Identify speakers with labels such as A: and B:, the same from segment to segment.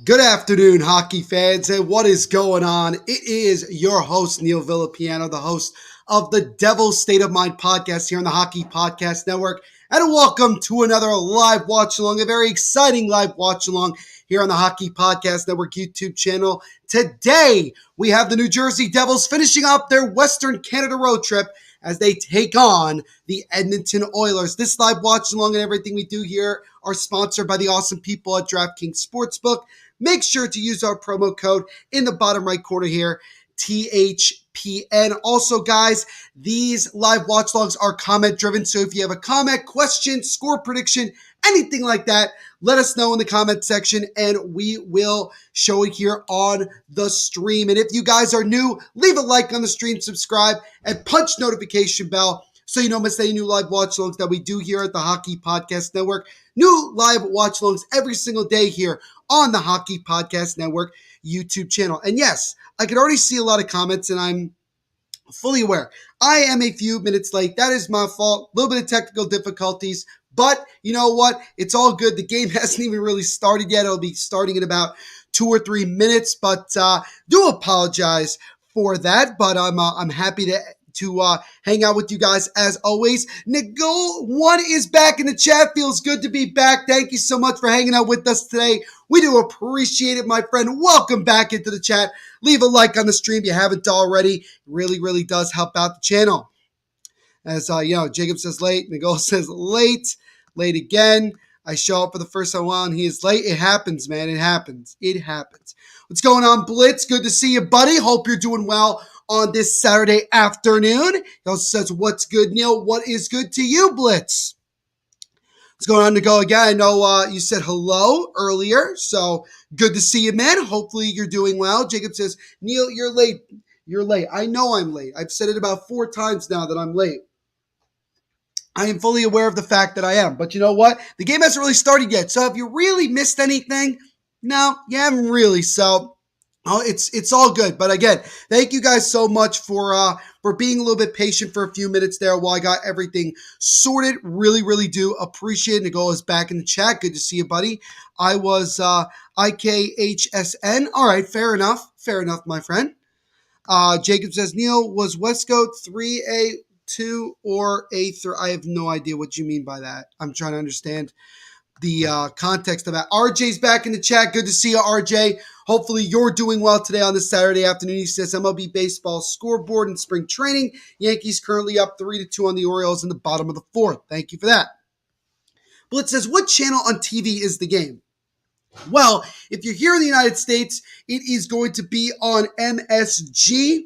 A: Good afternoon, hockey fans, and what is going on? It is your host, Neil Villapiano, the host of the Devil's State of Mind podcast here on the Hockey Podcast Network. And welcome to another live watch-along, a very exciting live watch-along here on the Hockey Podcast Network YouTube channel. Today, we have the New Jersey Devils finishing up their Western Canada road trip as they take on the Edmonton Oilers. This live watch-along and everything we do here are sponsored by the awesome people at DraftKings Sportsbook. Make sure to use our promo code in the bottom right corner here, THPN. Also, guys, these live watch logs are comment driven. So if you have a comment, question, score prediction, anything like that, let us know in the comment section and we will show it here on the stream. And if you guys are new, leave a like on the stream, subscribe, and punch notification bell so you don't miss any new live watch-alongs that we do here at the Hockey Podcast Network. New live watch-alongs every single day here on the Hockey Podcast Network YouTube channel. And yes, I can already see a lot of comments, and I'm fully aware. I am a few minutes late. That is my fault. A little bit of technical difficulties. But you know what? It's all good. The game hasn't even really started yet. It'll be starting in about 2 or 3 minutes. But do apologize for that. But I'm happy to hang out with you guys as always. Nicole One is back in the chat. Feels good to be back. Thank you so much for hanging out with us today. We do appreciate it, my friend. Welcome back into the chat. Leave a like on the stream if you haven't already. It really, really does help out the channel. As Jacob says late. Nicole says late again. I show up for the first time while and he is late. It happens, man. It happens. What's going on, Blitz? Good to see you, buddy. Hope you're doing well on this Saturday afternoon. He also says, what's good, Neil? What is good to you, Blitz? What's going on, Nicole? Again, I know you said hello earlier, so good to see you, man. Hopefully you're doing well. Jacob says, Neil, you're late. You're late. I know I'm late. I've said it about 4 times now that I'm late. I am fully aware of the fact that I am. But you know what? The game hasn't really started yet. So have you really missed anything? No, you haven't really. So it's all good. But again, thank you guys so much for being a little bit patient for a few minutes there while I got everything sorted. Really, really do appreciate it. Nicole is back in the chat. Good to see you, buddy. I was IKHSN. All right, fair enough. Fair enough, my friend. Jacob says, Neil, was Westcote 3A2 or A3? I have no idea what you mean by that. I'm trying to understand the context of that. RJ's back in the chat. Good to see you, RJ. Hopefully you're doing well today on this Saturday afternoon. He says MLB baseball scoreboard in spring training. Yankees currently up 3-2 on the Orioles in the bottom of the 4th. Thank you for that. Blitz says, what channel on TV is the game? Well, if you're here in the United States, it is going to be on MSG.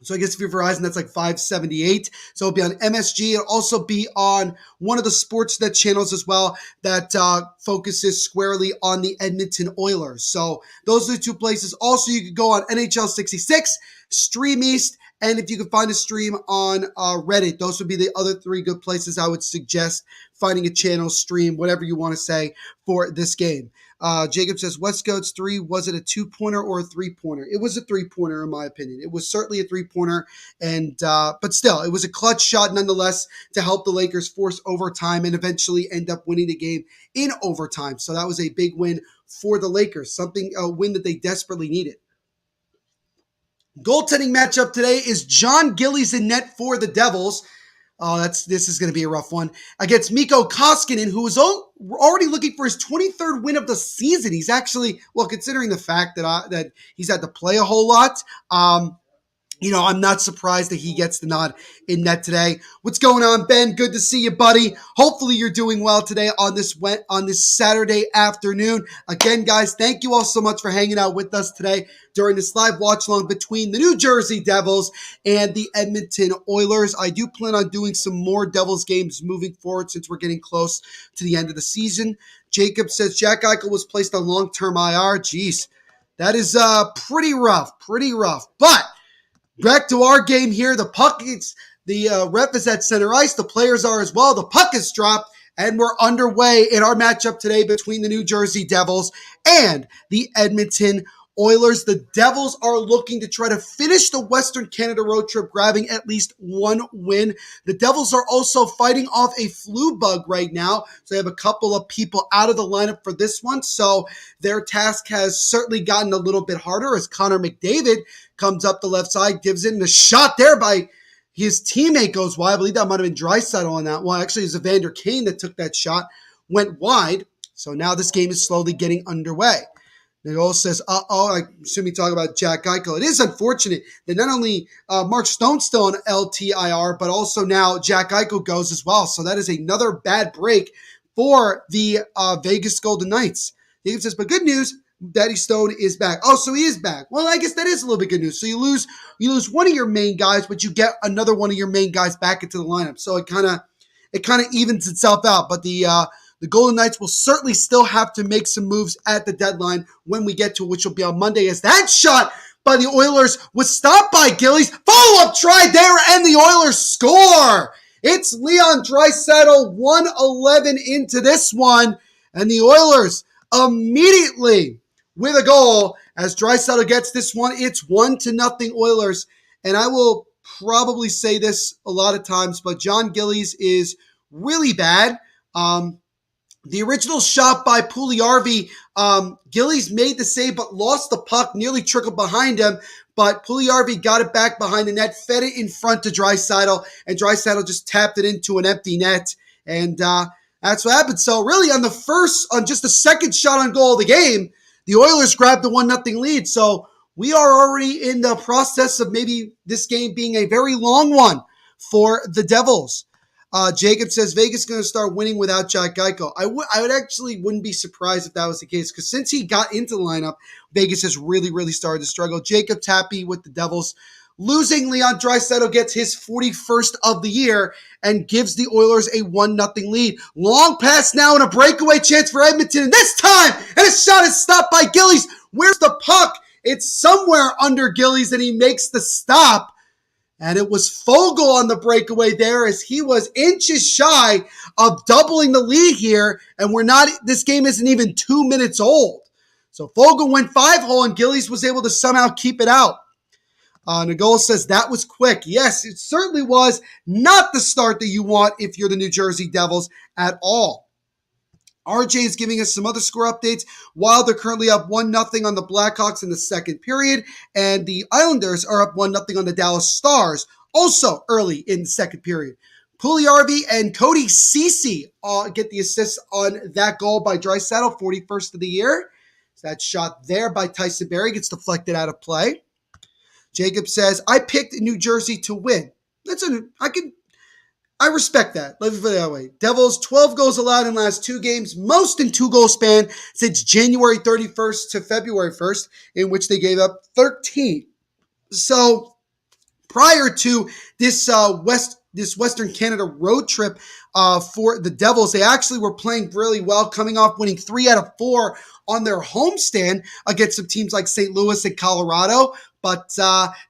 A: So I guess if you're Verizon, that's like 578. So it'll be on MSG. It'll also be on one of the Sportsnet channels as well that focuses squarely on the Edmonton Oilers. So those are the 2 places. Also, you could go on NHL 66, Stream East, and if you can find a stream on Reddit, those would be the other 3 good places I would suggest finding a channel, stream, whatever you want to say for this game. Jacob says, Westcote's 3, was it a 2-pointer or a 3-pointer? It was a 3-pointer in my opinion. It was certainly a 3-pointer, and but still, it was a clutch shot nonetheless to help the Lakers force overtime and eventually end up winning the game in overtime. So that was a big win for the Lakers, a win that they desperately needed. Goaltending matchup today is John Gillies in net for the Devils. This is going to be a rough one. Against Mikko Koskinen, who is already looking for his 23rd win of the season. He's actually, well, considering the fact that he's had to play a whole lot, I'm not surprised that he gets the nod in net today. What's going on, Ben? Good to see you, buddy. Hopefully you're doing well today on this Saturday afternoon. Again, guys, thank you all so much for hanging out with us today during this live watch-along between the New Jersey Devils and the Edmonton Oilers. I do plan on doing some more Devils games moving forward since we're getting close to the end of the season. Jacob says Jack Eichel was placed on long-term IR. Jeez, that is pretty rough. But back to our game here. The ref is at center ice. The players are as well. The puck is dropped, and we're underway in our matchup today between the New Jersey Devils and the Edmonton Oilers. The Devils are looking to try to finish the Western Canada road trip, grabbing at least one win. The Devils are also fighting off a flu bug right now, so they have a couple of people out of the lineup for this one, so their task has certainly gotten a little bit harder as Connor McDavid comes up the left side, gives in the shot there by his teammate goes wide. I believe that might have been Draisaitl on that one. Actually, it was Evander Kane that took that shot, went wide, so now this game is slowly getting underway. Nicole says, I assume you talk about Jack Eichel. It is unfortunate that not only Mark Stone's still on LTIR, but also now Jack Eichel goes as well. So that is another bad break for the Vegas Golden Knights. David says, but good news, Daddy Stone is back. Oh, so he is back. Well, I guess that is a little bit good news. So you lose one of your main guys, but you get another one of your main guys back into the lineup. So it kind of evens itself out. But the Golden Knights will certainly still have to make some moves at the deadline when we get to it, which will be on Monday, as that shot by the Oilers was stopped by Gillies. Follow-up try there, and the Oilers score. It's Leon Draisaitl, 1:11 into this one, and the Oilers immediately with a goal as Draisaitl gets this one. It's 1-0 Oilers, and I will probably say this a lot of times, but John Gillies is really bad. The original shot by Puljujarvi, Gillies made the save but lost the puck, nearly trickled behind him, but Puljujarvi got it back behind the net, fed it in front to Draisaitl, and Draisaitl just tapped it into an empty net, and that's what happened. So really on just the second shot on goal of the game, the Oilers grabbed the 1-0 lead. So we are already in the process of maybe this game being a very long one for the Devils. Jacob says Vegas is going to start winning without Jack Eichel. I wouldn't be surprised if that was the case, because since he got into the lineup, Vegas has really, really started to struggle. Jacob's happy with the Devils. Losing, Leon Draisaitl gets his 41st of the year and gives the Oilers a 1-0 lead. Long pass now and a breakaway chance for Edmonton. And this time, and a shot is stopped by Gillies. Where's the puck? It's somewhere under Gillies, and he makes the stop. And it was Foegele on the breakaway there, as he was inches shy of doubling the lead here. And this game isn't even 2 minutes old. So Foegele went 5-hole, and Gillies was able to somehow keep it out. Nagol says that was quick. Yes, it certainly was not the start that you want if you're the New Jersey Devils at all. RJ is giving us some other score updates. While they're currently up 1-0 on the Blackhawks in the second period, and the Islanders are up 1-0 on the Dallas Stars, also early in the second period. Puljujarvi and Cody Ceci get the assist on that goal by Draisaitl, 41st of the year. So that shot there by Tyson Barrie gets deflected out of play. Jacob says, I picked New Jersey to win. I respect that. Let me put it that way. Devils, 12 goals allowed in the last two games, most in 2-goal span since January 31st to February 1st, in which they gave up 13. So prior to this Western Canada road trip for the Devils, they actually were playing really well, coming off winning 3 out of 4 on their homestand against some teams like St. Louis and Colorado. But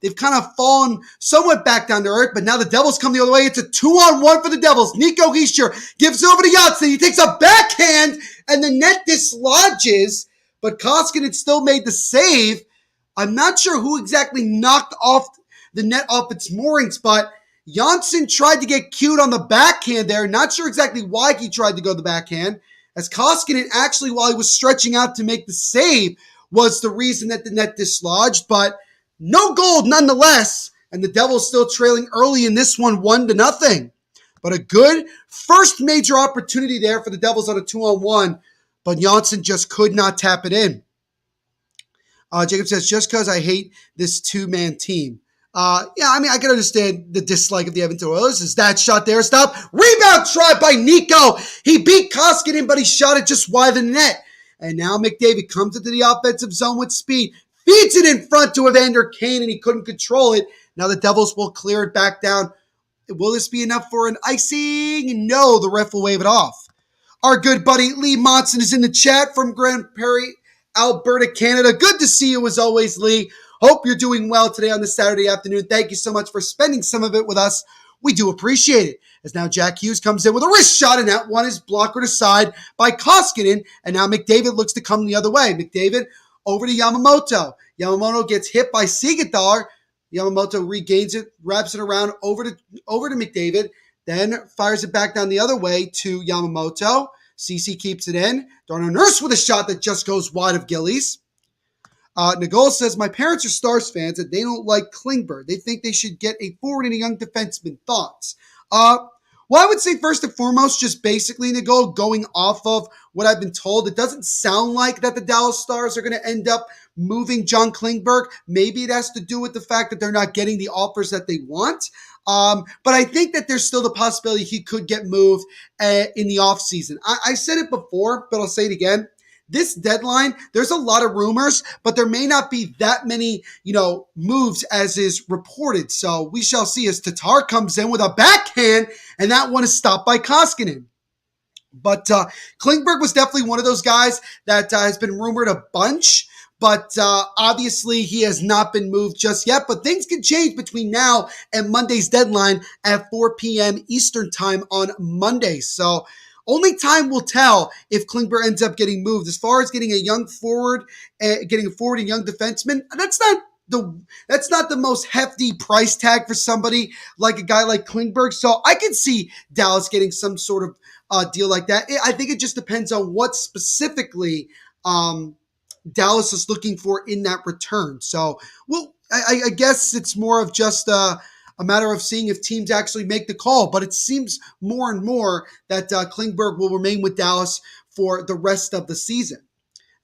A: they've kind of fallen somewhat back down to earth. But now the Devils come the other way. It's a 2-on-1 for the Devils. Nico Hischier gives over to Yahtzee. He takes a backhand, and the net dislodges. But Koskinen still made the save. I'm not sure who exactly knocked off the net off its moorings, but Janssen tried to get cute on the backhand there. Not sure exactly why he tried to go the backhand. As Koskinen actually, while he was stretching out to make the save, was the reason that the net dislodged. But no goal nonetheless, and the Devils still trailing early in this one 1-0. But a good first major opportunity there for the Devils on a 2-on-1, but Janssen just could not tap it in. Jacob says, just because I hate this two-man team. I can understand the dislike of the Edmonton Oilers. Is that shot there? Stop. Rebound try by Nico. He beat Koskinen, but he shot it just wide of the net. And now McDavid comes into the offensive zone with speed. Feeds it in front to Evander Kane, and he couldn't control it. Now the Devils will clear it back down. Will this be enough for an icing? No, the ref will wave it off. Our good buddy Lee Monson is in the chat from Grand Prairie, Alberta, Canada. Good to see you as always, Lee. Hope you're doing well today on this Saturday afternoon. Thank you so much for spending some of it with us. We do appreciate it. As now Jack Hughes comes in with a wrist shot, and that one is blocked aside by Koskinen, and now McDavid looks to come the other way. McDavid over to Yamamoto. Yamamoto gets hit by Siegenthaler. Yamamoto regains it, wraps it around over to McDavid, then fires it back down the other way to Yamamoto. CC keeps it in. Darnell Nurse with a shot that just goes wide of Gillies. Nagol says, my parents are Stars fans and they don't like Klingberg. They think they should get a forward and a young defenseman. Thoughts? Well, I would say first and foremost, just basically, Nagol, going off of what I've been told, it doesn't sound like that the Dallas Stars are going to end up moving John Klingberg. Maybe it has to do with the fact that they're not getting the offers that they want. But I think that there's still the possibility he could get moved in the offseason. I said it before, but I'll say it again. This deadline, there's a lot of rumors, but there may not be that many, moves as is reported. So we shall see as Tatar comes in with a backhand, and that one is stopped by Koskinen. But Klingberg was definitely one of those guys that has been rumored a bunch. But obviously, he has not been moved just yet. But things can change between now and Monday's deadline at 4 p.m. Eastern time on Monday. So only time will tell if Klingberg ends up getting moved. As far as getting a young forward, and young defenseman, that's not the most hefty price tag for somebody like a guy like Klingberg. So I can see Dallas getting some sort of deal like that. I think it just depends on what specifically Dallas is looking for in that return. So, well, I guess it's more of just a matter of seeing if teams actually make the call. But it seems more and more that Klingberg will remain with Dallas for the rest of the season.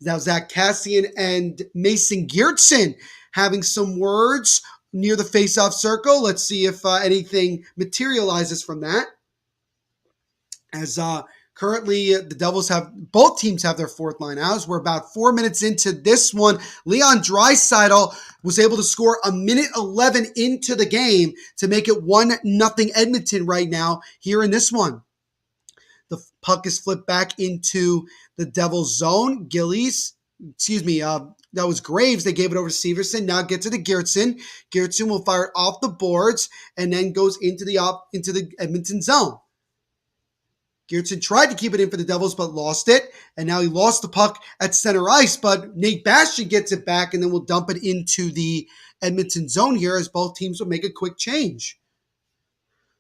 A: Now, Zach Kassian and Mason Geertsen having some words near the faceoff circle. Let's see if anything materializes from that. As currently, the Devils both teams have their fourth line out. As we're about 4 minutes into this one. Leon Draisaitl was able to score a minute 11 into the game to make it 1-0 Edmonton right now here in this one. The puck is flipped back into the Devils zone. That was Graves. They gave it over to Severson. Now gets it to Geertsen. Geertsen will fire it off the boards and then goes into the Edmonton zone. Geertsen tried to keep it in for the Devils, but lost it. And now he lost the puck at center ice, but Nate Bastian gets it back and then we'll dump it into the Edmonton zone here as both teams will make a quick change.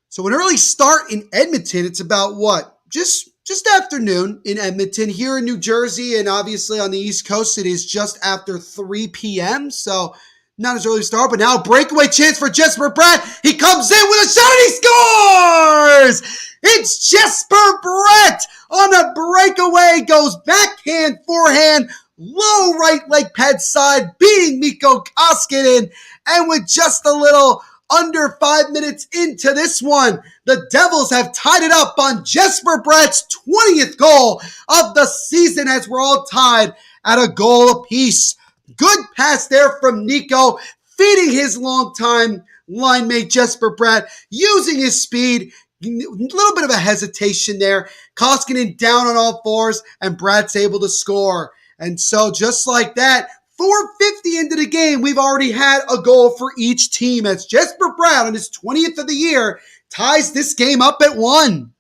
A: So an early start in Edmonton. It's about what? Just afternoon in Edmonton. Here in New Jersey and obviously on the East Coast, it is just after 3 p.m. So not as early start, but now a breakaway chance for Jesper Bratt. He comes in with a shot and he scores! It's Jesper Bratt on a breakaway, goes backhand, forehand, low right leg pad side, beating Mikko Koskinen. And with just a little under 5 minutes into this one, the Devils have tied it up on Jesper Bratt's 20th goal of the season as we're all tied at a goal apiece. Good pass there from Nico, feeding his longtime line mate Jesper Bratt, using his speed. A little bit of a hesitation there. Koskinen down on all fours, and Bratt's able to score. And so just like that, 4:50 into the game, we've already had a goal for each team as Jesper Bratt on his 20th of the year ties this game up at 1.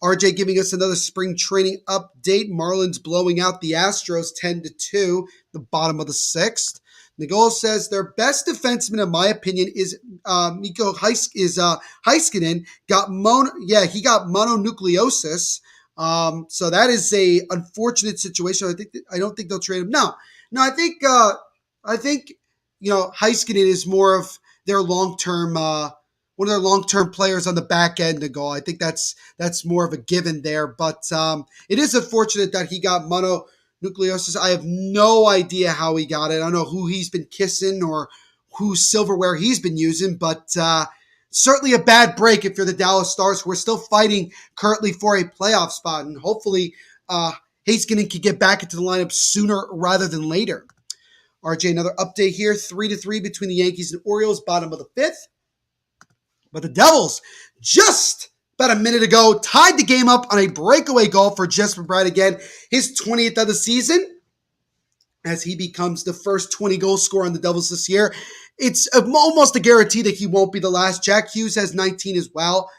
A: RJ giving us another spring training update. Marlins blowing out the Astros 10-2, the bottom of the 6th. Nagol says their best defenseman, in my opinion, is Mikko Heiskanen. He got mononucleosis. So that is a unfortunate situation. I don't think they'll trade him. No, I think Heiskanen is more of their long-term one of their long-term players on the back end to go. I think that's more of a given there. But it is unfortunate that he got mononucleosis. I have no idea how he got it. I don't know who he's been kissing or whose silverware he's been using, but certainly a bad break if you're the Dallas Stars, who are still fighting currently for a playoff spot. And hopefully Heiskanen can get back into the lineup sooner rather than later. RJ, another update here. 3-3 between the Yankees and Orioles, bottom of the 5th. But the Devils, just about a minute ago, tied the game up on a breakaway goal for Jesper Bratt again, his 20th of the season, as he becomes the first 20-goal scorer on the Devils this year. It's almost a guarantee that he won't be the last. Jack Hughes has 19 as well.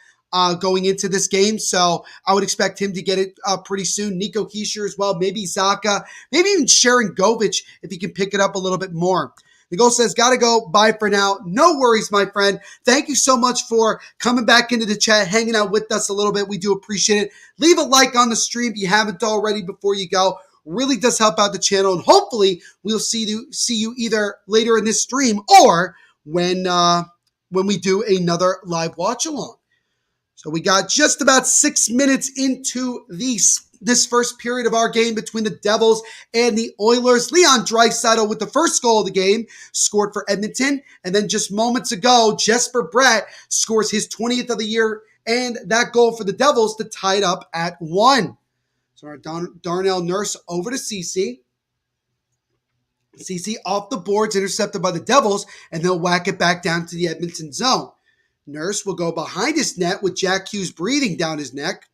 A: going into this game. So I would expect him to get it pretty soon. Nico Hischier as well, maybe Zaka, maybe even Sharon Govich if he can pick it up a little bit more. Nicole says, gotta go. Bye for now. No worries, my friend. Thank you so much for coming back into the chat, hanging out with us a little bit. We do appreciate it. Leave a like on the stream if you haven't already before you go. Really does help out the channel. And hopefully we'll see you either later in this stream or when we do another live watch along. So we got just about 6 minutes into this first period of our game between the Devils and the Oilers. Leon Draisaitl with the first goal of the game scored for Edmonton. And then just moments ago, Jesper Bratt scores his 20th of the year and that goal for the Devils to tie it up at 1. So our Darnell Nurse over to CC. CC off the boards, intercepted by the Devils, and they'll whack it back down to the Edmonton zone. Nurse will go behind his net with Jack Hughes breathing down his neck.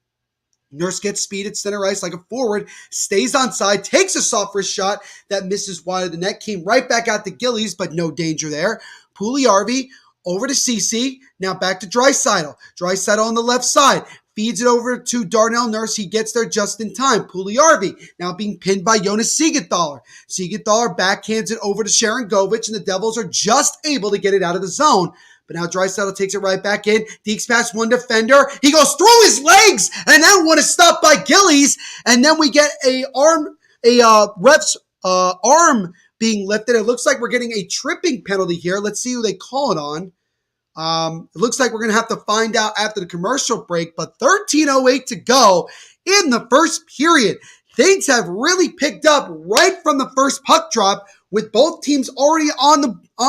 A: Nurse gets speed at center ice like a forward, stays on side, takes a soft wrist shot that misses wide of the net, came right back out to Gillies, but no danger there. Puljujärvi over to CC, now back to Draisaitl. Draisaitl on the left side, feeds it over to Darnell Nurse. He gets there just in time. Puljujärvi now being pinned by Jonas Siegenthaler. Siegenthaler backhands it over to Sharon Govich, and the Devils are just able to get it out of the zone. But now Draisaitl takes it right back in. Dekes past one defender. He goes through his legs, and then one is stopped by Gillies. And then we get ref's arm being lifted. It looks like we're getting a tripping penalty here. Let's see who they call it on. It looks like we're going to have to find out after the commercial break, but 13:08 to go in the first period. Things have really picked up right from the first puck drop, with both teams already on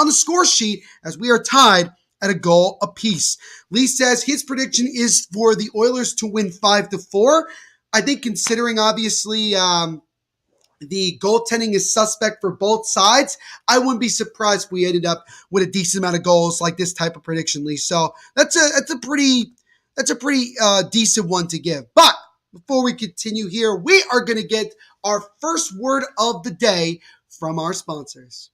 A: the score sheet as we are tied at a goal apiece. Lee says his prediction is for the Oilers to win 5-4. I think considering obviously the goaltending is suspect for both sides, I wouldn't be surprised if we ended up with a decent amount of goals like this type of prediction, Lee. So that's a pretty decent one to give. But before we continue here, we are going to get our first word of the day from our sponsors.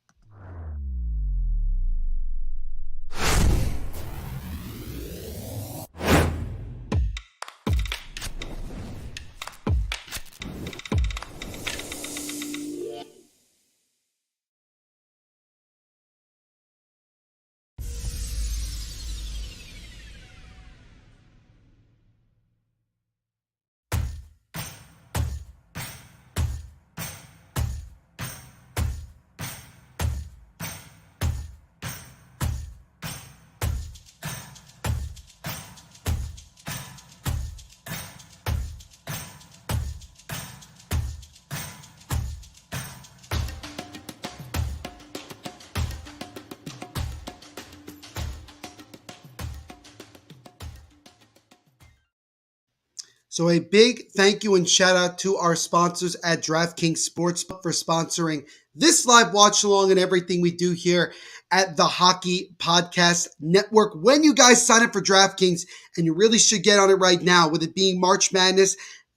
A: So a big thank you and shout out to our sponsors at DraftKings Sportsbook for sponsoring this live watch along and everything we do here at the Hockey Podcast Network. When you guys sign up for DraftKings, and you really should get on it right now, with it being March Madness,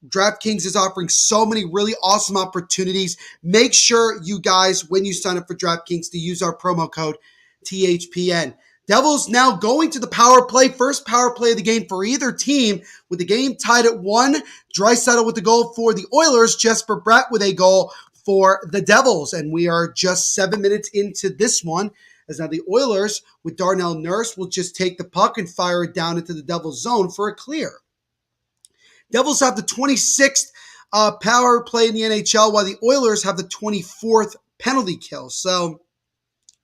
A: DraftKings is offering so many really awesome opportunities. Make sure you guys, when you sign up for DraftKings, to use our promo code THPN. Devils now going to the power play, first power play of the game for either team, with the game tied at 1. Draisaitl with the goal for the Oilers, Jesper Bratt with a goal for the Devils. And we are just 7 minutes into this one, as now the Oilers with Darnell Nurse will just take the puck and fire it down into the Devils zone for a clear. Devils have the 26th power play in the NHL, while the Oilers have the 24th penalty kill. So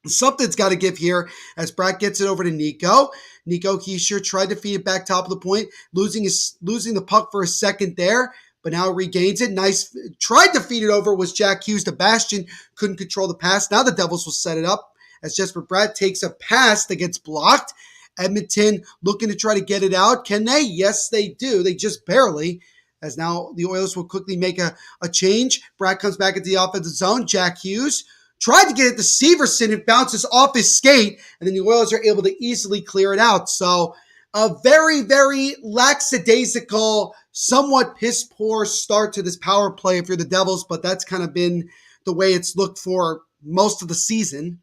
A: something's got to give here as Bratt gets it over to Nico. Nico Hischier tried to feed it back top of the point, losing the puck for a second there, but now regains it. Nice. Tried to feed it over was Jack Hughes to Bastian. Couldn't control the pass. Now the Devils will set it up as Jesper Bratt takes a pass that gets blocked. Edmonton looking to try to get it out. Can they? Yes, they do. They just barely. As now the Oilers will quickly make a change. Bratt comes back into the offensive zone. Jack Hughes tried to get it to Severson. It bounces off his skate, and then the Oilers are able to easily clear it out. So a very, very lackadaisical, somewhat piss-poor start to this power play if you're the Devils, but that's kind of been the way it's looked for most of the season.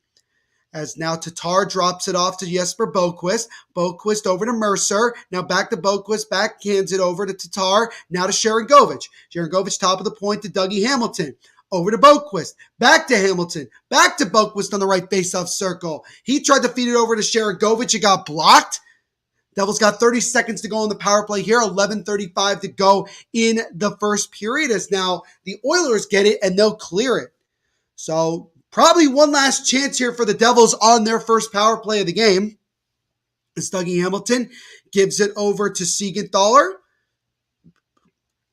A: As now Tatar drops it off to Jesper Boquist. Boquist over to Mercer. Now back to Boquist. Backhands it over to Tatar. Now to Sharangovich. Sharangovich top of the point to Dougie Hamilton. Over to Boquist. Back to Hamilton. Back to Boquist on the right faceoff circle. He tried to feed it over to Sharangovich. It got blocked. Devils got 30 seconds to go on the power play here. 11:35 to go in the first period as now the Oilers get it and they'll clear it. So probably one last chance here for the Devils on their first power play of the game. As Dougie Hamilton gives it over to Siegenthaler.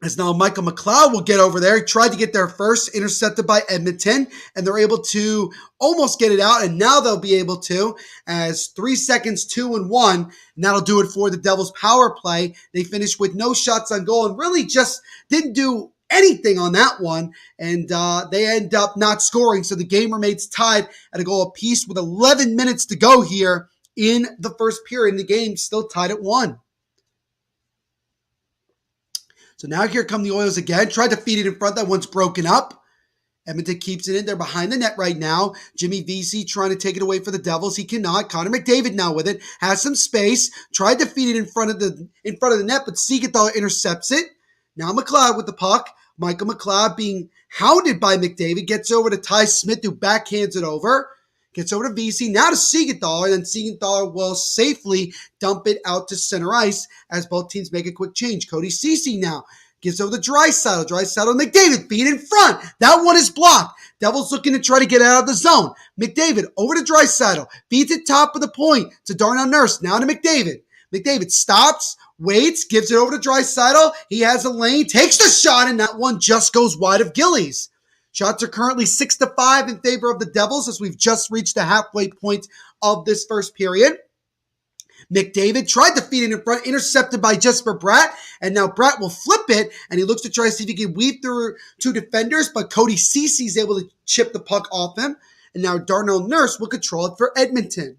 A: As now Michael McLeod will get over there. He tried to get there first, intercepted by Edmonton, and they're able to almost get it out, and now they'll be able to, as 3 seconds, 2 and 1, and that'll do it for the Devils' power play. They finished with no shots on goal and really just didn't do anything on that one, and they end up not scoring, so the game remains tied at a goal apiece with 11 minutes to go here in the first period, and the game still tied at 1. So now here come the Oilers again. Tried to feed it in front. That one's broken up. Edmonton keeps it in. They're behind the net right now. Jimmy Vesey trying to take it away for the Devils. He cannot. Connor McDavid now with it. Has some space. Tried to feed it in front of the net, but Siegenthaler intercepts it. Now McLeod with the puck. Michael McLeod being hounded by McDavid. Gets over to Ty Smith, who backhands it over. Gets over to Vesey. Now to Siegenthaler. And then Siegenthaler will safely dump it out to center ice as both teams make a quick change. Cody Ceci now gives over the Draisaitl. Draisaitl and McDavid feed in front. That one is blocked. Devils looking to try to get out of the zone. McDavid over to Draisaitl. Feeds it top of the point to Darnell Nurse. Now to McDavid. McDavid stops, waits, gives it over to Draisaitl. He has a lane, takes the shot, and that one just goes wide of Gillies. Shots are currently 6-5 in favor of the Devils as we've just reached the halfway point of this first period. McDavid tried to feed it in front, intercepted by Jesper Bratt, and now Bratt will flip it, and he looks to try to see if he can weave through two defenders, but Cody Ceci is able to chip the puck off him, and now Darnell Nurse will control it for Edmonton.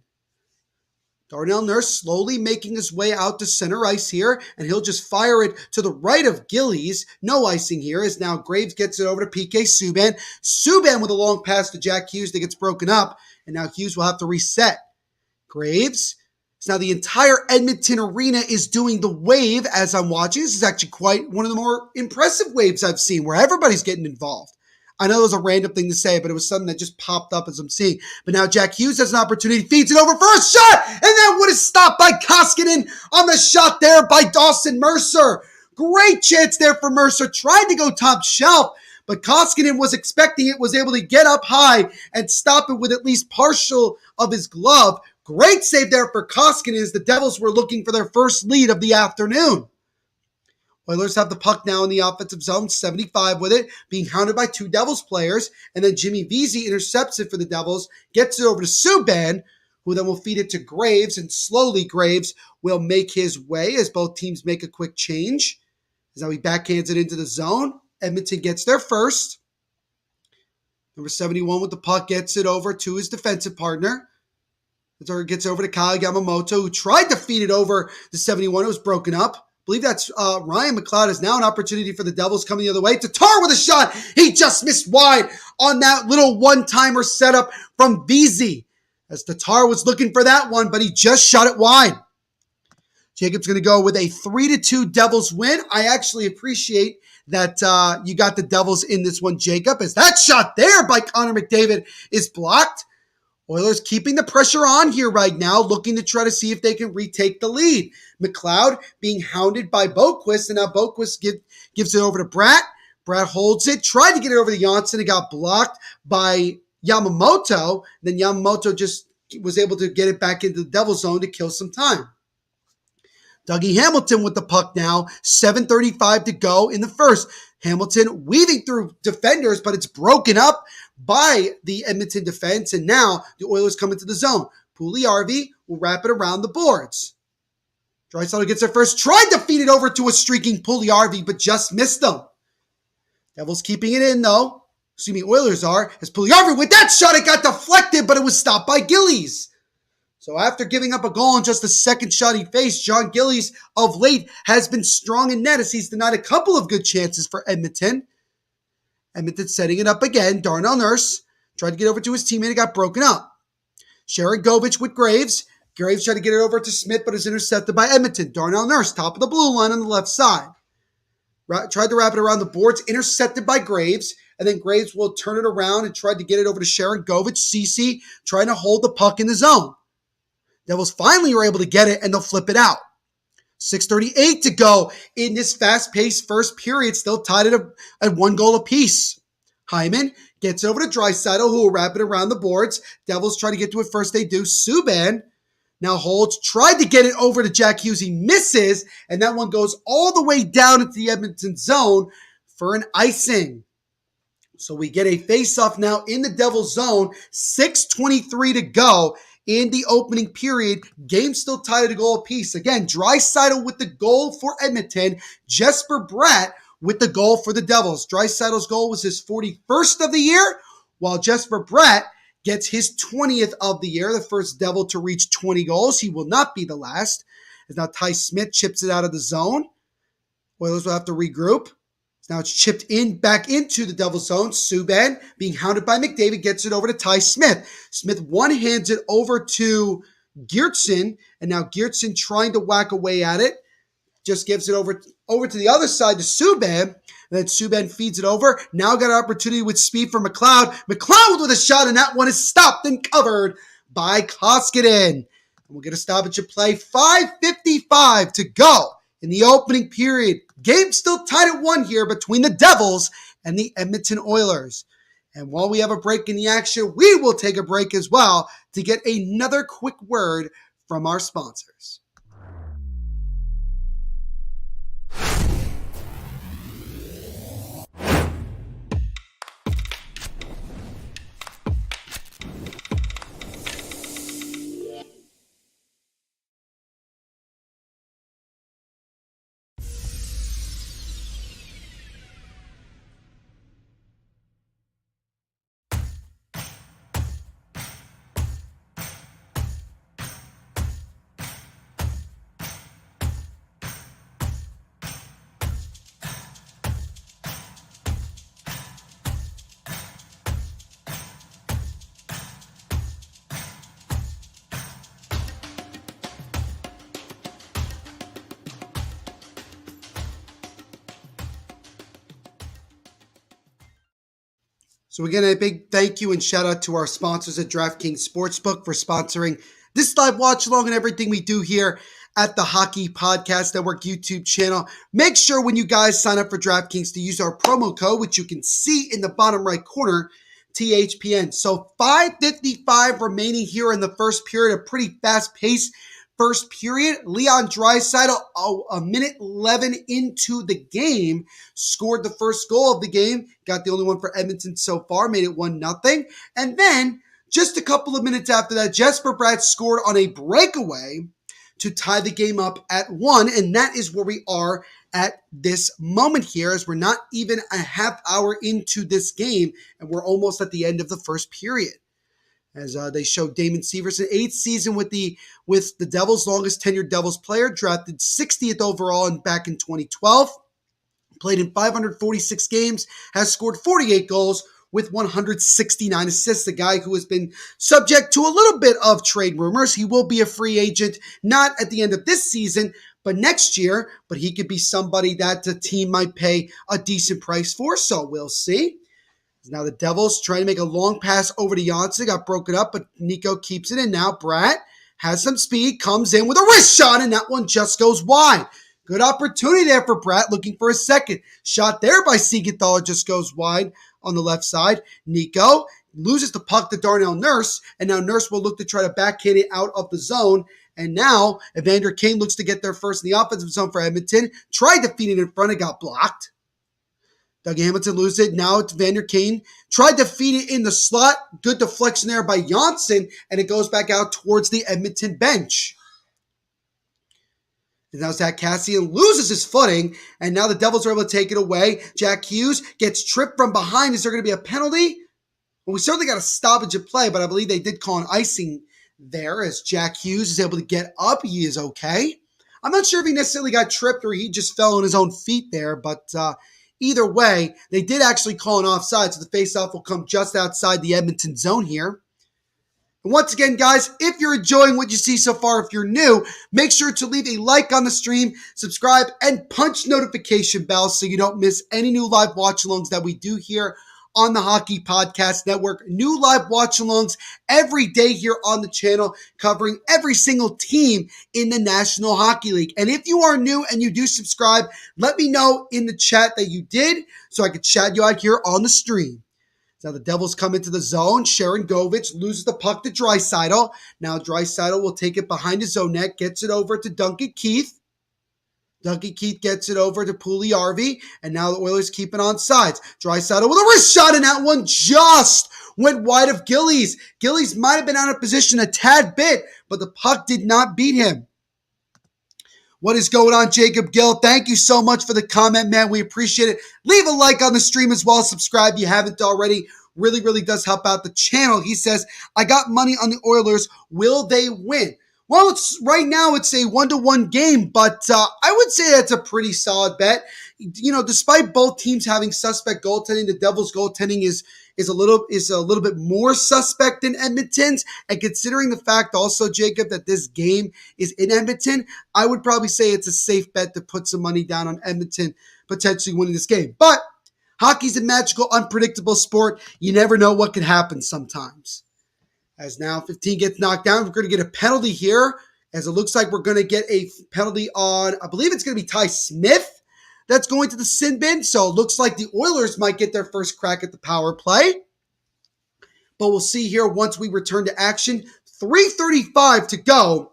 A: Darnell Nurse slowly making his way out to center ice here, and he'll just fire it to the right of Gillies. No icing here as now Graves gets it over to PK Subban. Subban with a long pass to Jack Hughes that gets broken up, and now Hughes will have to reset. Graves. So now the entire Edmonton arena is doing the wave as I'm watching. This is actually quite one of the more impressive waves I've seen where everybody's getting involved. I know it was a random thing to say, but it was something that just popped up as I'm seeing. But now Jack Hughes has an opportunity, feeds it over for a shot, and that one is stopped by Koskinen on the shot there by Dawson Mercer. Great chance there for Mercer. Tried to go top shelf, but Koskinen was expecting it, was able to get up high and stop it with at least partial of his glove. Great save there for Koskinen as the Devils were looking for their first lead of the afternoon. Oilers have the puck now in the offensive zone, 75 with it, being hounded by two Devils players, and then Jimmy Vesey intercepts it for the Devils, gets it over to Subban, who then will feed it to Graves, and slowly Graves will make his way as both teams make a quick change. As now he backhands it into the zone. Edmonton gets there first. Number 71 with the puck gets it over to his defensive partner. It gets over to Kyle Yamamoto, who tried to feed it over to 71. It was broken up. I believe that's Ryan McLeod is now an opportunity for the Devils coming the other way. Tatar with a shot. He just missed wide on that little one-timer setup from Vesey. As Tatar was looking for that one, but he just shot it wide. Jacob's going to go with a 3-2 Devils win. I actually appreciate that you got the Devils in this one, Jacob, as that shot there by Connor McDavid is blocked. Oilers keeping the pressure on here right now, looking to try to see if they can retake the lead. McLeod being hounded by Boquist, and now Boquist gives it over to Bratt. Bratt holds it, tried to get it over to Johnsson, and got blocked by Yamamoto. Then Yamamoto just was able to get it back into the Devil zone to kill some time. Dougie Hamilton with the puck now, 7:35 to go in the first. Hamilton weaving through defenders, but it's broken up by the Edmonton defense, and now the Oilers come into the zone. Puljujärvi will wrap it around the boards. Draisaitl gets there first, tried to feed it over to a streaking Puljujärvi, but just missed them. Devils keeping it in, though. Oilers are. As Puljujärvi with that shot, it got deflected, but it was stopped by Gillies. So after giving up a goal on just the second shot he faced, John Gillies of late has been strong in net as he's denied a couple of good chances for Edmonton. Edmonton setting it up again. Darnell Nurse tried to get over to his teammate. It got broken up. Sharangovich with Graves. Graves tried to get it over to Smith, but is intercepted by Edmonton. Darnell Nurse, top of the blue line on the left side. Tried to wrap it around the boards, intercepted by Graves, and then Graves will turn it around and tried to get it over to Sharangovich. CC trying to hold the puck in the zone. Devils finally were able to get it, and they'll flip it out. 6:38 to go in this fast-paced first period, still tied at 1 goal apiece. Hyman gets over to Draisaitl, who will wrap it around the boards. Devils try to get to it first. They do. Subban now holds, tried to get it over to Jack Hughes. He misses, and that one goes all the way down into the Edmonton zone for an icing. So we get a face-off now in the Devils zone. 6:23 to go in the opening period. Game still tied at a goal apiece. Again, Draisaitl with the goal for Edmonton. Jesper Bratt with the goal for the Devils. Draisaitl's goal was his 41st of the year, while Jesper Bratt gets his 20th of the year, the first Devil to reach 20 goals. He will not be the last. As now Ty Smith chips it out of the zone. Oilers will have to regroup. Now it's chipped in back into the Devils zone. Subban, being hounded by McDavid, gets it over to Ty Smith. Smith one-hands it over to Geertsen, and now Geertsen trying to whack away at it. Just gives it over to the other side to Subban. And then Subban feeds it over. Now got an opportunity with speed for McLeod. McLeod with a shot, and that one is stopped and covered by Koskinen. And we'll get a stoppage of play. 5:55 to go in the opening period. Game still tied at 1 here between the Devils and the Edmonton Oilers. And while we have a break in the action, we will take a break as well to get another quick word from our sponsors. So again, a big thank you and shout out to our sponsors at DraftKings Sportsbook for sponsoring this live watch along and everything we do here at the Hockey Podcast Network YouTube channel. Make sure when you guys sign up for DraftKings to use our promo code, which you can see in the bottom right corner, THPN. So 5:55 remaining here in the first period, a pretty fast-paced first period. Leon Draisaitl, a minute 11 into the game, scored the first goal of the game. Got the only one for Edmonton so far, made it 1-0. And then, just a couple of minutes after that, Jesper Bratt scored on a breakaway to tie the game up at 1. And that is where we are at this moment here, as we're not even a half hour into this game, and we're almost at the end of the first period. As they show Damon Severson, 8th season with the Devils, longest tenured Devils player, drafted 60th overall back in 2012. Played in 546 games, has scored 48 goals with 169 assists. A guy who has been subject to a little bit of trade rumors. He will be a free agent, not at the end of this season, but next year. But he could be somebody that the team might pay a decent price for, so we'll see. Now the Devils trying to make a long pass over to Janssen. Got broken up, but Nico keeps it in. Now Bratt has some speed, comes in with a wrist shot, and that one just goes wide. Good opportunity there for Bratt, looking for a second. Shot there by Siegenthaler, just goes wide on the left side. Nico loses the puck to Darnell Nurse, and now Nurse will look to try to backhand it out of the zone. And now Evander Kane looks to get there first in the offensive zone for Edmonton. Tried to feed it in front, it got blocked. Doug Hamilton loses it. Now it's Vander Kane. Tried to feed it in the slot. Good deflection there by Janssen, and it goes back out towards the Edmonton bench. And now Zach Kassian loses his footing, and now the Devils are able to take it away. Jack Hughes gets tripped from behind. Is there going to be a penalty? Well, we certainly got a stoppage of play, but I believe they did call an icing there as Jack Hughes is able to get up. He is okay. I'm not sure if he necessarily got tripped or he just fell on his own feet there, but either way, they did actually call an offside, so the faceoff will come just outside the Edmonton zone here. And once again, guys, if you're enjoying what you see so far, if you're new, make sure to leave a like on the stream, subscribe, and punch notification bell so you don't miss any new live watch-alongs that we do here on the Hockey Podcast Network. New live watch-alongs every day here on the channel, covering every single team in the National Hockey League. And if you are new and you do subscribe, let me know in the chat that you did so I could shout you out here on the stream. Now the Devils come into the zone. Sharon Govich loses the puck to Draisaitl. Now Draisaitl will take it behind his own net, gets it over to Duncan Keith. Duncan Keith gets it over to Puljujärvi, and now the Oilers keep it on sides. Draisaitl with a wrist shot, and that one just went wide of Gillies. Gillies might have been out of position a tad bit, but the puck did not beat him. What is going on, Jacob Gill? Thank you so much for the comment, man. We appreciate it. Leave a like on the stream as well. Subscribe if you haven't already. Really, really does help out the channel. He says, I got money on the Oilers. Will they win? Well, right now it's a 1-1 game, but I would say that's a pretty solid bet. You know, despite both teams having suspect goaltending, the Devils' goaltending is a little bit more suspect than Edmonton's. And considering the fact also, Jacob, that this game is in Edmonton, I would probably say it's a safe bet to put some money down on Edmonton potentially winning this game. But hockey's a magical, unpredictable sport. You never know what can happen sometimes. As now 15 gets knocked down, we're going to get a penalty here, as it looks like we're going to get a penalty on, I believe it's going to be Ty Smith that's going to the sin bin. So it looks like the Oilers might get their first crack at the power play. But we'll see here once we return to action. 3:35 to go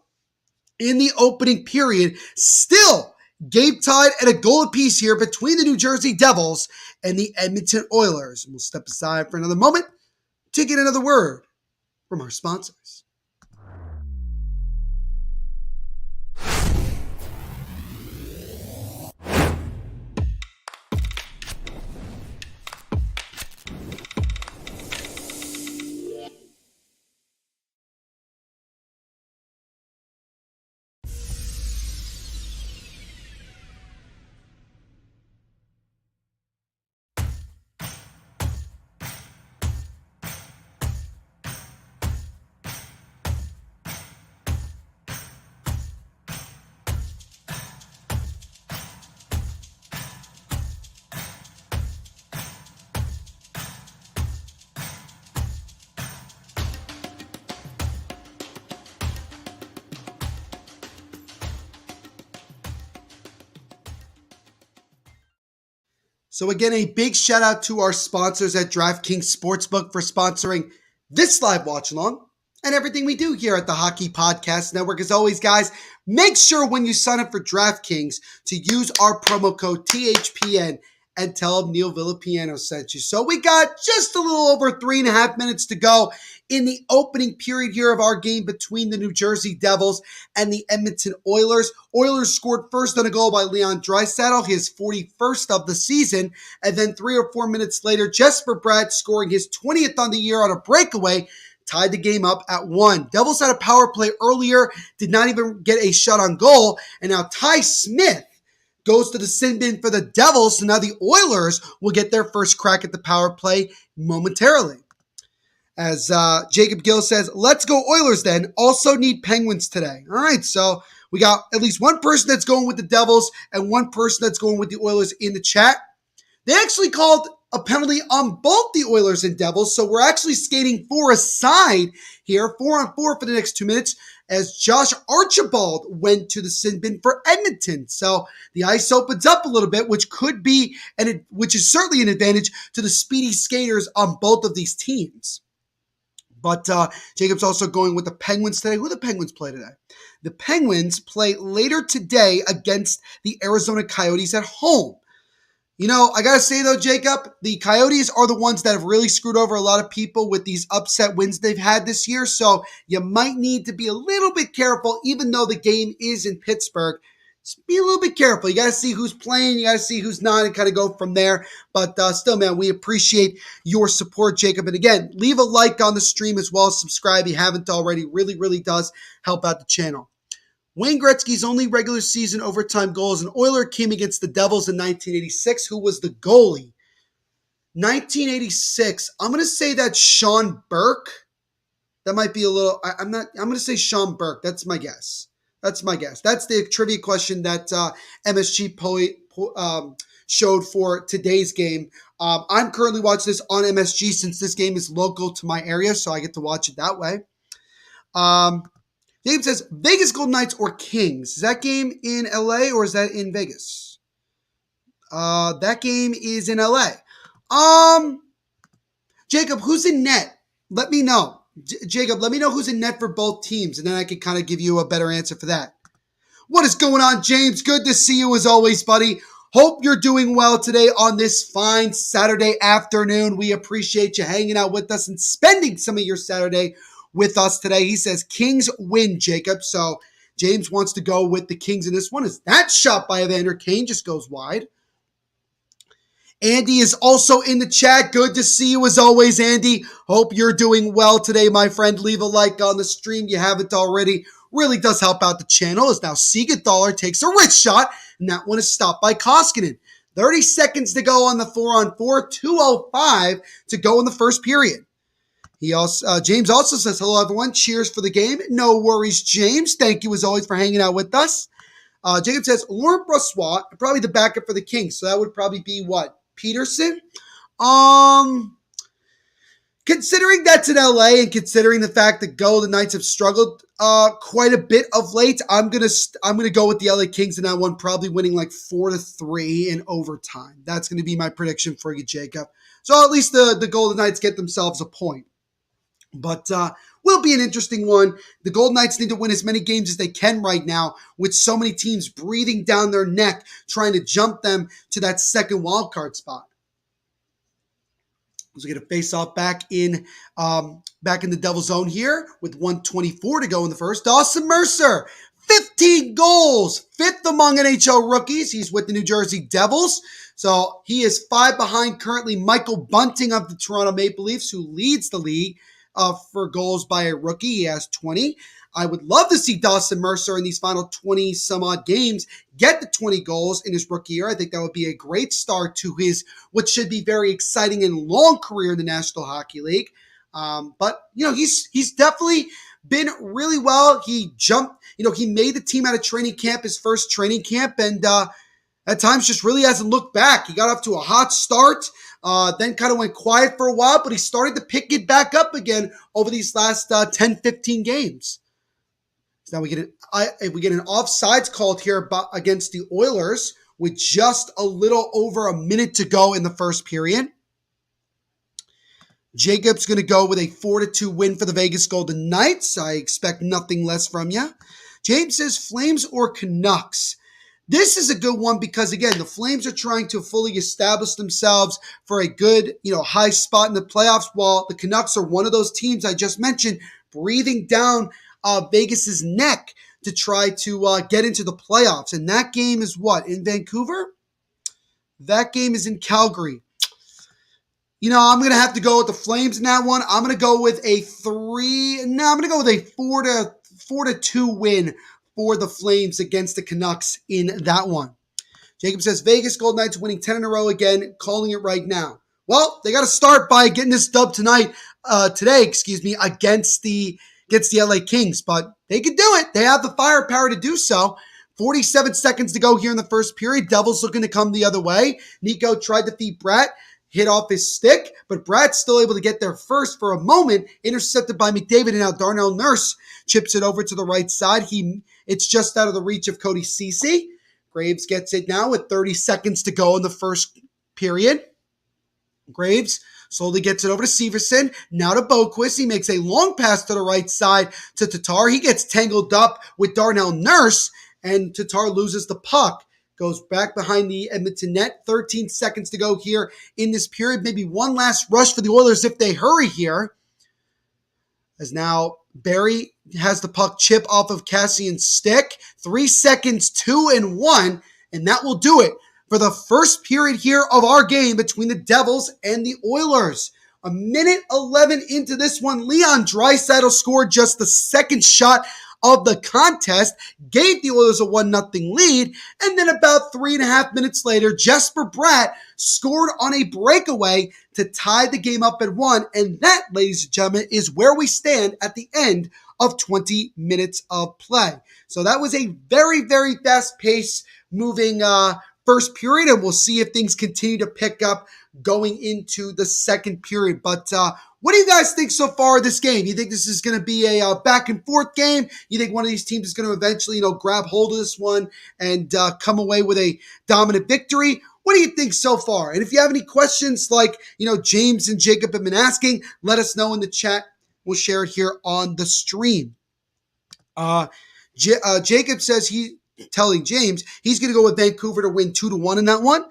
A: in the opening period. Still game tied at a goal apiece here between the New Jersey Devils and the Edmonton Oilers. And we'll step aside for another moment to get another word from our sponsors. So again, a big shout out to our sponsors at DraftKings Sportsbook for sponsoring this live watch along and everything we do here at the Hockey Podcast Network. As always, guys, make sure when you sign up for DraftKings to use our promo code THPN and tell them Neil Villapiano sent you. So we got just a little over 3.5 minutes to go in the opening period here of our game between the New Jersey Devils and the Edmonton Oilers. Oilers scored first on a goal by Leon Draisaitl, his 41st of the season. And then 3 or 4 minutes later, Jesper Bratt scoring his 20th on the year on a breakaway tied the game up at 1. Devils had a power play earlier, did not even get a shot on goal. And now Ty Smith goes to the sin bin for the Devils. So now the Oilers will get their first crack at the power play momentarily. As Jacob Gill says, let's go Oilers then. Also need Penguins today. All right, so we got at least one person that's going with the Devils and one person that's going with the Oilers in the chat. They actually called a penalty on both the Oilers and Devils, so we're actually skating 4 aside here, 4-on-4 for the next 2 minutes, as Josh Archibald went to the sin bin for Edmonton. So the ice opens up a little bit, which could be, which is certainly an advantage to the speedy skaters on both of these teams. But Jacob's also going with the Penguins today. Who do the Penguins play today? The Penguins play later today against the Arizona Coyotes at home. You know, I got to say, though, Jacob, the Coyotes are the ones that have really screwed over a lot of people with these upset wins they've had this year. So you might need to be a little bit careful, even though the game is in Pittsburgh. Just be a little bit careful. You got to see who's playing. You got to see who's not and kind of go from there. But still, man, we appreciate your support, Jacob. And again, leave a like on the stream as well as subscribe if you haven't already. Really, really does help out the channel. Wayne Gretzky's only regular season overtime goal as an Oiler came against the Devils in 1986. Who was the goalie? 1986. I'm going to say that's Sean Burke. That might be a little. I'm not. I'm going to say Sean Burke. That's my guess. That's my guess. That's the trivia question that MSG showed for today's game. I'm currently watching this on MSG since this game is local to my area, so I get to watch it that way. James says Vegas Golden Knights or Kings. Is that game in LA or is that in Vegas? That game is in LA. Jacob, who's in net? Let me know. Jacob, let me know who's in net for both teams, and then I can kind of give you a better answer for that. What is going on, James? Good to see you as always, buddy. Hope you're doing well today on this fine Saturday afternoon. We appreciate you hanging out with us and spending some of your Saturday with us today. He says Kings win, Jacob. So James wants to go with the Kings in this one. As that shot by Evander Kane just goes wide. Andy is also in the chat. Good to see you as always, Andy. Hope you're doing well today, my friend. Leave a like on the stream. You haven't already. Really does help out the channel. As now Siegenthaler takes a wrist shot, and that one is stopped by Koskinen. 30 seconds to go on the 4-on-4. 2:05 to go in the first period. James also says, hello, everyone. Cheers for the game. No worries, James. Thank you as always for hanging out with us. Jacob says, Laurent Brossoit, probably the backup for the Kings. So that would probably be what? Peterson? Considering that's in LA and considering the fact that Golden Knights have struggled quite a bit of late, I'm gonna go with the LA Kings in that one, probably winning like 4-3 in overtime. That's gonna be my prediction for you, Jacob. So at least the Golden Knights get themselves a point. But will be an interesting one. The Golden Knights need to win as many games as they can right now, with so many teams breathing down their neck, trying to jump them to that second wildcard spot. So we get a face-off back in the Devil zone here with 1:24 to go in the first. Dawson Mercer, 15 goals, fifth among NHL rookies. He's with the New Jersey Devils. So he is 5 behind currently Michael Bunting of the Toronto Maple Leafs, who leads the league for goals by a rookie. He has 20. I would love to see Dawson Mercer in these final 20 some odd games get the 20 goals in his rookie year. I think that would be a great start to his what should be very exciting and long career in the National Hockey League. But he's definitely been really well. He jumped, he made the team out of training camp, his first training camp, and at times just really hasn't looked back. He got off to a hot start, then kind of went quiet for a while, but he started to pick it back up again over these last 10, 15 games. So now we get an offsides called here against the Oilers with just a little over a minute to go in the first period. Jacob's going to go with a 4-2 win for the Vegas Golden Knights. I expect nothing less from you. James says Flames or Canucks. This is a good one because, again, the Flames are trying to fully establish themselves for a good, high spot in the playoffs, while the Canucks are one of those teams I just mentioned breathing down Vegas's neck to try to get into the playoffs. And that game is what? In Vancouver? That game is in Calgary. I'm going to have to go with the Flames in that one. I'm going to go with a 4-2 win for the Flames against the Canucks in that one. Jacob says Vegas Golden Knights winning 10 in a row again, calling it right now. Well, they got to start by getting this dub today, against the LA Kings, but they can do it. They have the firepower to do so. 47 seconds to go here in the first period. Devils looking to come the other way. Nico tried to feed Bratt, hit off his stick, but Bratt's still able to get there first for a moment, intercepted by McDavid, and now Darnell Nurse chips it over to the right side. It's just out of the reach of Cody Ceci. Graves gets it now with 30 seconds to go in the first period. Graves slowly gets it over to Severson. Now to Boquist. He makes a long pass to the right side to Tatar. He gets tangled up with Darnell Nurse, and Tatar loses the puck. Goes back behind the Edmonton net. 13 seconds to go here in this period. Maybe one last rush for the Oilers if they hurry here. As now Barry has the puck chip off of Cassian's stick. 3 seconds, 2 and 1, and that will do it for the first period here of our game between the Devils and the Oilers. A minute 11 into this one, Leon Draisaitl scored just the second shot of the contest, gave the Oilers a 1-0 lead, and then about 3.5 minutes later, Jesper Bratt scored on a breakaway to tie the game up at 1, and that, ladies and gentlemen, is where we stand at the end of 20 minutes of play. So that was a very, very fast-paced moving first period, and we'll see if things continue to pick up going into the second period. But what do you guys think so far of this game? You think this is going to be a back and forth game? You think one of these teams is going to eventually, grab hold of this one and come away with a dominant victory? What do you think so far? And if you have any questions like, James and Jacob have been asking, let us know in the chat. We'll share it here on the stream. Jacob says telling James he's going to go with Vancouver to win 2-1 in that one.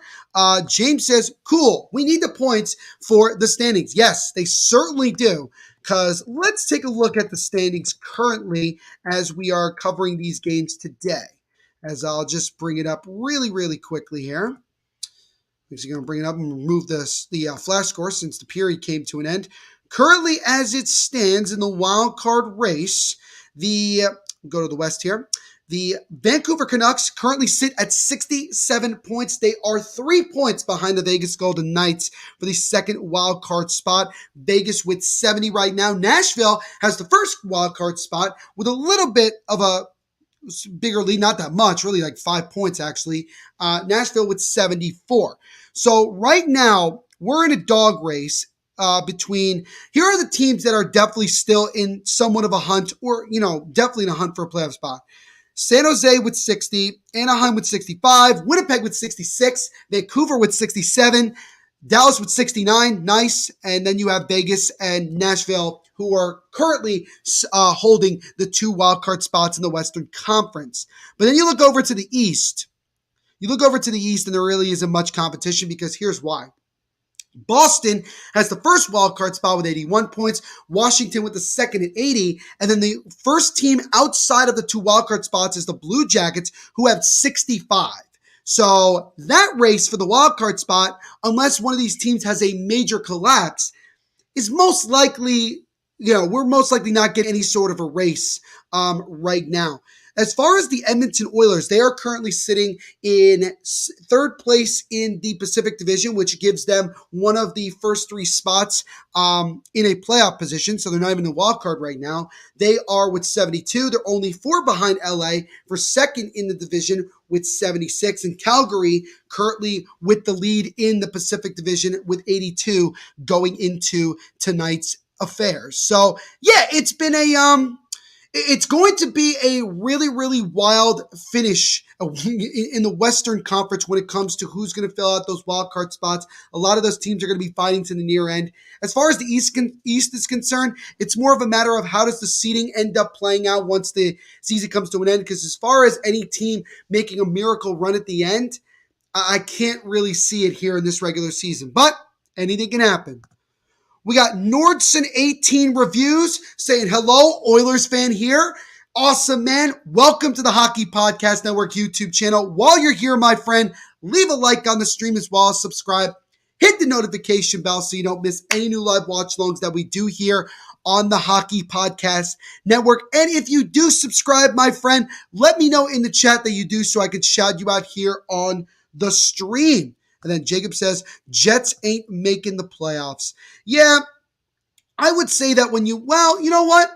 A: James says, cool, we need the points for the standings. Yes, they certainly do, because let's take a look at the standings currently as we are covering these games today. As I'll just bring it up really, really quickly here. I'm just going to bring it up and remove the flash score since the period came to an end. Currently, as it stands in the wild card race, go to the West here. The Vancouver Canucks currently sit at 67 points. They are 3 points behind the Vegas Golden Knights for the second wild card spot. Vegas with 70 right now. Nashville has the first wild card spot with a little bit of a bigger lead, not that much, really like 5 points actually. Nashville with 74. So right now, we're in a dog race between, here are the teams that are definitely still in somewhat of a hunt or, definitely in a hunt for a playoff spot. San Jose with 60, Anaheim with 65, Winnipeg with 66, Vancouver with 67, Dallas with 69, nice. And then you have Vegas and Nashville, who are currently holding the 2 wildcard spots in the Western Conference. But then you look over to the East. And there really isn't much competition, because here's why. Boston has the first wildcard spot with 81 points, Washington with the second at 80, and then the first team outside of the 2 wildcard spots is the Blue Jackets, who have 65. So that race for the wildcard spot, unless one of these teams has a major collapse, is most likely, we're most likely not getting any sort of a race right now. As far as the Edmonton Oilers, they are currently sitting in third place in the Pacific Division, which gives them one of the first 3 spots in a playoff position. So they're not even in the wild card right now. They are with 72. They're only 4 behind LA for second in the division with 76. And Calgary currently with the lead in the Pacific Division with 82 going into tonight's affairs. So yeah, it's going to be a really, really wild finish in the Western Conference when it comes to who's going to fill out those wildcard spots. A lot of those teams are going to be fighting to the near end. As far as the East is concerned, it's more of a matter of how does the seeding end up playing out once the season comes to an end. Because as far as any team making a miracle run at the end, I can't really see it here in this regular season. But anything can happen. We got Nordson18 Reviews saying, hello, Oilers fan here. Awesome, man. Welcome to the Hockey Podcast Network YouTube channel. While you're here, my friend, leave a like on the stream as well as subscribe. Hit the notification bell so you don't miss any new live watch-alongs that we do here on the Hockey Podcast Network. And if you do subscribe, my friend, let me know in the chat that you do so I can shout you out here on the stream. And then Jacob says, Jets ain't making the playoffs. Yeah, I would say that you know what?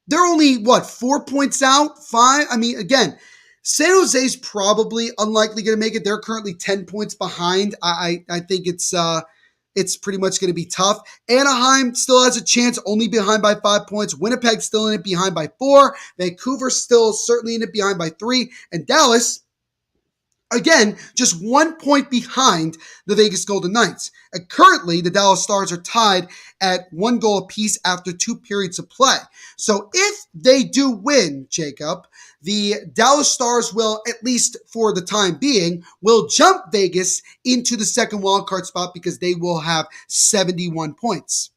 A: They're only, 4 points out? 5? I mean, again, San Jose's probably unlikely going to make it. They're currently 10 points behind. I think it's pretty much going to be tough. Anaheim still has a chance, only behind by 5 points. Winnipeg still in it behind by 4. Vancouver still certainly in it behind by 3. And Dallas, again, just 1 point behind the Vegas Golden Knights. And currently, the Dallas Stars are tied at 1 goal apiece after 2 periods of play. So if they do win, Jacob, the Dallas Stars will, at least for the time being, will jump Vegas into the second wildcard spot because they will have 71 points.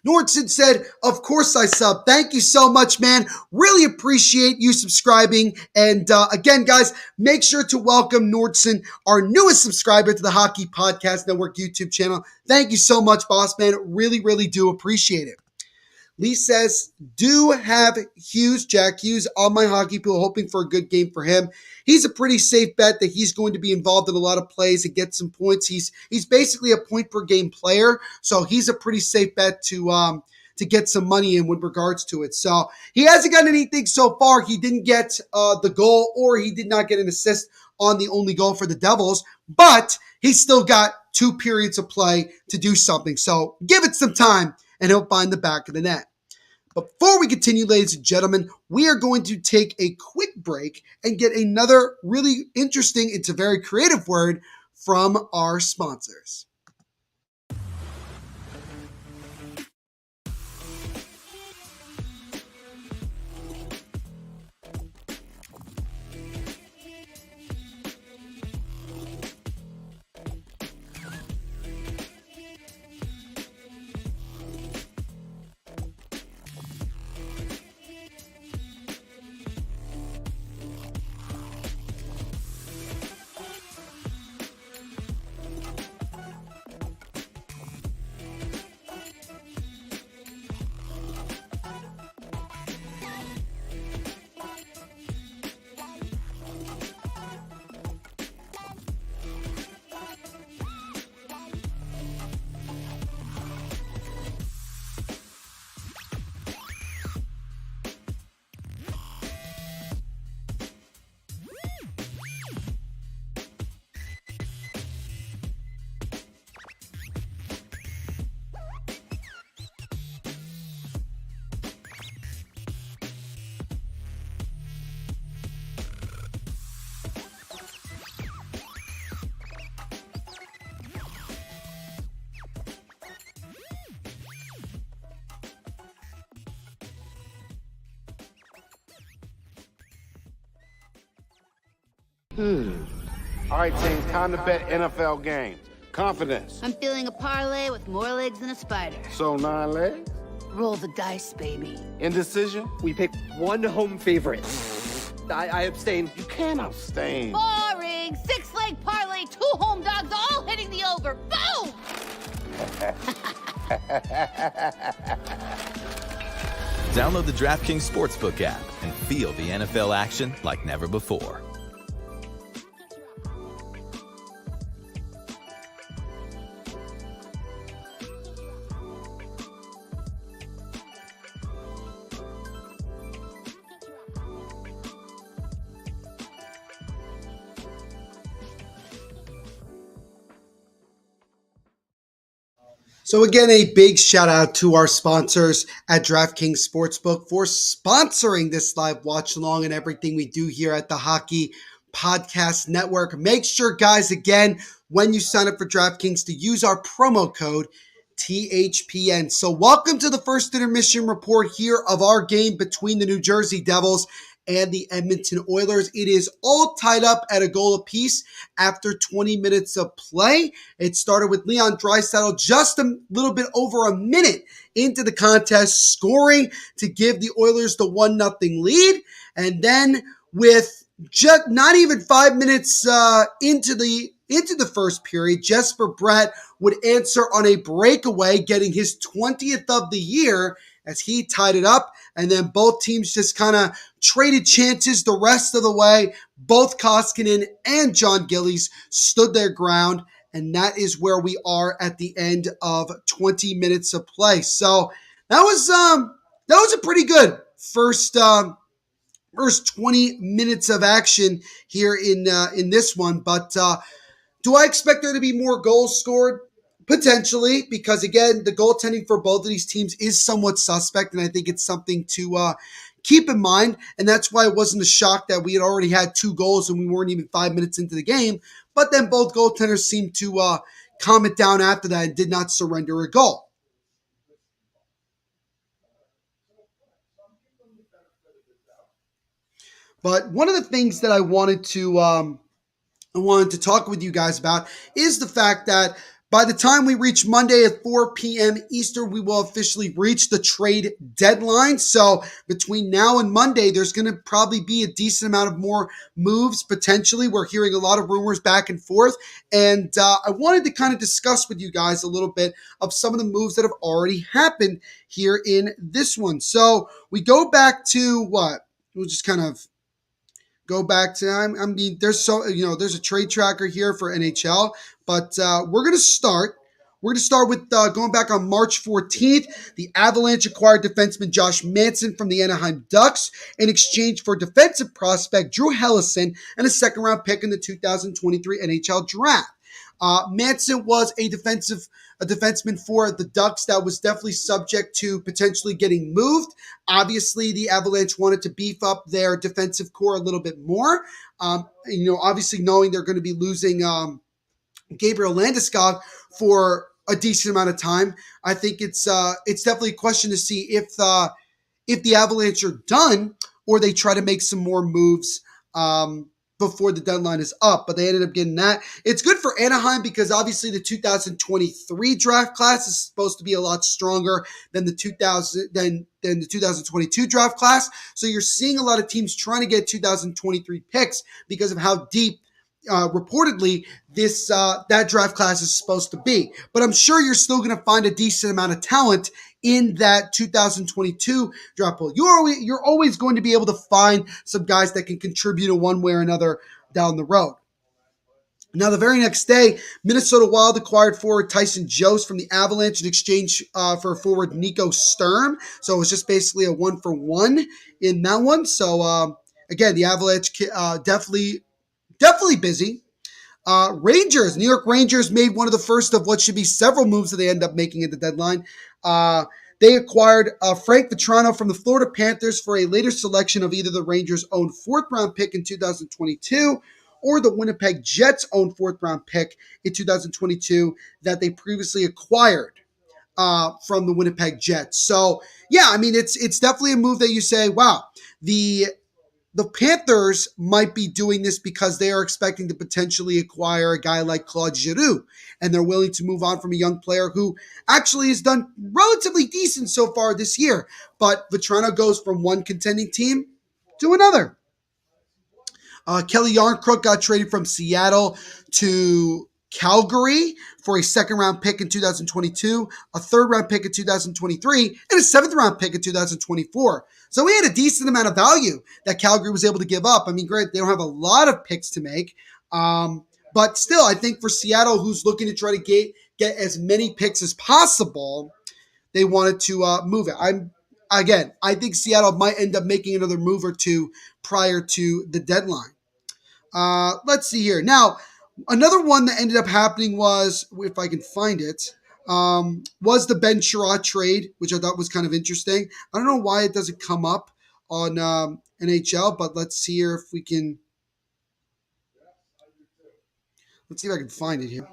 A: Nordson said, of course I sub. Thank you so much, man. Really appreciate you subscribing. And again, guys, make sure to welcome Nordson, our newest subscriber to the Hockey Podcast Network YouTube channel. Thank you so much, boss man. Really, really do appreciate it. Lee says, do have Jack Hughes on my hockey pool, hoping for a good game for him. He's a pretty safe bet that he's going to be involved in a lot of plays and get some points. He's basically a point per game player, so he's a pretty safe bet to get some money in with regards to it. So he hasn't gotten anything so far. He didn't get the goal, or he did not get an assist on the only goal for the Devils, but he's still got 2 periods of play to do something. So give it some time, and he'll find the back of the net. Before we continue, ladies and gentlemen, we are going to take a quick break and get another really interesting, it's a very creative word, from our sponsors.
B: All right, team, time to bet NFL games. Confidence.
C: I'm feeling a parlay with more legs than a spider.
B: So 9 legs?
C: Roll the dice, baby.
B: Indecision?
D: We picked one home favorite. I abstain.
B: You can't abstain.
C: Boring! 6-leg parlay, 2 home dogs, all hitting the over. Boom!
E: Download the DraftKings Sportsbook app and feel the NFL action like never before.
A: So again, a big shout out to our sponsors at DraftKings Sportsbook for sponsoring this live watch along and everything we do here at the Hockey Podcast Network. Make sure, guys, again, when you sign up for DraftKings to use our promo code THPN. So welcome to the first intermission report here of our game between the New Jersey Devils and the Edmonton Oilers. It is all tied up at a goal apiece after 20 minutes of play. It started with Leon Draisaitl just a little bit over a minute into the contest, scoring to give the Oilers the 1-0 lead. And then with just not even 5 minutes into the first period, Jesper Bratt would answer on a breakaway, getting his 20th of the year as he tied it up. And then both teams just kind of traded chances the rest of the way. Both Koskinen and John Gillies stood their ground. And that is where we are at the end of 20 minutes of play. So that was a pretty good first 20 minutes of action here in this one. But do I expect there to be more goals scored? Potentially, because again, the goaltending for both of these teams is somewhat suspect, and I think it's something to keep in mind. And that's why it wasn't a shock that we had already had 2 goals and we weren't even 5 minutes into the game. But then both goaltenders seemed to calm it down after that and did not surrender a goal. But one of the things that I wanted to talk with you guys about is the fact that By the time we reach Monday at 4 p.m. Eastern, we will officially reach the trade deadline. So between now and Monday, there's going to probably be a decent amount of more moves potentially. We're hearing a lot of rumors back and forth. And I wanted to kind of discuss with you guys a little bit of some of the moves that have already happened here in this one. So we go back to what? We'll just kind of go back to, I mean, there's a trade tracker here for NHL, but we're going to start with going back on March 14th. The Avalanche acquired defenseman Josh Manson from the Anaheim Ducks in exchange for defensive prospect Drew Hellison and a second-round pick in the 2023 NHL Draft. Manson was a defenseman for the Ducks that was definitely subject to potentially getting moved. Obviously, the Avalanche wanted to beef up their defensive core a little bit more. Obviously knowing they're going to be losing Gabriel Landeskog for a decent amount of time. I think it's definitely a question to see if the Avalanche are done or they try to make some more moves before the deadline is up, but they ended up getting that. It's good for Anaheim because obviously the 2023 draft class is supposed to be a lot stronger than the 2022 draft class. So you're seeing a lot of teams trying to get 2023 picks because of how deep reportedly that draft class is supposed to be. But I'm sure you're still going to find a decent amount of talent in that 2022 draft pool. You're always going to be able to find some guys that can contribute in one way or another down the road. Now, the very next day, Minnesota Wild acquired forward Tyson Jost from the Avalanche in exchange for forward Nico Sturm. So it was just basically a 1-for-1 in that one. So again, the Avalanche definitely busy. New York Rangers made one of the first of what should be several moves that they end up making at the deadline. They acquired Frank Vetrano from the Florida Panthers for a later selection of either the Rangers' own fourth-round pick in 2022 or the Winnipeg Jets' own fourth-round pick in 2022 that they previously acquired from the Winnipeg Jets. So, yeah, I mean, it's definitely a move that you say, wow, the Panthers might be doing this because they are expecting to potentially acquire a guy like Claude Giroux, and they're willing to move on from a young player who actually has done relatively decent so far this year. But Vetrano goes from one contending team to another. Kelly Yarncrook got traded from Seattle to Calgary for a second-round pick in 2022, a third-round pick in 2023, and a seventh-round pick in 2024. So we had a decent amount of value that Calgary was able to give up. I mean, great, they don't have a lot of picks to make, but still, I think for Seattle, who's looking to try to get as many picks as possible, they wanted to move it. I think Seattle might end up making another move or two prior to the deadline. Let's see here. Now, another one that ended up happening was, if I can find it, was the Ben Sherratt trade, which I thought was kind of interesting. I don't know why it doesn't come up on NHL, but let's see here if we can. Let's see if I can find it here.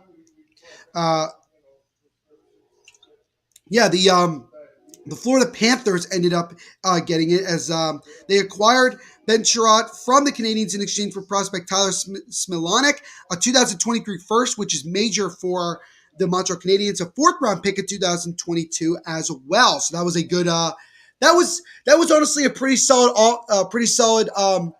A: The Florida Panthers ended up getting it as they acquired Ben Sherratt from the Canadiens in exchange for prospect Tyler Smilanek, a 2023 first, which is major for the Montreal Canadiens, a fourth-round pick in 2022 as well. So that was a good. That was honestly a pretty solid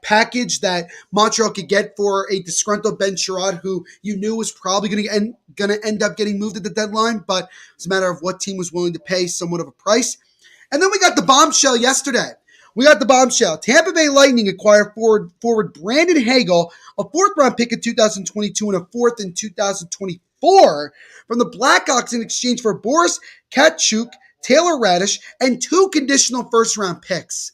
A: package that Montreal could get for a disgruntled Ben Sherratt, who you knew was probably going to end up getting moved at the deadline, but it's a matter of what team was willing to pay somewhat of a price. And then we got the bombshell yesterday. Tampa Bay Lightning acquired forward Brandon Hagel, a fourth-round pick in 2022 and a fourth in 2024 from the Blackhawks in exchange for Boris Katchouk, Taylor Radish, and two conditional first-round picks.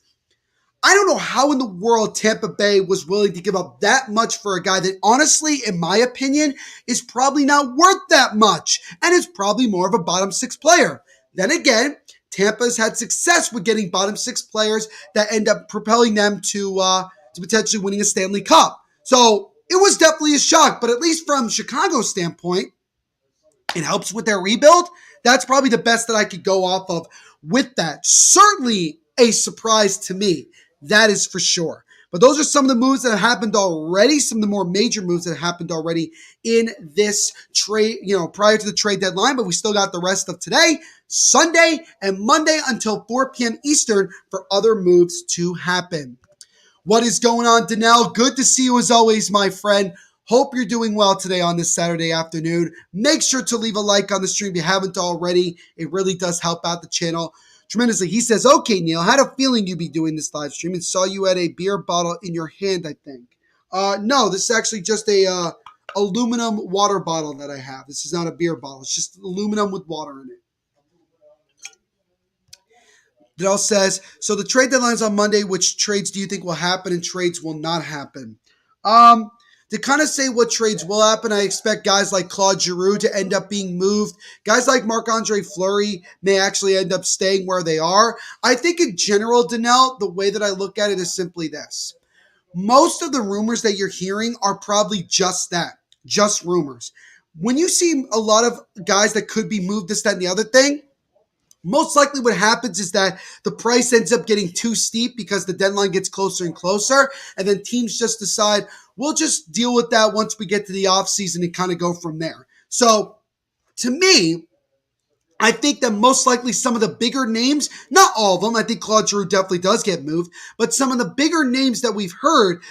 A: I don't know how in the world Tampa Bay was willing to give up that much for a guy that honestly, in my opinion, is probably not worth that much and is probably more of a bottom six player. Then again, Tampa's had success with getting bottom six players that end up propelling them to potentially winning a Stanley Cup. So it was definitely a shock, but at least from Chicago's standpoint, it helps with their rebuild. That's probably the best that I could go off of with that. Certainly a surprise to me. That is for sure. But those are some of the moves that have happened already, some of the more major moves that have happened already in this trade, prior to the trade deadline. But we still got the rest of today, Sunday, and Monday until 4 p.m. Eastern for other moves to happen. What is going on, Danelle? Good to see you as always, my friend. Hope you're doing well today on this Saturday afternoon. Make sure to leave a like on the stream if you haven't already. It really does help out the channel tremendously. He says, okay, Neil, had a feeling you'd be doing this live stream and saw you had a beer bottle in your hand, I think. No, this is actually just a aluminum water bottle that I have. This is not a beer bottle. It's just aluminum with water in it. Danelle says, so the trade deadline is on Monday. Which trades do you think will happen and trades will not happen? To kind of say what trades will happen, I expect guys like Claude Giroux to end up being moved. Guys like Marc-Andre Fleury may actually end up staying where they are. I think in general, Danelle, the way that I look at it is simply this. Most of the rumors that you're hearing are probably just that, just rumors. When you see a lot of guys that could be moved, this, that, and the other thing, most likely what happens is that the price ends up getting too steep because the deadline gets closer and closer, and then teams just decide, we'll just deal with that once we get to the offseason and kind of go from there. So, to me, I think that most likely some of the bigger names, not all of them, I think Claude Giroux definitely does get moved, but some of the bigger names that we've heard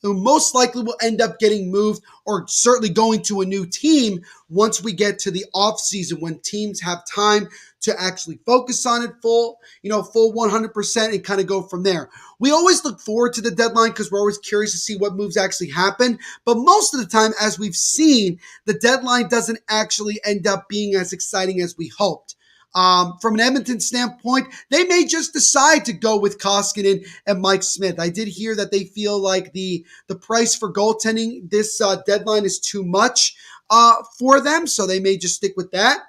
A: most likely will end up getting moved or certainly going to a new team once we get to the offseason when teams have time to actually focus on it full 100% and kind of go from there. We always look forward to the deadline because we're always curious to see what moves actually happen. But most of the time, as we've seen, the deadline doesn't actually end up being as exciting as we hoped. From an Edmonton standpoint, they may just decide to go with Koskinen and Mike Smith. I did hear that they feel like the price for goaltending this deadline is too much for them, so they may just stick with that.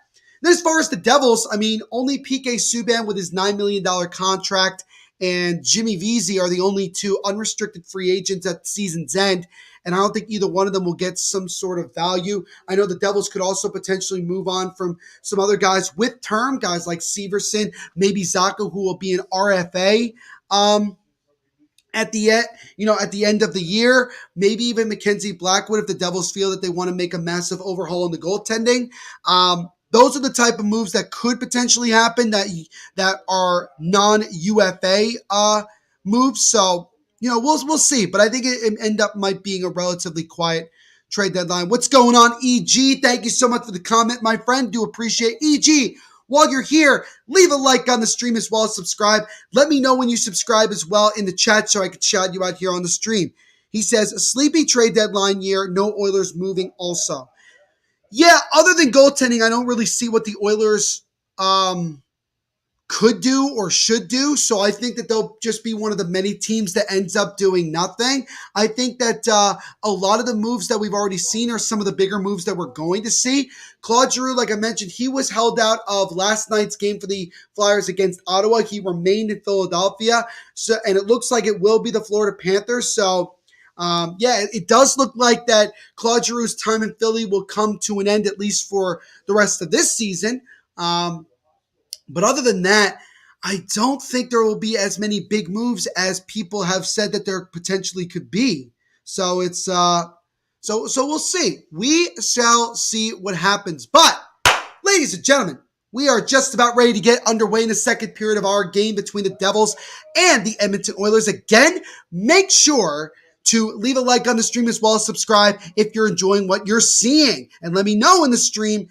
A: Then as far as the Devils, I mean, only PK Subban with his $9 million contract and Jimmy Vesey are the only two unrestricted free agents at season's end, and I don't think either one of them will get some sort of value. I know the Devils could also potentially move on from some other guys with term, guys like Severson, maybe Zaka, who will be an RFA at the end of the year. Maybe even Mackenzie Blackwood if the Devils feel that they want to make a massive overhaul in the goaltending. Those are the type of moves that could potentially happen that are non-UFA moves. So, we'll see. But I think it might being a relatively quiet trade deadline. What's going on, EG? Thank you so much for the comment, my friend. Do appreciate EG. While you're here, leave a like on the stream as well as subscribe. Let me know when you subscribe as well in the chat so I can shout you out here on the stream. He says, a sleepy trade deadline year, no Oilers moving also. Yeah, other than goaltending, I don't really see what the Oilers could do or should do. So I think that they'll just be one of the many teams that ends up doing nothing. I think that a lot of the moves that we've already seen are some of the bigger moves that we're going to see. Claude Giroux, like I mentioned, he was held out of last night's game for the Flyers against Ottawa. He remained in Philadelphia, and it looks like it will be the Florida Panthers. So it does look like that Claude Giroux's time in Philly will come to an end, at least for the rest of this season. But other than that, I don't think there will be as many big moves as people have said that there potentially could be. So it's so we'll see. We shall see what happens. But, ladies and gentlemen, we are just about ready to get underway in the second period of our game between the Devils and the Edmonton Oilers. Again, make sure to leave a like on the stream as well as subscribe if you're enjoying what you're seeing. And let me know in the stream,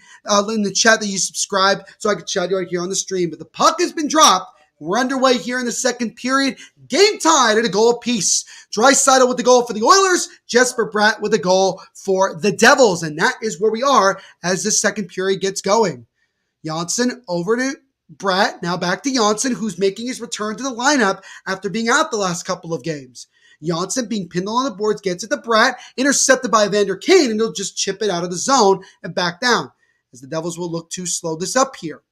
A: in the chat that you subscribe so I can shout you out here on the stream. But the puck has been dropped. We're underway here in the second period. Game tied at a goal apiece. Draisaitl with the goal for the Oilers. Jesper Bratt with a goal for the Devils. And that is where we are as the second period gets going. Janssen over to Bratt. Now back to Janssen, who's making his return to the lineup after being out the last couple of games. Janssen being pinned on the boards, gets it to Bratt, intercepted by Evander Kane, and he'll just chip it out of the zone and back down, as the Devils will look to slow this up here.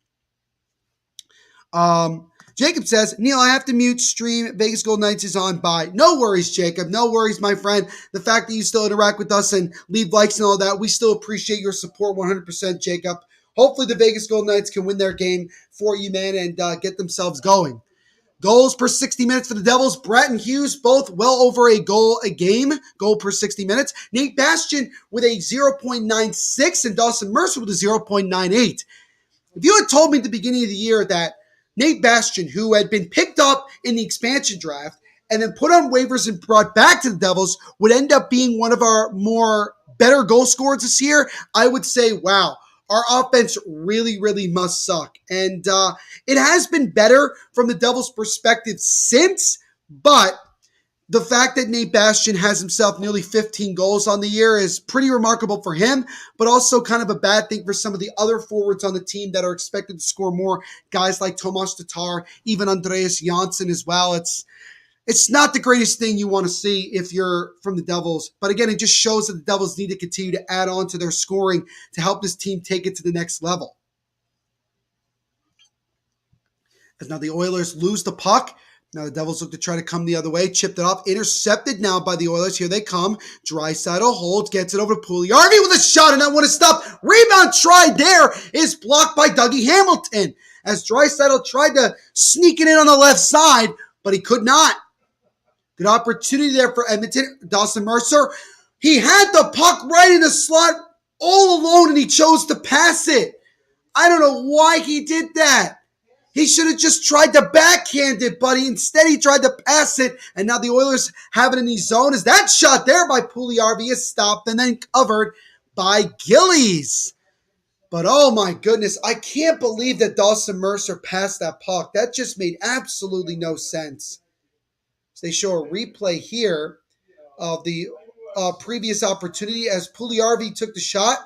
A: Jacob says, Neil, I have to mute stream. Vegas Golden Knights is on by. No worries, Jacob. No worries, my friend. The fact that you still interact with us and leave likes and all that, we still appreciate your support 100%, Jacob. Hopefully the Vegas Golden Knights can win their game for you, man, and get themselves going. Goals per 60 minutes for the Devils. Brett and Hughes both well over a goal a game. Goal per 60 minutes. Nate Bastian with a 0.96 and Dawson Mercer with a 0.98. If you had told me at the beginning of the year that Nate Bastian, who had been picked up in the expansion draft and then put on waivers and brought back to the Devils, would end up being one of our more better goal scorers this year, I would say, wow, our offense really, really must suck. And it has been better from the Devils' perspective since, but the fact that Nate Bastian has himself nearly 15 goals on the year is pretty remarkable for him, but also kind of a bad thing for some of the other forwards on the team that are expected to score more. Guys like Tomas Tatar, even Andreas Janssen as well. It's not the greatest thing you want to see if you're from the Devils. But again, it just shows that the Devils need to continue to add on to their scoring to help this team take it to the next level. As now the Oilers lose the puck. Now the Devils look to try to come the other way. Chipped it off. Intercepted now by the Oilers. Here they come. Draisaitl holds. Gets it over to Puljujarvi with a shot, and that one is stopped. Rebound tried there is blocked by Dougie Hamilton. As Draisaitl tried to sneak it in on the left side, but he could not. Good opportunity there for Edmonton. Dawson Mercer. He had the puck right in the slot all alone, and he chose to pass it. I don't know why he did that. He should have just tried to backhand it, but instead he tried to pass it, and now the Oilers have it in the zone. As that shot there by Puljujarvi is stopped and then covered by Gillies. But oh my goodness, I can't believe that Dawson Mercer passed that puck. That just made absolutely no sense. So they show a replay here of the previous opportunity as Puljujarvi took the shot.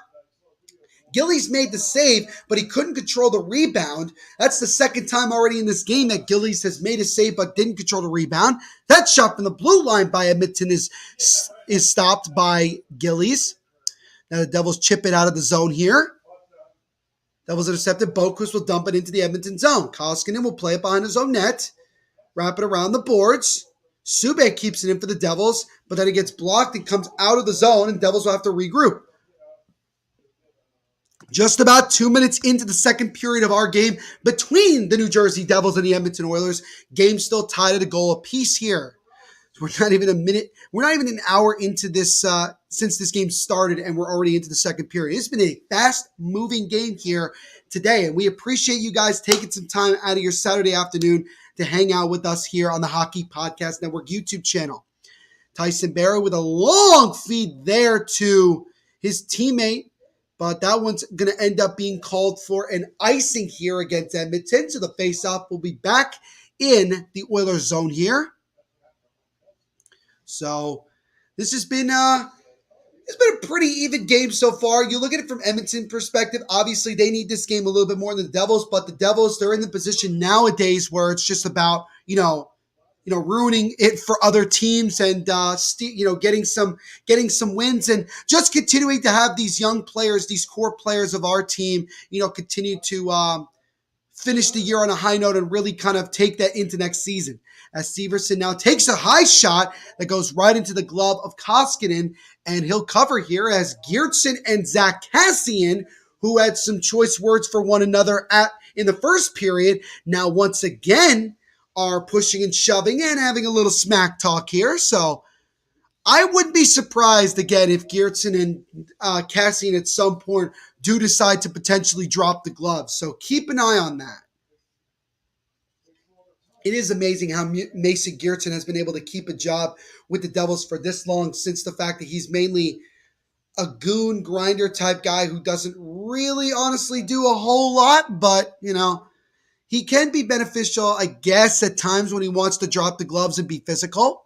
A: Gillies made the save, but he couldn't control the rebound. That's the second time already in this game that Gillies has made a save but didn't control the rebound. That shot from the blue line by Edmonton is stopped by Gillies. Now the Devils chip it out of the zone here. Devils intercepted. Boquist will dump it into the Edmonton zone. Koskinen will play it behind his own net. Wrap it around the boards. Subban keeps it in for the Devils, but then it gets blocked and comes out of the zone, and Devils will have to regroup. Just about 2 minutes into the second period of our game between the New Jersey Devils and the Edmonton Oilers. Game still tied at a goal apiece here. We're not even an hour into this since this game started, and we're already into the second period. It's been a fast-moving game here today, and we appreciate you guys taking some time out of your Saturday afternoon to hang out with us here on the Hockey Podcast Network YouTube channel. Tyson Barrie with a long feed there to his teammate, but that one's going to end up being called for an icing here against Edmonton. So the faceoff will be back in the Oilers zone here. So this has been it's been a pretty even game so far. You look at it from Edmonton perspective. Obviously, they need this game a little bit more than the Devils, but the Devils, they're in the position nowadays where it's just about ruining it for other teams and getting some wins and just continuing to have these young players, these core players of our team, continue to finish the year on a high note and really kind of take that into next season. As Severson now takes a high shot that goes right into the glove of Koskinen, and he'll cover here as Geertsen and Zach Kassian, who had some choice words for one another in the first period, now once again are pushing and shoving and having a little smack talk here. So I wouldn't be surprised, again, if Geertsen and Kassian at some point do decide to potentially drop the gloves. So keep an eye on that. It is amazing how Mason Geertsen has been able to keep a job with the Devils for this long, since the fact that he's mainly a goon grinder type guy who doesn't really honestly do a whole lot, but, he can be beneficial, I guess, at times when he wants to drop the gloves and be physical.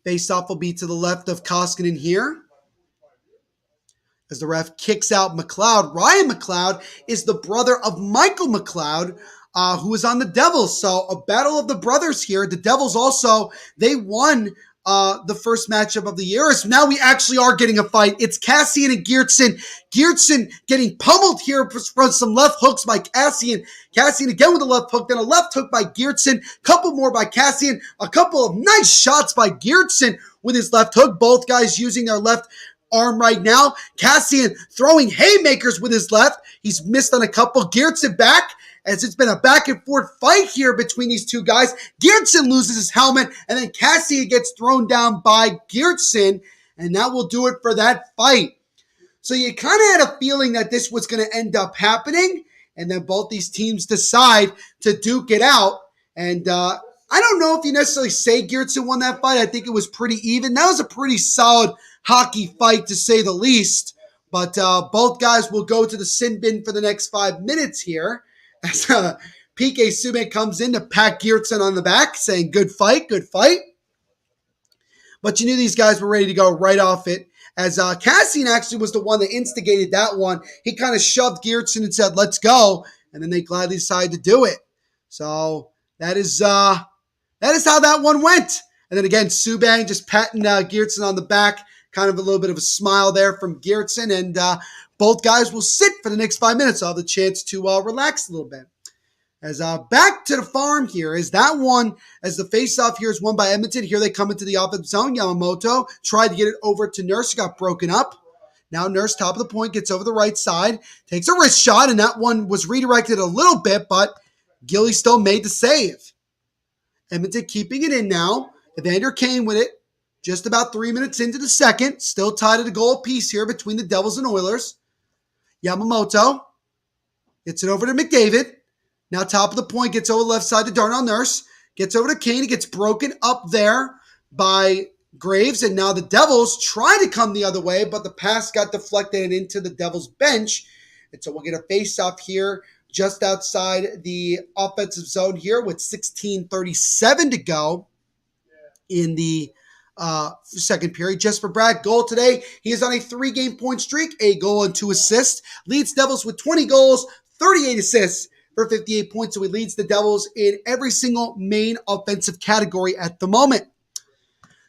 A: Faceoff will be to the left of Koskinen here, as the ref kicks out McLeod. Ryan McLeod is the brother of Michael McLeod, who is on the Devils. So a battle of the brothers here. The Devils also, they won the first matchup of the year. So now we actually are getting a fight. It's Kassian and Geertsen. Geertsen getting pummeled here from some left hooks by Kassian. Kassian again with a left hook, then a left hook by Geertsen. Couple more by Kassian. A couple of nice shots by Geertsen with his left hook. Both guys using their left arm right now. Kassian throwing haymakers with his left. He's missed on a couple. Geertsen back as it's been a back and forth fight here between these two guys. Geertsen loses his helmet, and then Cassian gets thrown down by Geertsen, and that will do it for that fight. So you kind of had a feeling that this was going to end up happening, and then both these teams decide to duke it out. And I don't know if you necessarily say Geertsen won that fight. I think it was pretty even. That was a pretty solid hockey fight, to say the least. But both guys will go to the sin bin for the next 5 minutes here, as PK Subban comes in to pat Geertsen on the back, saying, good fight, good fight. But you knew these guys were ready to go right off it, as Cassian actually was the one that instigated that one. He kind of shoved Geertsen and said, let's go, and then they gladly decided to do it. So that is how that one went. And then again, Subban just patting Geertsen on the back, kind of a little bit of a smile there from Geertsen, and both guys will sit for the next 5 minutes. I'll have the chance to relax a little bit. As back to the farm here is that one, as the faceoff here is won by Edmonton. Here they come into the offensive zone. Yamamoto tried to get it over to Nurse, got broken up. Now Nurse, top of the point, gets over the right side, takes a wrist shot, and that one was redirected a little bit, but Gilly still made the save. Edmonton keeping it in now. Evander Kane with it. Just about 3 minutes into the second. Still tied at a goal apiece here between the Devils and Oilers. Yamamoto gets it over to McDavid. Now top of the point, gets over the left side to Darnell Nurse. Gets over to Kane. He gets broken up there by Graves. And now the Devils try to come the other way, but the pass got deflected into the Devils bench. And so we'll get a face-off here just outside the offensive zone here with 16:37 to go in the second period. Jesper Bratt, goal today. He is on a 3-game point streak, a goal and 2 assists. Leads Devils with 20 goals, 38 assists for 58 points. So he leads the Devils in every single main offensive category at the moment.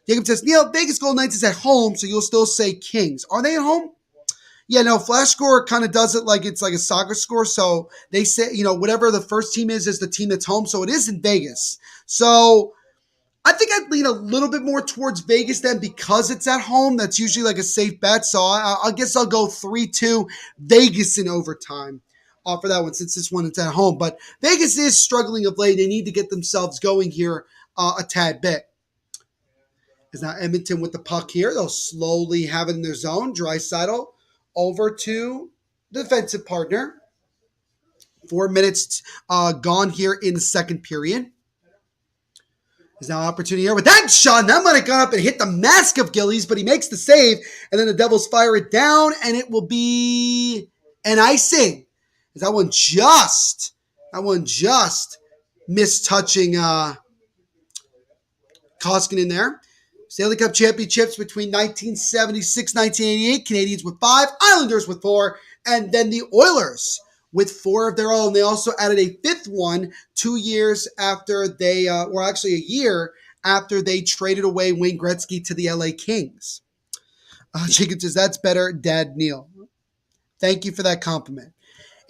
A: Jacob says, Neil, Vegas Golden Knights is at home, so you'll still say Kings. Are they at home? Yeah, no, Flash Score kind of does it like it's like a soccer score. So they say, whatever the first team is the team that's home. So it is in Vegas. So I think I'd lean a little bit more towards Vegas then, because it's at home. That's usually like a safe bet. So I guess I'll go 3-2 Vegas in overtime for that one, since this one is at home. But Vegas is struggling of late. They need to get themselves going here a tad bit. Is now Edmonton with the puck here. They'll slowly have it in their zone. Draisaitl over to the defensive partner. 4 minutes gone here in the second period. There's now an opportunity here with that shot. And that might have gone up and hit the mask of Gillies, but he makes the save. And then the Devils fire it down, and it will be an icing. That one just missed touching Koskinen there. Stanley Cup championships between 1976, 1988. Canadians with 5, Islanders with 4, and then the Oilers with 4 of their own. They also added a 5th one 2 years after they, or actually a year after they traded away Wayne Gretzky to the LA Kings. Jacob says, that's better, Dad Neil. Thank you for that compliment.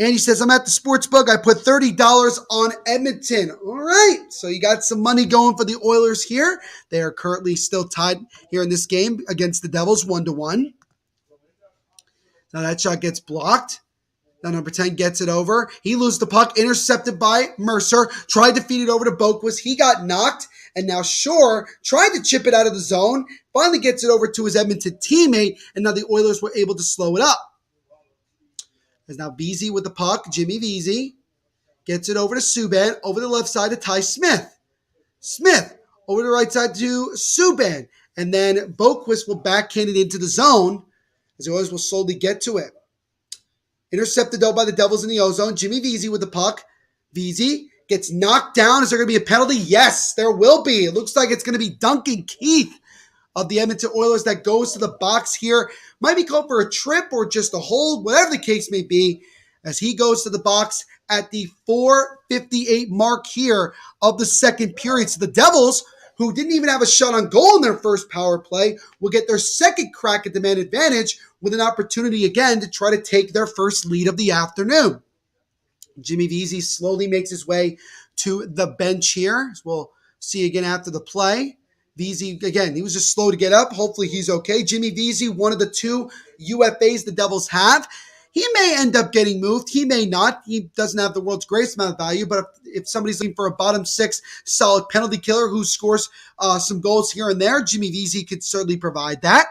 A: And he says, I'm at the sports book. I put $30 on Edmonton. All right. So you got some money going for the Oilers here. They are currently still tied here in this game against the Devils 1-1. Now that shot gets blocked. Now number 10 gets it over. He loses the puck, intercepted by Mercer. Tried to feed it over to Boquist. He got knocked. And now Shore tried to chip it out of the zone. Finally gets it over to his Edmonton teammate. And now the Oilers were able to slow it up. There's now Vesey with the puck. Jimmy Vesey gets it over to Subban. Over the left side to Ty Smith. Smith over the right side to Subban. And then Boquist will backhand it into the zone, as the Oilers will slowly get to it. Intercepted though by the Devils in the O-zone. Jimmy Vesey with the puck. Vesey gets knocked down. Is there going to be a penalty? Yes, there will be. It looks like it's going to be Duncan Keith of the Edmonton Oilers that goes to the box here. Might be called for a trip or just a hold, whatever the case may be, as he goes to the box at the 4:58 mark here of the second period. So the Devils, who didn't even have a shot on goal in their first power play, will get their second crack at the man advantage with an opportunity again to try to take their first lead of the afternoon. Jimmy Vesey slowly makes his way to the bench here, as we'll see again after the play. Vesey, again, he was just slow to get up. Hopefully he's okay. Jimmy Vesey, one of the 2 UFAs the Devils have. He may end up getting moved. He may not. He doesn't have the world's greatest amount of value, but if somebody's looking for a bottom six solid penalty killer who scores some goals here and there, Jimmy Vesey could certainly provide that.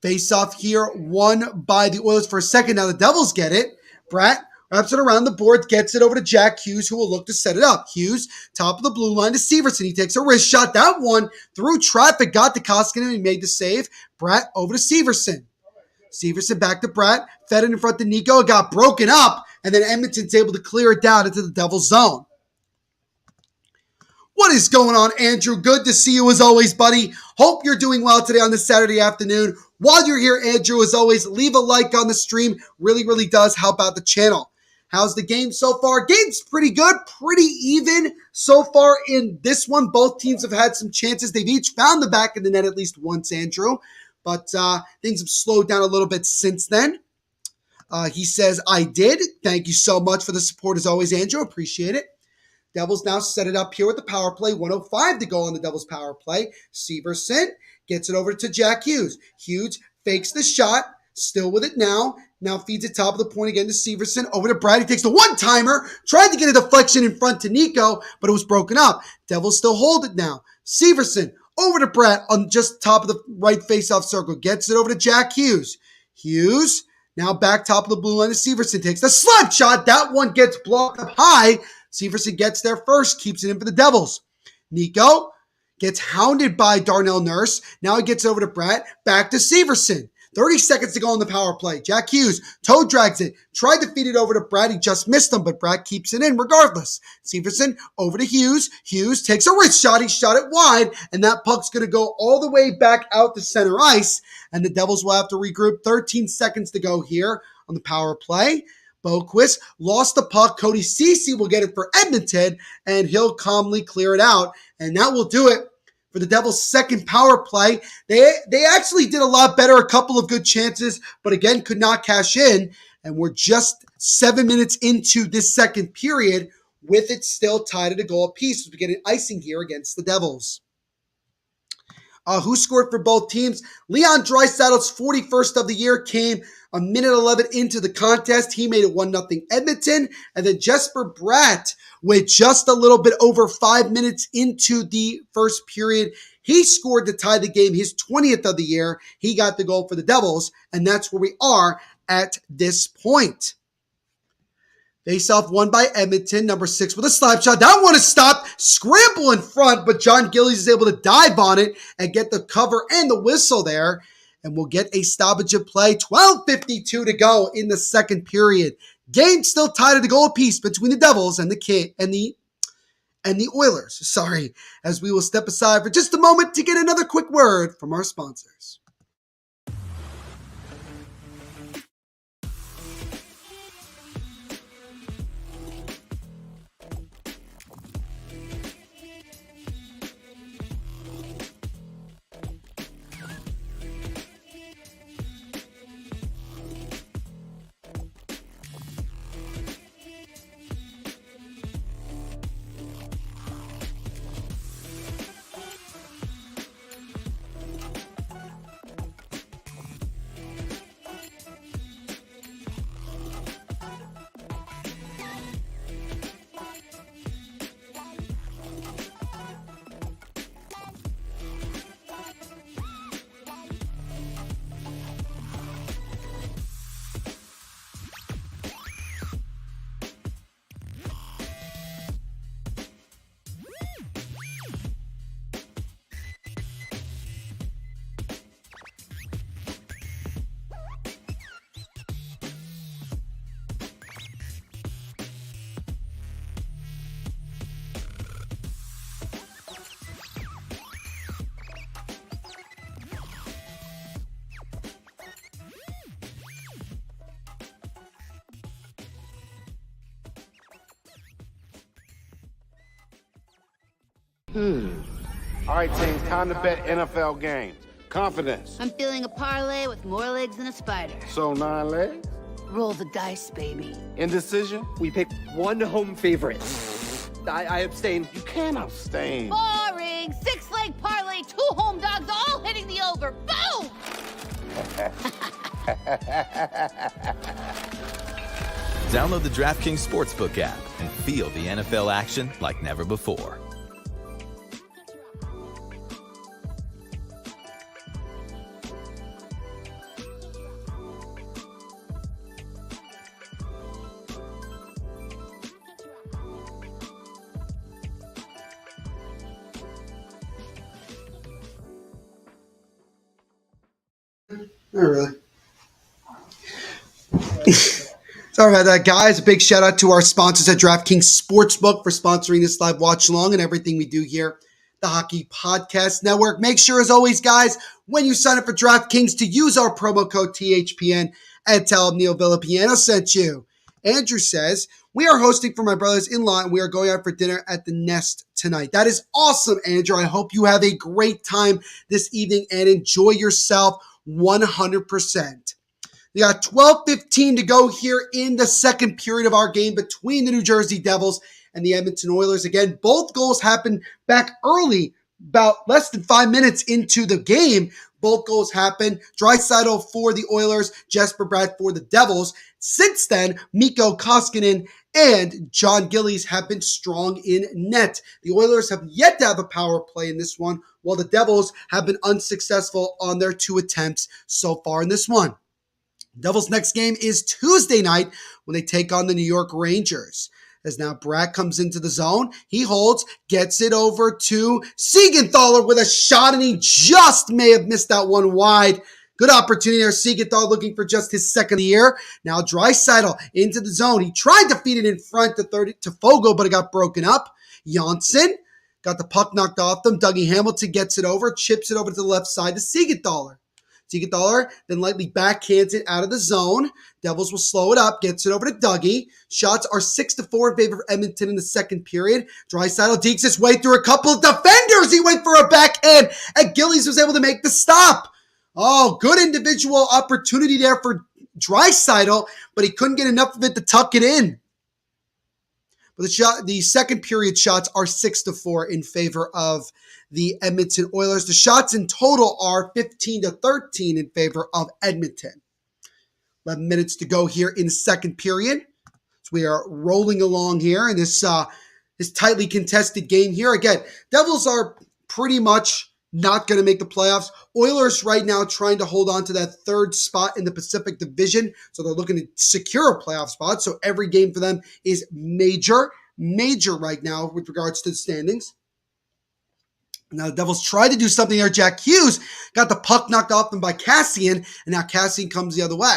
A: Face off here, won by the Oilers for a second. Now the Devils get it. Bratt wraps it around the board, gets it over to Jack Hughes, who will look to set it up. Hughes, top of the blue line to Severson. He takes a wrist shot. That one through traffic, got to Koskinen, and he made the save. Bratt over to Severson. Severson back to Bratt, fed it in front to Nico. It got broken up, and then Edmonton's able to clear it down into the Devils zone. What is going on, Andrew? Good to see you as always, buddy. Hope you're doing well today on this Saturday afternoon. While you're here, Andrew, as always, leave a like on the stream. Really, really does help out the channel. How's the game so far? Game's pretty good, pretty even so far in this one. Both teams have had some chances. They've each found the back of the net at least once, Andrew. But things have slowed down a little bit since then. He says, I did. Thank you so much for the support as always, Andrew. Appreciate it. Devils now set it up here with the power play. 1:05 to go on the Devils power play. Severson gets it over to Jack Hughes. Hughes fakes the shot. Still with it now. Now feeds it top of the point again to Severson. Over to Brad. He takes the one-timer. Tried to get a deflection in front to Nico, but it was broken up. Devils still hold it now. Severson over to Brad on just top of the right face-off circle. Gets it over to Jack Hughes. Hughes now back top of the blue line to Severson. Takes the slap shot. That one gets blocked up high. Severson gets there first. Keeps it in for the Devils. Nico gets hounded by Darnell Nurse. Now he gets over to Brad. Back to Severson. 30 seconds to go on the power play. Jack Hughes toe drags it. Tried to feed it over to Brad. He just missed him, but Brad keeps it in regardless. Severson over to Hughes. Hughes takes a wrist shot. He shot it wide, and that puck's going to go all the way back out to center ice, and the Devils will have to regroup. 13 seconds to go here on the power play. Boquist lost the puck. Cody Ceci will get it for Edmonton, and he'll calmly clear it out, and that will do it for the Devils' second power play. They actually did a lot better, a couple of good chances, but again, could not cash in. And we're just 7 minutes into this second period with it still tied at a goal apiece as we get an icing here against the Devils. Who scored for both teams? Leon Draisaitl's 41st of the year came a minute 11 into the contest. He made it 1-0 Edmonton. And then Jesper Bratt, with just a little bit over 5 minutes into the first period, he scored to tie the game, his 20th of the year. He got the goal for the Devils, and that's where we are at this point. Face-off won by Edmonton, number 6 with a slap shot. That one is stopped. Scramble in front, but John Gillies is able to dive on it and get the cover and the whistle there. And we'll get a stoppage of play. 12:52 to go in the second period. Game still tied at a goal apiece between the Devils and the Oilers. Sorry, as we will step aside for just a moment to get another quick word from our sponsors.
B: All right, team, time to bet NFL games. Confidence.
C: I'm feeling a parlay with more legs than a spider.
B: So 9 legs?
C: Roll the dice, baby.
B: Indecision?
D: We picked one home favorite. I abstain.
B: You can't abstain.
C: Boring. 6-leg parlay, 2 home dogs, all hitting the over. Boom!
E: Download the DraftKings Sportsbook app and feel the NFL action like never before.
A: Not really. Sorry about that, guys. A big shout out to our sponsors at DraftKings Sportsbook for sponsoring this live watch along and everything we do here, the Hockey Podcast Network. Make sure, as always, guys, when you sign up for DraftKings to use our promo code THPN and tell them Neil Villapiano sent you. Andrew says, we are hosting for my brother's-in-law and we are going out for dinner at the Nest tonight. That is awesome, Andrew. I hope you have a great time this evening and enjoy yourself 100%. We got 12:15 to go here in the second period of our game between the New Jersey Devils and the Edmonton Oilers. Again, both goals happened back early, about less than 5 minutes into the game. Both goals happened. Draisaitl for the Oilers, Jesper Bratt for the Devils. Since then, Mikko Koskinen and John Gillies have been strong in net. The Oilers have yet to have a power play in this one, while the Devils have been unsuccessful on their 2 attempts so far in this one. Devils' next game is Tuesday night when they take on the New York Rangers. As now Bratt comes into the zone, he holds, gets it over to Siegenthaler with a shot, and he just may have missed that one wide. Good opportunity there. Siegenthaler looking for just his second of the year. Now Draisaitl into the zone. He tried to feed it in front to Fogo, but it got broken up. Janssen got the puck knocked off them. Dougie Hamilton gets it over, chips it over to the left side to Siegenthaler. Siegenthaler then lightly backhands it out of the zone. Devils will slow it up, gets it over to Dougie. Shots are 6-4 in favor of Edmonton in the second period. Draisaitl dekes his way through a couple of defenders. He went for a backhand, and Gillies was able to make the stop. Oh, good individual opportunity there for Draisaitl, but he couldn't get enough of it to tuck it in. But the second period shots are 6-4 in favor of the Edmonton Oilers. The shots in total are 15-13 in favor of Edmonton. 11 minutes to go here in the second period. So we are rolling along here in this tightly contested game here. Again, Devils are pretty much not going to make the playoffs. Oilers right now trying to hold on to that third spot in the Pacific Division. So they're looking to secure a playoff spot. So every game for them is major right now with regards to the standings. Now the Devils tried to do something there. Jack Hughes got the puck knocked off them by Cassian, and now Cassian comes the other way.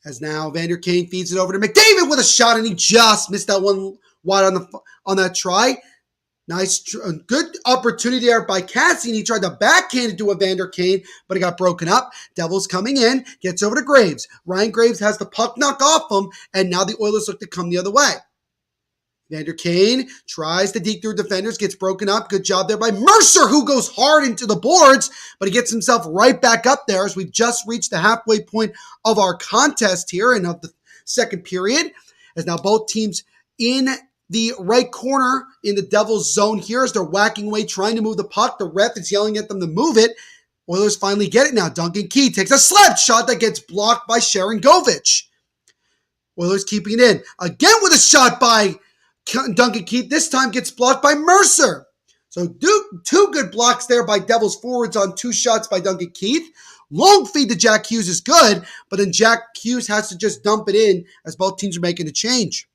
A: As now Vander Kane feeds it over to McDavid with a shot, and he just missed that one wide on that try. Nice, good opportunity there by Cassian. He tried to backhand it to a Vander Kane, but it got broken up. Devils coming in, gets over to Graves. Ryan Graves has the puck knocked off him, and now the Oilers look to come the other way. Vander Kane tries to deke through defenders, gets broken up. Good job there by Mercer, who goes hard into the boards, but he gets himself right back up there as we've just reached the halfway point of our contest here and of the second period. As now both teams in the right corner in the Devils zone here as they're whacking away, trying to move the puck. The ref is yelling at them to move it. Oilers finally get it now. Duncan Keith takes a slap shot that gets blocked by Sharon Govich. Oilers keeping it in. Again with a shot by Duncan Keith. This time gets blocked by Mercer. So two good blocks there by Devils forwards on 2 shots by Duncan Keith. Long feed to Jack Hughes is good, but then Jack Hughes has to just dump it in as both teams are making a change.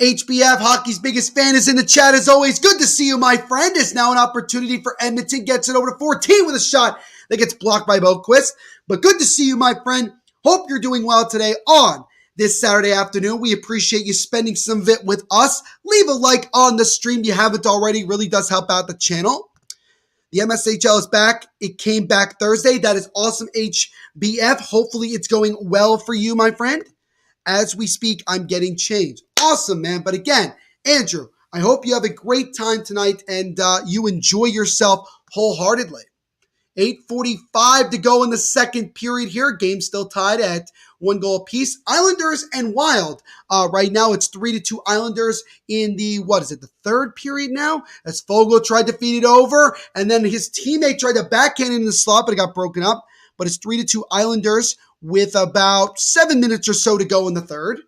A: HBF, hockey's biggest fan, is in the chat as always. Good to see you, my friend. It's now an opportunity for Edmonton. Gets it over to 14 with a shot that gets blocked by Boquist. But good to see you, my friend. Hope you're doing well today on this Saturday afternoon. We appreciate you spending some of it with us. Leave a like on the stream if you haven't already. Really does help out the channel. The MSHL is back. It came back Thursday. That is awesome, HBF. Hopefully it's going well for you, my friend. As we speak, I'm getting changed. Awesome, man. But again, Andrew, I hope you have a great time tonight and you enjoy yourself wholeheartedly. 8:45 to go in the second period here. Game still tied at 1 goal apiece. Islanders and Wild. Right now it's 3-2 Islanders in the, the third period now? As Fogo tried to feed it over, and then his teammate tried to backhand it in the slot, but it got broken up but it's 3-2 Islanders with about 7 minutes or so to go in the third.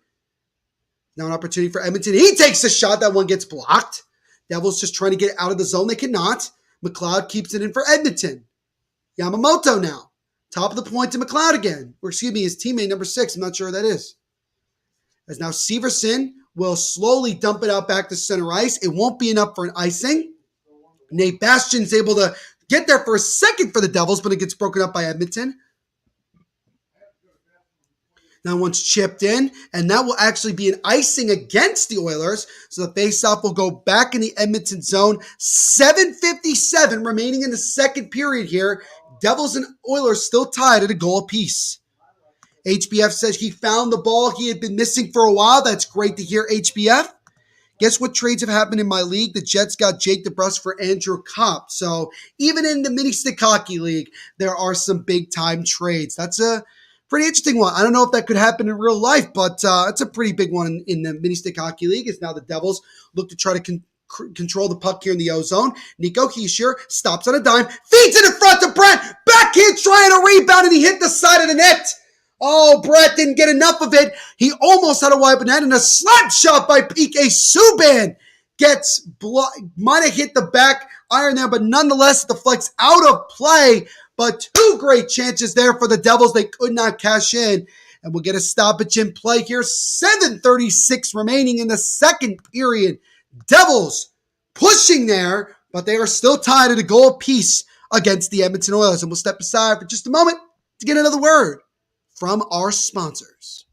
A: Now an opportunity for Edmonton. He takes a shot. That one gets blocked. Devils just trying to get out of the zone. They cannot. McLeod keeps it in for Edmonton. Yamamoto now. Top of the point to McLeod again. Or excuse me, his teammate number 6. I'm not sure who that is. As now Severson will slowly dump it out back to center ice. It won't be enough for an icing. Nate Bastian's able to get there for a second for the Devils, but it gets broken up by Edmonton. Now one's chipped in, and that will actually be an icing against the Oilers. So the faceoff will go back in the Edmonton zone. 7:57 remaining in the second period here. Devils and Oilers still tied at a goal apiece. HBF says he found the ball he had been missing for a while. That's great to hear, HBF. Guess what trades have happened in my league? The Jets got Jake DeBrusk for Andrew Kopp. So even in the mini stick hockey league, there are some big time trades. That's a pretty interesting one. I don't know if that could happen in real life, but it's a pretty big one in the mini stick hockey league. It's now the Devils look to try to control the puck here in the O-zone. Nico Hischier stops on a dime, feeds it in front to Brett. Backhand trying to rebound, and he hit the side of the net. Oh, Brett didn't get enough of it. He almost had a wide net, and a slap shot by PK Subban gets might have hit the back iron there, but nonetheless deflects out of play. But two great chances there for the Devils. They could not cash in. And we'll get a stoppage in play here. 7:36 remaining in the second period. Devils pushing there, but they are still tied at a goal apiece against the Edmonton Oilers. And we'll step aside for just a moment to get another word from our sponsors.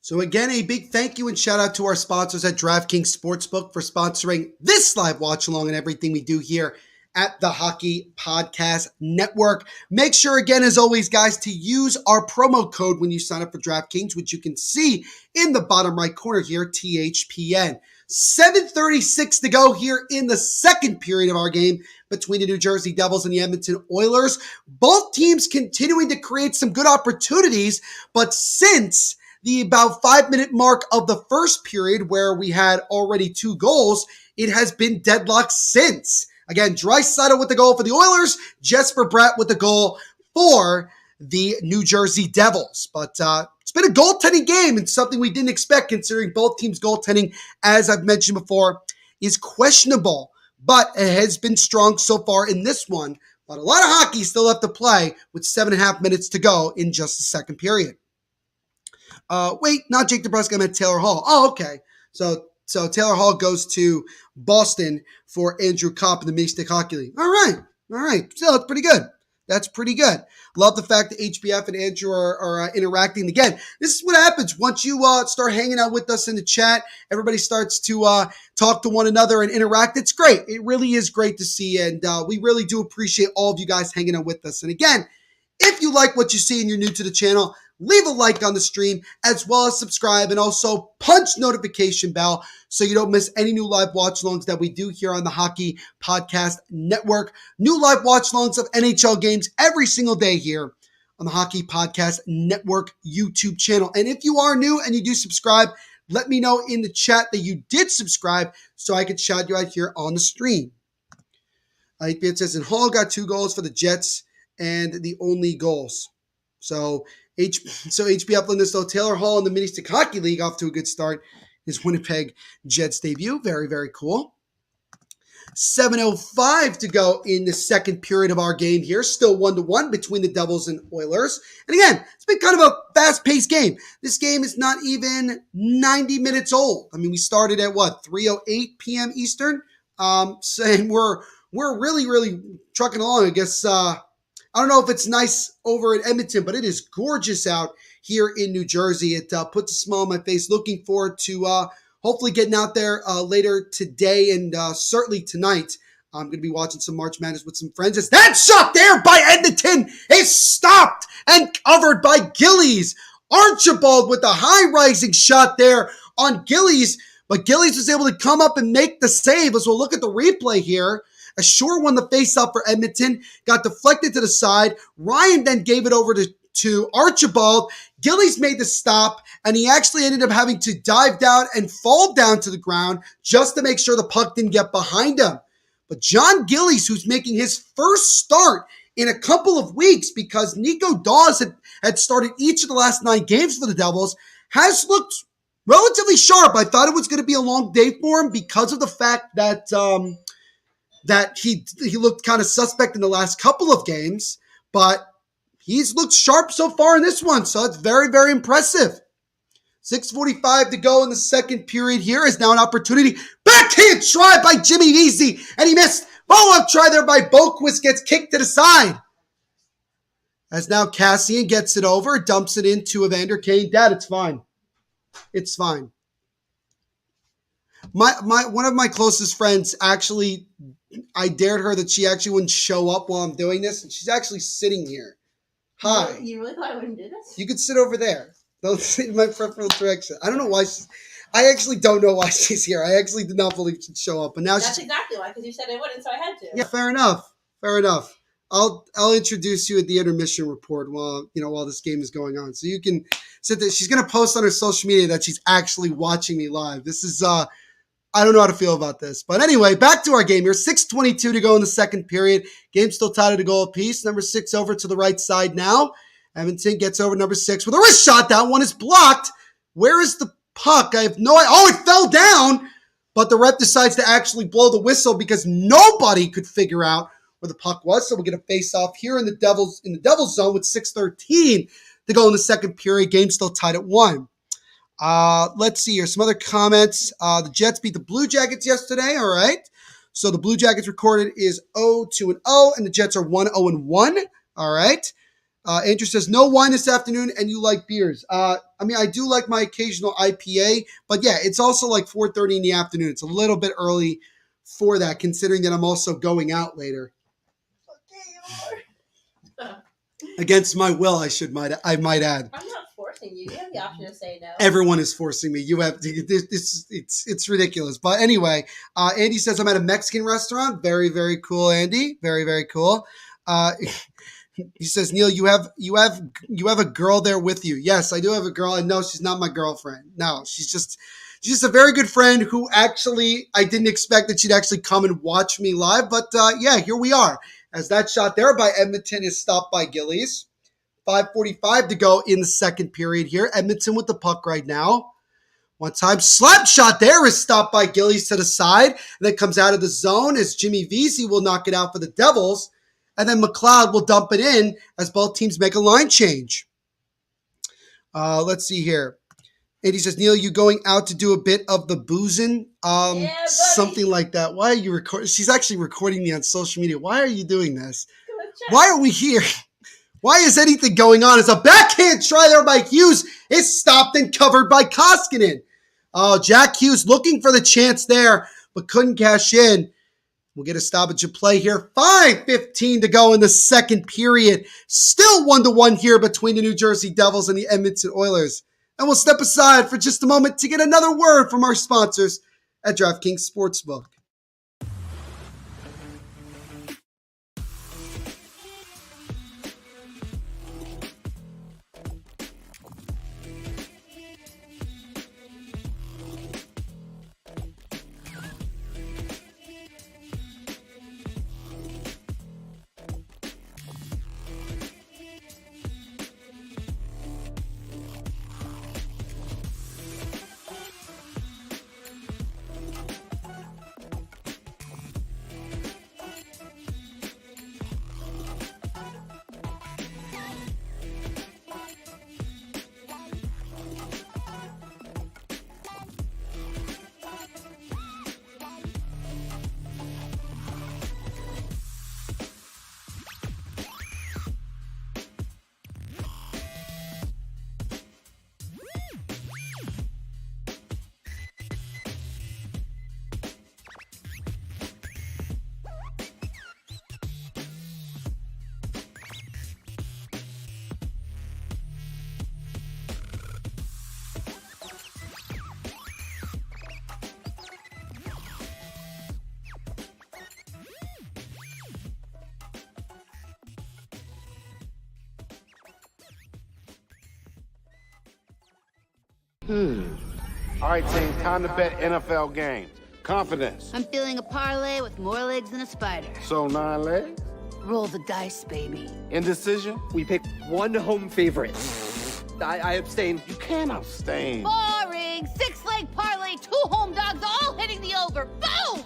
A: So again, a big thank you and shout out to our sponsors at DraftKings Sportsbook for sponsoring this live watch along and everything we do here at the Hockey Podcast Network. Make sure again, as always, guys, to use our promo code when you sign up for DraftKings, which you can see in the bottom right corner here, THPN. 7:36 to go here in the second period of our game between the New Jersey Devils and the Edmonton Oilers. Both teams continuing to create some good opportunities, but since the about 5-minute mark of the first period where we had already 2 goals, it has been deadlocked since. Again, Draisaitl with the goal for the Oilers, Jesper Bratt with the goal for the New Jersey Devils. But it's been a goaltending game and something we didn't expect considering both teams' goaltending, as I've mentioned before, is questionable. But it has been strong so far in this one. But a lot of hockey still left to play with 7.5 minutes to go in just the second period. Wait, not Jake DeBrusk, I meant Taylor Hall. Oh, okay. So Taylor Hall goes to Boston for Andrew Kopp in the Mini Stick Hockey League. All right. So that's pretty good. That's pretty good. Love the fact that HBF and Andrew are interacting. Again, this is what happens once you start hanging out with us in the chat. Everybody starts to talk to one another and interact. It's great. It really is great to see, and we really do appreciate all of you guys hanging out with us. And again, if you like what you see and you're new to the channel, leave a like on the stream, as well as subscribe, and also punch notification bell so you don't miss any new live watch-alongs that we do here on the Hockey Podcast Network. New live watch-alongs of NHL games every single day here on the Hockey Podcast Network YouTube channel. And if you are new and you do subscribe, let me know in the chat that you did subscribe so I can shout you out here on the stream. It says, and Hall got 2 goals for the Jets and the only goals. So HB uploading this though. Taylor Hall in the Mini Stick Hockey League off to a good start. His Winnipeg Jets debut. Very, very cool. 7:05 to go in the second period of our game here. Still 1-1 between the Devils and Oilers. And again, it's been kind of a fast-paced game. This game is not even 90 minutes old. I mean, we started at 3:08 p.m. Eastern. Saying we're really trucking along. I guess I don't know if it's nice over at Edmonton, but it is gorgeous out here in New Jersey. It puts a smile on my face. Looking forward to hopefully getting out there later today and certainly tonight. I'm going to be watching some March Madness with some friends. As that shot there by Edmonton is stopped and covered by Gillies. Archibald with a high-rising shot there on Gillies, but Gillies was able to come up and make the save. As we'll look at the replay here, Ashore won the faceoff for Edmonton, got deflected to the side. Ryan then gave it over to Archibald. Gillies made the stop, and he actually ended up having to dive down and fall down to the ground just to make sure the puck didn't get behind him. But John Gillies, who's making his first start in a couple of weeks because Nico Dawes had started each of the last 9 games for the Devils, has looked relatively sharp. I thought it was going to be a long day for him because of the fact that that he looked kind of suspect in the last couple of games, but he's looked sharp so far in this one, so it's very impressive. 6:45 to go in the second period here is now an opportunity. Backhand try by Jimmy Vesey, and he missed. Follow-up try there by Boquist, gets kicked to the side. As now Cassian gets it over, dumps it into Evander Kane. Dad, it's fine. It's fine. One of my closest friends actually, I dared her that she actually wouldn't show up while I'm doing this, and she's actually sitting here. Hi.
F: You really thought I wouldn't do this?
A: You could sit over there. Don't sit in my preferential direction. I don't know why I actually don't know why she's here. I actually did not believe she'd show up, but now
F: That's exactly why, because you said I wouldn't, so I had to.
A: Yeah, fair enough. I'll introduce you at the intermission report while this game is going on, so you can sit there. She's gonna post on her social media that she's actually watching me live. This is I don't know how to feel about this, but anyway, back to our game here. 6:22 to go in the second period. Game still tied at a goal apiece. Number 6 over to the right side now. Edmonton gets over number 6 with a wrist shot. That one is blocked. Where is the puck? I have no idea. Oh, it fell down, but the ref decides to actually blow the whistle because nobody could figure out where the puck was. So we'll get a face-off here in the Devils zone with 6:13 to go in the second period. Game still tied at 1. Let's see here. Some other comments. The Jets beat the Blue Jackets yesterday. All right. So the Blue Jackets recorded is 0-2-0, and the Jets are 1-0-1. All right. Andrew says, no wine this afternoon, and you like beers. I do like my occasional IPA, but yeah, it's also like 4:30 in the afternoon. It's a little bit early for that, considering that I'm also going out later. Against my will, I might add.
F: I'm not forcing you. You have the option to say no.
A: Everyone is forcing me. You have it's ridiculous. But anyway, Andy says I'm at a Mexican restaurant. Very, very cool, Andy. Very, very cool. He says, Neil, you have a girl there with you. Yes, I do have a girl, and no, she's not my girlfriend. No, she's just a very good friend who actually I didn't expect that she'd actually come and watch me live. But yeah, here we are. As that shot there by Edmonton is stopped by Gillies. 5:45 to go in the second period here. Edmonton with the puck right now. One time slap shot there is stopped by Gillies to the side. And then comes out of the zone as Jimmy Vesey will knock it out for the Devils. And then McLeod will dump it in as both teams make a line change. Let's see here. And he says, Neil, you going out to do a bit of the boozing?
F: Yeah,
A: something like that. Why are you recording? She's actually recording me on social media. Why are you doing this? Why are we here? Why is anything going on? As a backhand try there by Hughes is stopped and covered by Koskinen. Oh, Jack Hughes looking for the chance there, but couldn't cash in. We'll get a stoppage of play here. 5:15 to go in the second period. Still 1-1 here between the New Jersey Devils and the Edmonton Oilers. And we'll step aside for just a moment to get another word from our sponsors at DraftKings Sportsbook.
B: All right, team, time to bet NFL games. Confidence.
C: I'm feeling a parlay with more legs than a spider.
B: So 9 legs?
C: Roll the dice, baby.
B: Indecision?
D: We pick one home favorite. I abstain.
B: You can't abstain.
C: Boring. 6-leg parlay, 2 home dogs, all hitting the over. Boom!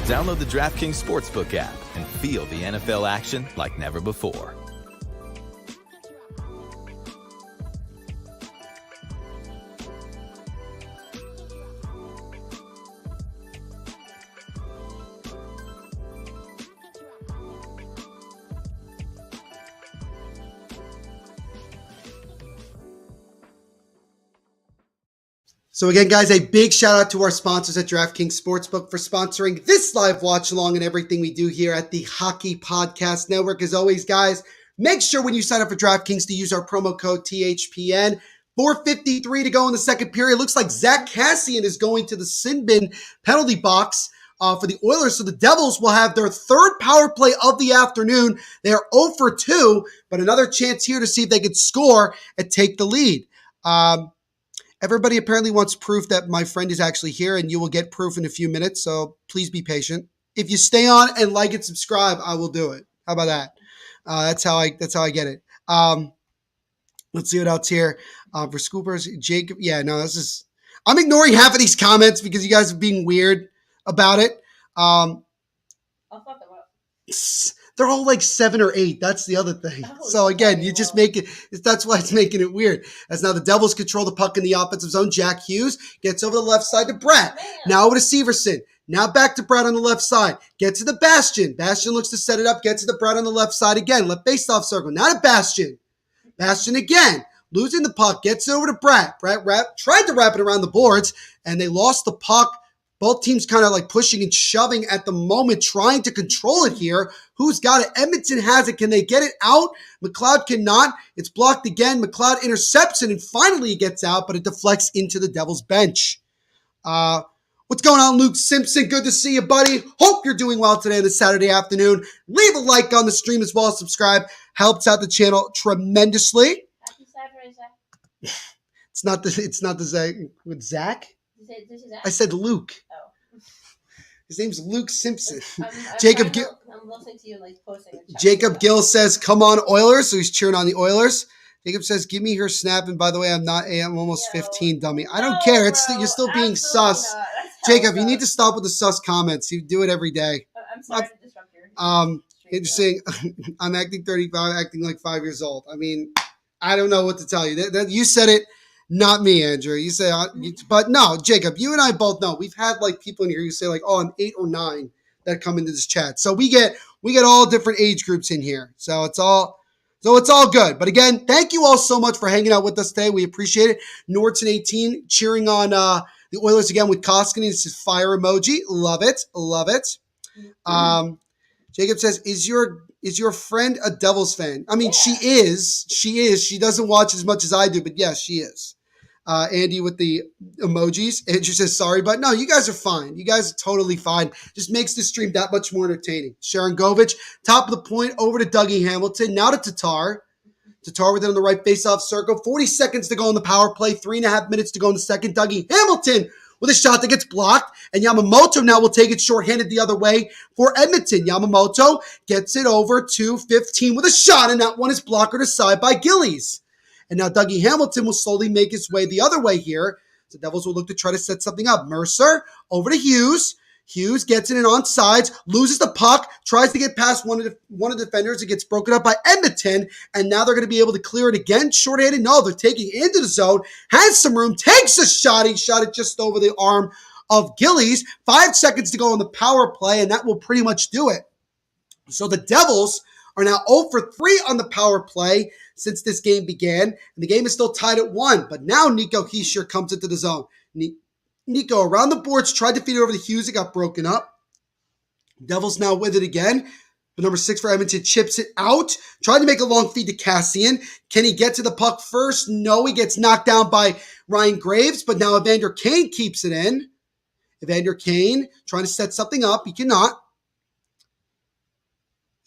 E: Download the DraftKings Sportsbook app and feel the NFL action like never before.
A: So again, guys, a big shout out to our sponsors at DraftKings Sportsbook for sponsoring this live watch along and everything we do here at the Hockey Podcast Network. As always, guys, make sure when you sign up for DraftKings to use our promo code THPN. 4:53 to go in the second period. Looks like Zach Kassian is going to the sin bin penalty box for the Oilers. So the Devils will have their third power play of the afternoon. They are 0 for 2, but another chance here to see if they could score and take the lead. Everybody apparently wants proof that my friend is actually here, and you will get proof in a few minutes, so please be patient. If you stay on and like and subscribe, I will do it. How about that? That's how I get it. Let's see what else here. For Scoopers, Jacob. Yeah, no, I'm ignoring half of these comments because you guys are being weird about it.
F: I'll fuck them up.
A: They're all like 7 or 8. That's the other thing.
F: Oh,
A: So again, you
F: okay,
A: just
F: well.
A: make it. That's why it's making it weird. As now the Devils control the puck in the offensive zone. Jack Hughes gets over the left side to Brett.
F: Man.
A: Now over to Severson. Now back to Brett on the left side. Get to the Bastion. Bastion looks to set it up. Get to the Brett on the left side again. Left faceoff circle. Now to Bastion. Bastion again. Losing the puck. Gets over to Brett. Brett tried to wrap it around the boards, and they lost the puck. Both teams kind of like pushing and shoving at the moment, trying to control it here. Who's got it? Edmonton has it. Can they get it out? McLeod cannot. It's blocked again. McLeod intercepts it, and finally it gets out, but it deflects into the Devils bench. What's going on, Luke Simpson? Good to see you, buddy. Hope you're doing well today this Saturday afternoon. Leave a like on the stream as well as subscribe. Helps out the channel tremendously.
F: Happy Saturday, Zach.
A: It's not the Zach with Zach.
F: This is Zach?
A: I said Luke.
F: Oh.
A: His name's Luke Simpson.
F: I'm
A: Jacob
F: I'm listening to you like posting a chat.
A: Jacob Gill says, "Come on, Oilers!" So he's cheering on the Oilers. Jacob says, "Give me her snap." And by the way, I'm almost 15, dummy. I don't care. You're still being sus. Jacob, you need to stop with the sus comments. You do it every day.
F: I'm sorry to disrupt your
A: Interesting. I'm acting 35, acting like 5 years old. I mean, I don't know what to tell you. You said it, not me, Andrew. You say, but no, Jacob, you and I both know. We've had like people in here who say like, "Oh, I'm 8 or 9 that come into this chat." So we get all different age groups in here. So it's all good. But again, thank you all so much for hanging out with us today. We appreciate it. Norton 18 cheering on the Oilers again with Koskinen. This is fire emoji. Love it. Love it. Jacob says, is your friend a Devils fan? I mean, yeah. She is. She doesn't watch as much as I do, but yes, she is. Andy with the emojis. Andrew says, sorry, but no, you guys are fine. You guys are totally fine. Just makes the stream that much more entertaining. Sharon Govich, top of the point, over to Dougie Hamilton. Now to Tatar. Tatar with it on the right face-off circle. 40 seconds to go on the power play. 3.5 minutes to go in the second. Dougie Hamilton with a shot that gets blocked. And Yamamoto now will take it shorthanded the other way for Edmonton. Yamamoto gets it over to 15 with a shot, and that one is blocked to side by Gillies. And now Dougie Hamilton will slowly make his way the other way here. The Devils will look to try to set something up. Mercer over to Hughes. Hughes gets in and on sides, loses the puck, tries to get past one of the defenders. It gets broken up by Edmonton, and now they're going to be able to clear it again. Short-handed, no, they're taking it into the zone, has some room, takes a shot. He shot it just over the arm of Gillies. 5 seconds to go on the power play, and that will pretty much do it. So the Devils are now 0 for 3 on the power play since this game began, and the game is still tied at 1. But now Nico Hischier comes into the zone. Nico around the boards, tried to feed it over to Hughes. It got broken up. Devils now with it again. But number 6 for Edmonton chips it out. Tried to make a long feed to Kassian. Can he get to the puck first? No, he gets knocked down by Ryan Graves. But now Evander Kane keeps it in. Evander Kane trying to set something up. He cannot.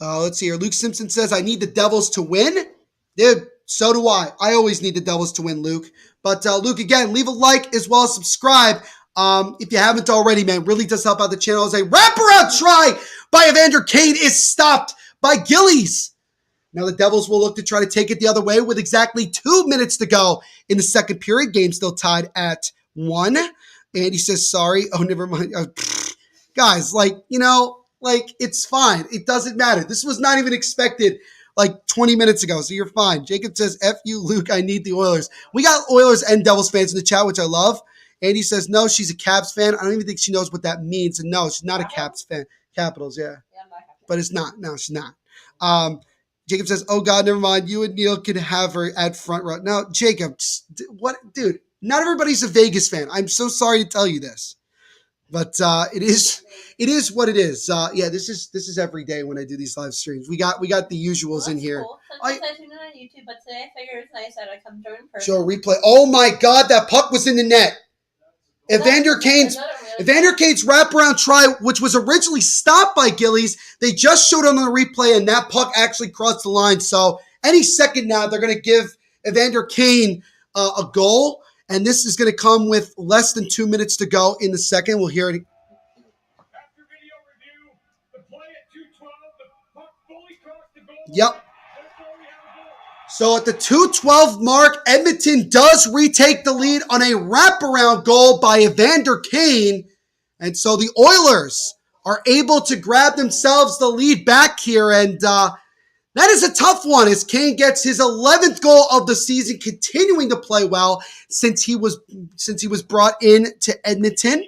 A: Let's see here. Luke Simpson says, I need the Devils to win. Dude, so do I. I always need the Devils to win, Luke. But Luke, again, leave a like as well as subscribe. If you haven't already, man, really does help out the channel. As a wraparound try by Evander Kane is stopped by Gillies. Now the Devils will look to try to take it the other way with exactly 2 minutes to go in the second period. Game still tied at 1. And he says, sorry. Oh, never mind. Guys, it's fine. It doesn't matter. This was not even expected 20 minutes ago, so you're fine. Jacob says, F you, Luke, I need the Oilers. We got Oilers and Devils fans in the chat, which I love. Andy says, no, she's a Caps fan. I don't even think she knows what that means. And no, she's not a Caps fan. Capitals, yeah. But it's not. No, she's not. Jacob says, oh, God, never mind. You and Neil can have her at front row. Now, Jacob, what? Dude, not everybody's a Vegas fan. I'm so sorry to tell you this. But it is what it is. Yeah, this is every day when I do these live streams. We got the usuals in here.
F: Cool. Sometimes I tune in on YouTube, but today I figured it's nice that I come join in person.
A: Show a replay. Oh, my God, that puck was in the net. Evander Kane's wraparound try, which was originally stopped by Gillies, they just showed on the replay, and that puck actually crossed the line. So any second now, they're going to give Evander Kane a goal, and this is going to come with less than 2 minutes to go in the second. We'll hear it.
G: After video review, the play at 2:12, the puck fully crossed the goal.
A: Yep. So at the 2:12 mark, Edmonton does retake the lead on a wraparound goal by Evander Kane. And so the Oilers are able to grab themselves the lead back here. And that is a tough one as Kane gets his 11th goal of the season, continuing to play well since he was brought in to Edmonton.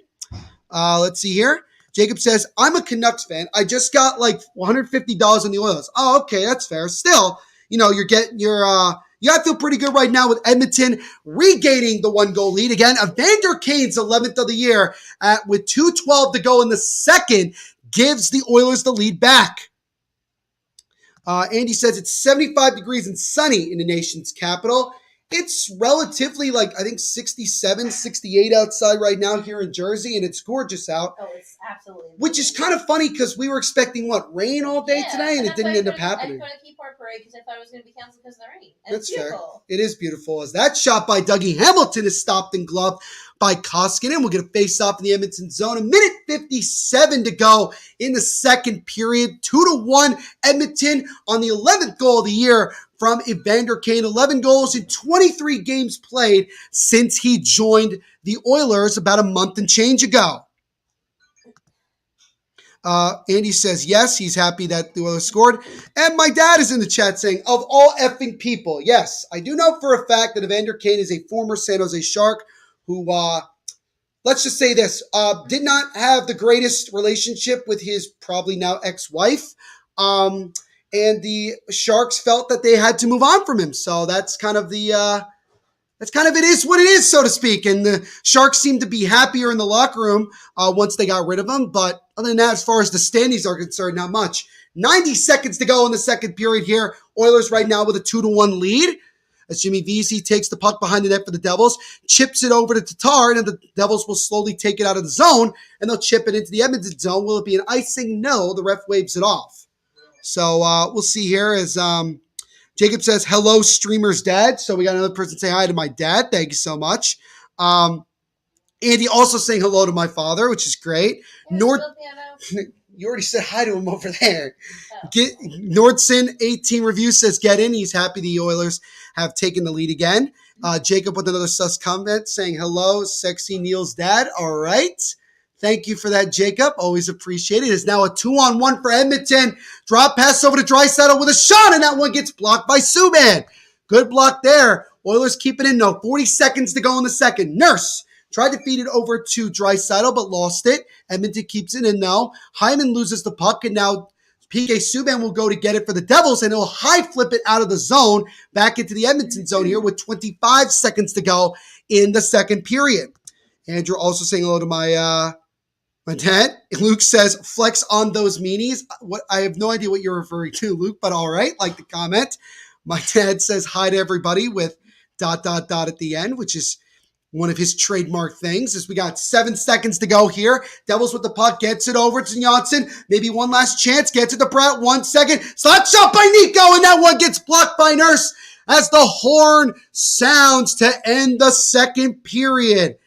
A: Let's see here. Jacob says, I'm a Canucks fan. I just got $150 on the Oilers. Oh, okay, that's fair. Still, you gotta feel pretty good right now with Edmonton regaining the 1-goal lead. Again, Evander Kane's 11th of the year with 2:12 to go in the second gives the Oilers the lead back. Andy says it's 75 degrees and sunny in the nation's capital. It's relatively I think 67, 68 outside right now here in Jersey, and it's gorgeous out.
F: Oh, it's absolutely amazing.
A: Which is kind of funny because we were expecting, rain all day today, and it didn't end up happening.
F: I didn't go to Keyport Parade because I thought it was going to be canceled because of the rain. And
A: That's
F: it's beautiful.
A: fair. It is beautiful. As that shot by Dougie Hamilton is stopped and gloved by Koskinen. We'll get a face-off in the Edmonton zone. 1:57 to go in the second period. 2-1 Edmonton on the 11th goal of the year from Evander Kane. 11 goals in 23 games played since he joined the Oilers about a month and change ago. Andy says, yes, he's happy that the Oilers scored. And my dad is in the chat saying, of all effing people, yes, I do know for a fact that Evander Kane is a former San Jose Shark who, let's just say this, did not have the greatest relationship with his probably now ex-wife. And the Sharks felt that they had to move on from him. So that's kind of it is what it is, so to speak. And the Sharks seemed to be happier in the locker room once they got rid of him. But other than that, as far as the standings are concerned, not much. 90 seconds to go in the second period here. Oilers right now with a 2-1 lead. As Jimmy Vesey takes the puck behind the net for the Devils, chips it over to Tatar, and the Devils will slowly take it out of the zone, and they'll chip it into the Edmonton zone. Will it be an icing? No, the ref waves it off. So we'll see here as Jacob says, hello, streamer's dad. So we got another person say hi to my dad. Thank you so much. Andy also saying hello to my father, which is great. You already said hi to him over there. Oh. Nordson 18 review says get in. He's happy the Oilers have taken the lead again. Jacob with another sus comment saying hello, sexy Neil's dad. All right. Thank you for that, Jacob. Always appreciate it. It's now a 2-on-1 for Edmonton. Drop pass over to Draisaitl with a shot, and that one gets blocked by Subban. Good block there. Oilers keep it in, though. 40 seconds to go in the second. Nurse tried to feed it over to Draisaitl, but lost it. Edmonton keeps it in, though. Hyman loses the puck, and now PK Subban will go to get it for the Devils, and he'll high flip it out of the zone back into the Edmonton zone here with 25 seconds to go in the second period. Andrew also saying hello to my dad. Luke says, flex on those meanies. What I have no idea what you're referring to, Luke, but all right, like the comment. My dad says hi to everybody with ... at the end, which is one of his trademark things. As we got 7 seconds to go here. Devils with the puck, gets it over to Janssen. Maybe one last chance, gets it to Pratt. 1 second. Slap shot by Nico, and that one gets blocked by Nurse. as the horn sounds to end the second period.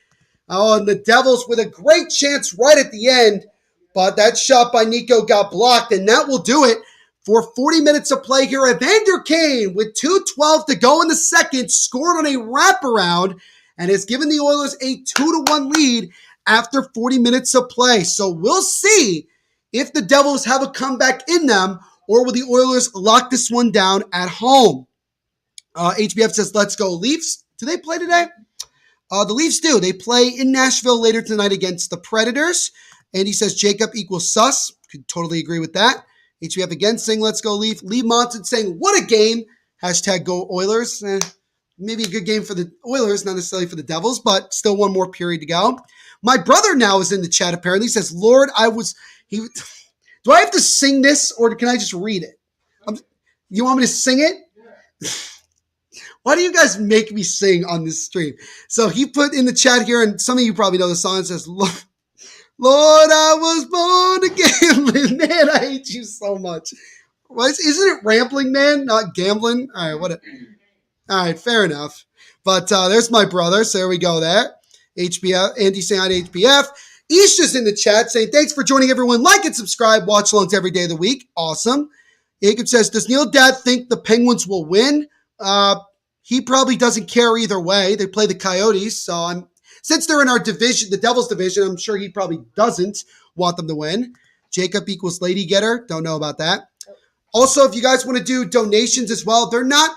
A: Oh, and the Devils with a great chance right at the end, but that shot by Nico got blocked, and that will do it for 40 minutes of play here. Evander Kane, with 2:12 to go in the second, scored on a wraparound and has given the Oilers a 2-1 lead after 40 minutes of play. So we'll see if the Devils have a comeback in them, or will the Oilers lock this one down at home. HBF says, let's go Leafs. Do they play today? The Leafs do. They play in Nashville later tonight against the Predators. And he says Jacob equals sus. Could totally agree with that. HBF again saying, let's go Leaf. Lee Monson saying, what a game. Hashtag go Oilers. Maybe a good game for the Oilers, not necessarily for the Devils, but still one more period to go. My brother now is in the chat apparently. He says, Lord, do I have to sing this or can I just read it? You want me to sing it? Why do you guys make me sing on this stream? So he put in the chat here, and some of you probably know the song. It says, Lord, I was born to gambling. Man, I hate you so much. Isn't it rambling, man? Not gambling? All right, all right, fair enough. But there's my brother. So there we go there. HBF, Andy saying hi to HBF. Isha's in the chat saying, thanks for joining everyone. Like and subscribe. Watch alongs every day of the week. Awesome. Jacob says, does Neil Dad think the Penguins will win? He probably doesn't care either way. They play the Coyotes. So since they're in our division, the Devils division, I'm sure he probably doesn't want them to win. Jacob equals Lady Getter. Don't know about that. Also, if you guys want to do donations as well, they're not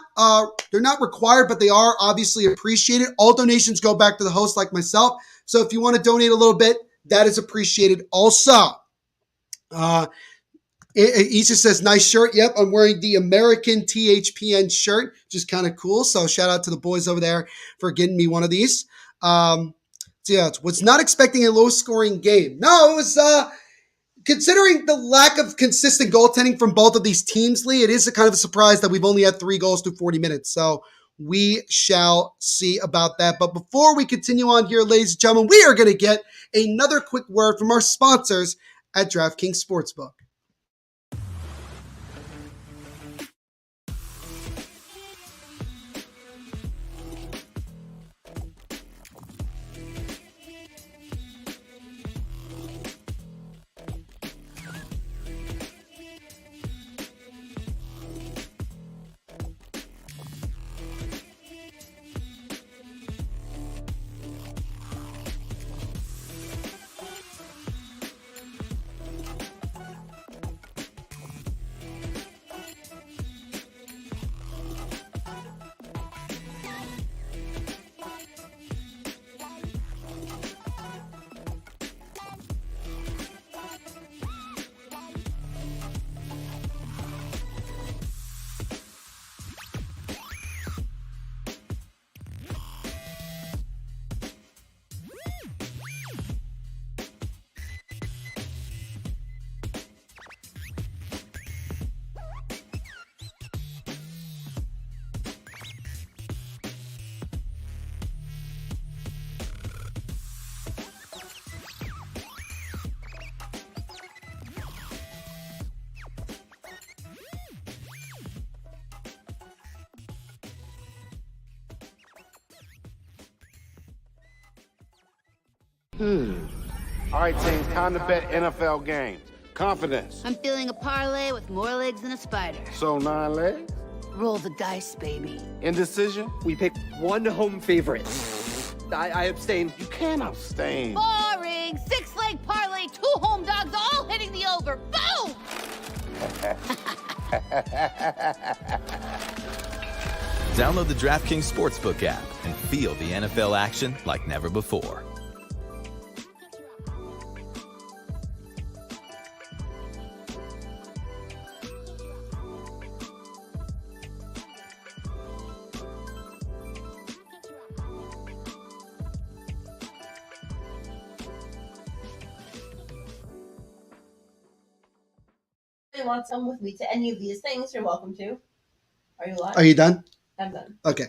A: required, but they are obviously appreciated. All donations go back to the host like myself. So if you want to donate a little bit, that is appreciated also. Isa says, nice shirt. Yep, I'm wearing the American THPN shirt, which is kind of cool. So shout out to the boys over there for getting me one of these. So yeah, was not expecting a low-scoring game. No, it was considering the lack of consistent goaltending from both of these teams, Lee, it is a kind of a surprise that we've only had 3 goals through 40 minutes. So we shall see about that. But before we continue on here, ladies and gentlemen, we are going to get another quick word from our sponsors at DraftKings Sportsbook.
B: All right, team, time to bet NFL games. Confidence.
C: I'm feeling a parlay with more legs than a spider.
B: So 9 legs.
C: Roll the dice, baby.
B: Indecision.
D: We picked one home favorite. I abstain.
B: You can't abstain.
C: Boring. 6-leg parlay, 2 home dogs, all hitting the over. Boom!
E: Download the DraftKings Sportsbook app and feel the NFL action like never before.
F: You want some with me to any of these things, you're welcome to. Are you live?
A: Are you done?
F: I'm done.
A: Okay.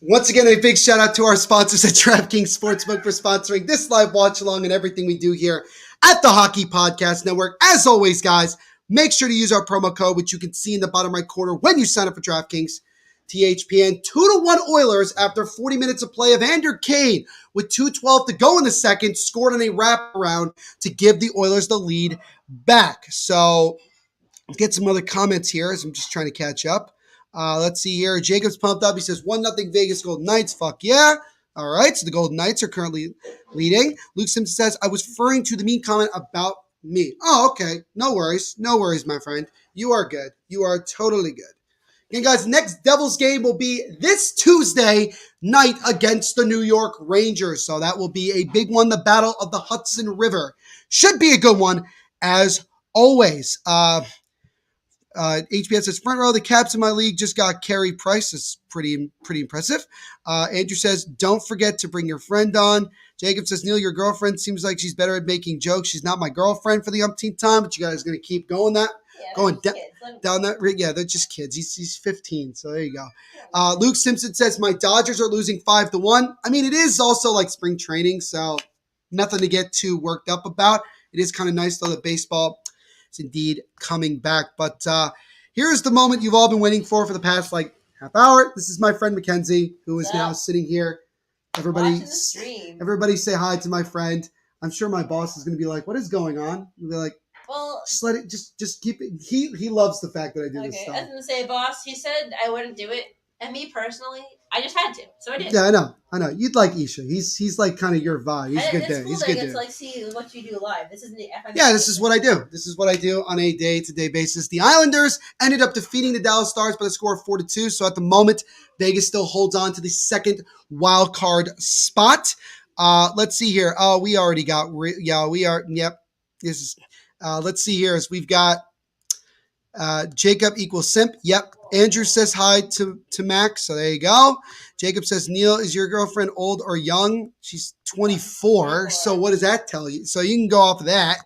A: Once again, a big shout out to our sponsors at DraftKings Sportsbook for sponsoring this live watch along and everything we do here at the Hockey Podcast Network. As always, guys, make sure to use our promo code, which you can see in the bottom right corner when you sign up for DraftKings. THPN. 2-1 Oilers after 40 minutes of play. Evander Kane with 2:12 to go in the second scored on a wraparound to give the Oilers the lead back. So let's get some other comments here as I'm just trying to catch up. Let's see here. Jacob's pumped up. He says 1-0 Vegas Golden Knights. Fuck yeah. All right, so the Golden Knights are currently leading. Luke Simpson says, I was referring to the mean comment about me. Oh, okay. No worries. No worries, my friend. You are good. You are totally good. Okay, guys, next Devils game will be this Tuesday night against the New York Rangers. So that will be a big one, the Battle of the Hudson River. Should be a good one, as always. HBS says, front row, the Caps in my league just got Carey Price. That's pretty impressive. Andrew says, don't forget to bring your friend on. Jacob says, Neil, your girlfriend seems like she's better at making jokes. She's not my girlfriend for the umpteenth time, but you guys are going to keep going that.
F: Yeah,
A: Going down that. Yeah, they're just kids. He's 15, so there you go. Luke Simpson says, my Dodgers are losing 5-1. I mean, it is also like spring training, so nothing to get too worked up about. It is kind of nice, though, that baseball is indeed coming back. But here's the moment you've all been waiting for the past, half hour. This is my friend Mackenzie, who is now sitting here. Everybody say hi to my friend. I'm sure my boss is going to be like, what is going on? We'll be like,
F: well,
A: just let it, just keep it. He loves the fact that I do this stuff.
F: I was going to say, boss, he said I wouldn't do it. And me personally, I just had to, so I did.
A: Yeah, I know. You'd like Isha. He's like kind of your vibe. He's a good dude. He's a good dude.
F: It's see what you do live. This isn't the FNC.
A: Yeah, this is what I do. This is what I do on a day-to-day basis. The Islanders ended up defeating the Dallas Stars by the score of 4-2. So at the moment, Vegas still holds on to the second wild card spot. Let's see here. Oh, we already got. We are. Yep. This is. Let's see here. As we've got. Jacob equals simp. Yep. Andrew says hi to Max. So there you go. Jacob says, Neil, is your girlfriend old or young? She's 24. So what does that tell you? So you can go off of that.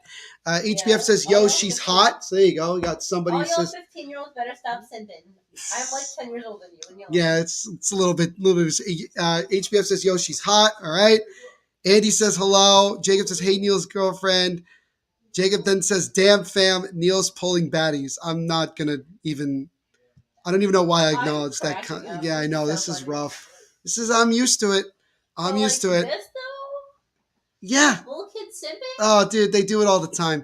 A: HBF says, yo, she's hot. So there you go. We got somebody
F: all
A: who says,
F: 15-year-olds better stop simping. I'm like 10 years older than you.
A: Yeah, it's a little bit. HBF says, yo, she's hot. All right. Andy says, hello. Jacob says, hey, Neil's girlfriend. Jacob then says, damn fam, Neil's pulling baddies. I'm not going to even, I don't even know why I acknowledge that. Yeah, I know. This is rough. I'm used to it. I'm used to it.
F: This, though?
A: Yeah.
F: Little kids simping?
A: Oh, dude, they do it all the time.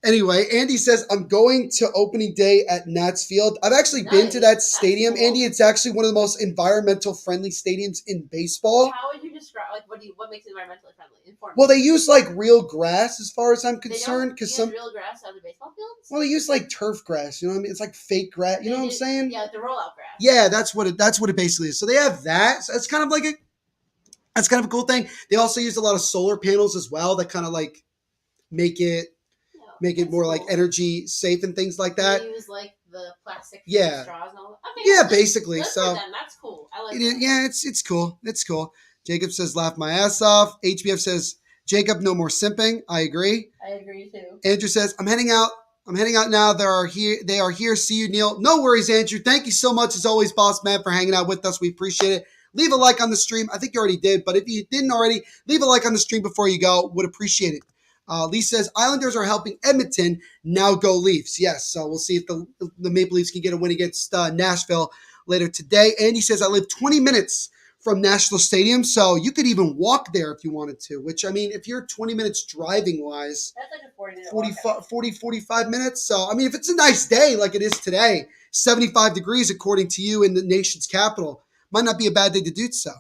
A: Anyway, Andy says, I'm going to opening day at Nats Field. I've actually been to that stadium, cool. Andy. It's actually one of the most environmental friendly stadiums in baseball.
F: How would you describe, what makes it environmentally friendly?
A: Well, they use real grass as far as I'm concerned.
F: They don't use real grass out of the baseball fields?
A: Well, they use turf grass. You know what I mean? It's fake grass. You know what I'm saying?
F: Yeah, the rollout grass.
A: Yeah, that's what it basically is. So they have that. So it's kind of that's kind of a cool thing. They also use a lot of solar panels as well that kind of make it more cool. Energy safe and things like that.
F: They use the plastic straws and all that. Okay,
A: yeah, basically.
F: Good
A: so
F: for them. That's cool. I like
A: it.
F: That.
A: Yeah, it's cool. It's cool. Jacob says, laugh my ass off. HBF says, Jacob, no more simping. I agree.
F: I agree too.
A: Andrew says, I'm heading out now. They are here. See you, Neil. No worries, Andrew. Thank you so much, as always, boss man, for hanging out with us. We appreciate it. Leave a like on the stream. I think you already did, but if you didn't already, leave a like on the stream before you go. Would appreciate it. Lee says, Islanders are helping Edmonton. Now go Leafs. Yes, so we'll see if the Maple Leafs can get a win against Nashville later today. Andy says, I live 20 minutes from National Stadium, so you could even walk there if you wanted to, which, I mean, if you're 20 minutes driving-wise,
F: that's a
A: 45 minutes. So, I mean, if it's a nice day like it is today, 75 degrees according to you in the nation's capital, might not be a bad day to do so.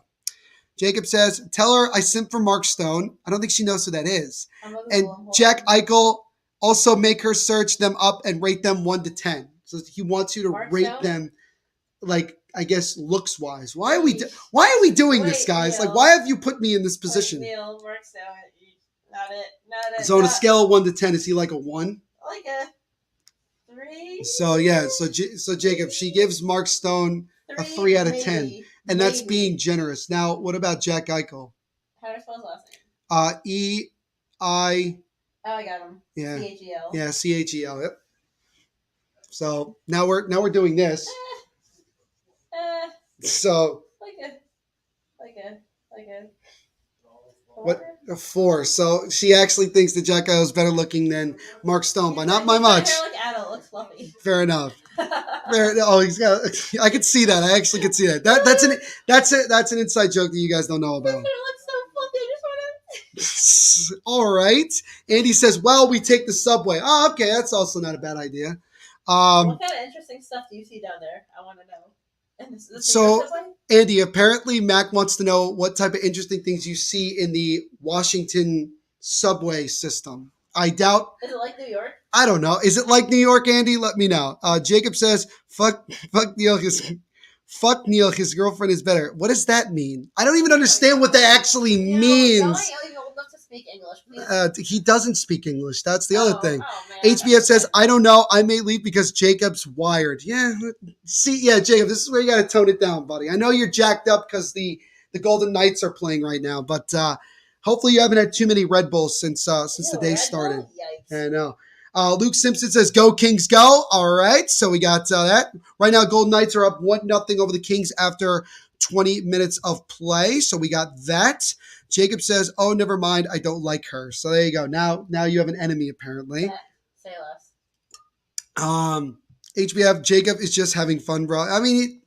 A: Jacob says, tell her I simp for Mark Stone. I don't think she knows who that is. And Jack Eichel, also make her search them up and rate them 1 to 10. So he wants you to rate them, I guess, looks wise. Why are we doing this, guys?
F: Neil,
A: why have you put me in this position?
F: Neil, Mark Stone, not it.
A: So on a scale of 1 to 10, is he like a 1?
F: Like a 3.
A: So yeah, so Jacob, she gives Mark Stone a 3 out of 10, and that's being generous. Now, what about Jack Eichel?
F: How do I spell his last name?
A: E-I.
F: Oh, I got him.
A: Yeah.
F: C-H-E-L.
A: Yeah, C-H-E-L. Yep. So now we're doing this. So
F: like a
A: what a 4. So she actually thinks that Jack Eichel is better looking than Mark Stone, but not by much.
F: My hair like Adult looks fluffy.
A: Fair enough. There, oh, he's got. I could see that. I actually could see that. That's an inside joke that you guys don't know about.
F: It looks so fluffy. I just want to.
A: All right. Andy says, "Well, we take the subway." Oh, okay. That's also not a bad idea.
F: What kind of interesting stuff do you see down there? I want to know. And this is
A: So, Andy, apparently Mac wants to know what type of interesting things you see in the Washington subway system. I doubt.
F: Is it like New York?
A: I don't know. Is it like New York, Andy? Let me know. Jacob says, fuck Neil. Fuck Neil. His girlfriend is better. What does that mean? I don't even understand what that actually means.
F: Y'all ain't old enough to speak English, please.
A: He doesn't speak English. That's the other thing.
F: Oh, man.
A: HBF says, I don't know. I may leave because Jacob's wired. Yeah. See, yeah, Jacob, this is where you got to tone it down, buddy. I know you're jacked up because the Golden Knights are playing right now, but hopefully you haven't had too many Red Bulls since the day started.
F: Yikes.
A: I know. Luke Simpson says, "Go Kings, go!" All right, so we got that right now. Golden Knights are up 1-0 over the Kings after 20 minutes of play. So we got that. Jacob says, "Oh, never mind. I don't like her." So there you go. Now you have an enemy apparently.
F: Yeah, say less.
A: HBF Jacob is just having fun, bro. I mean,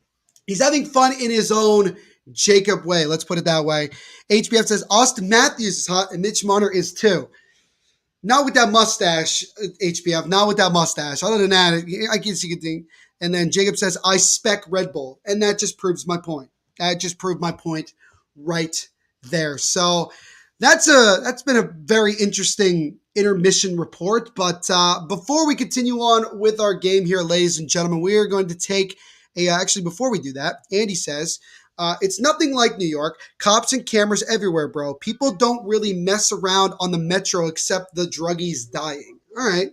A: he's having fun in his own Jacob way. Let's put it that way. HBF says Austin Matthews is hot and Mitch Marner is too. Not with that mustache, HBF. Not with that mustache. Other than that, I guess you could think. And then Jacob says, I spec Red Bull. And that just proves my point. That just proved my point right there. So that's been a very interesting intermission report. But before we continue on with our game here, ladies and gentlemen, we are going to take actually, before we do that, Andy says, it's nothing like New York. Cops and cameras everywhere, bro. People don't really mess around on the metro except the druggies dying. All right.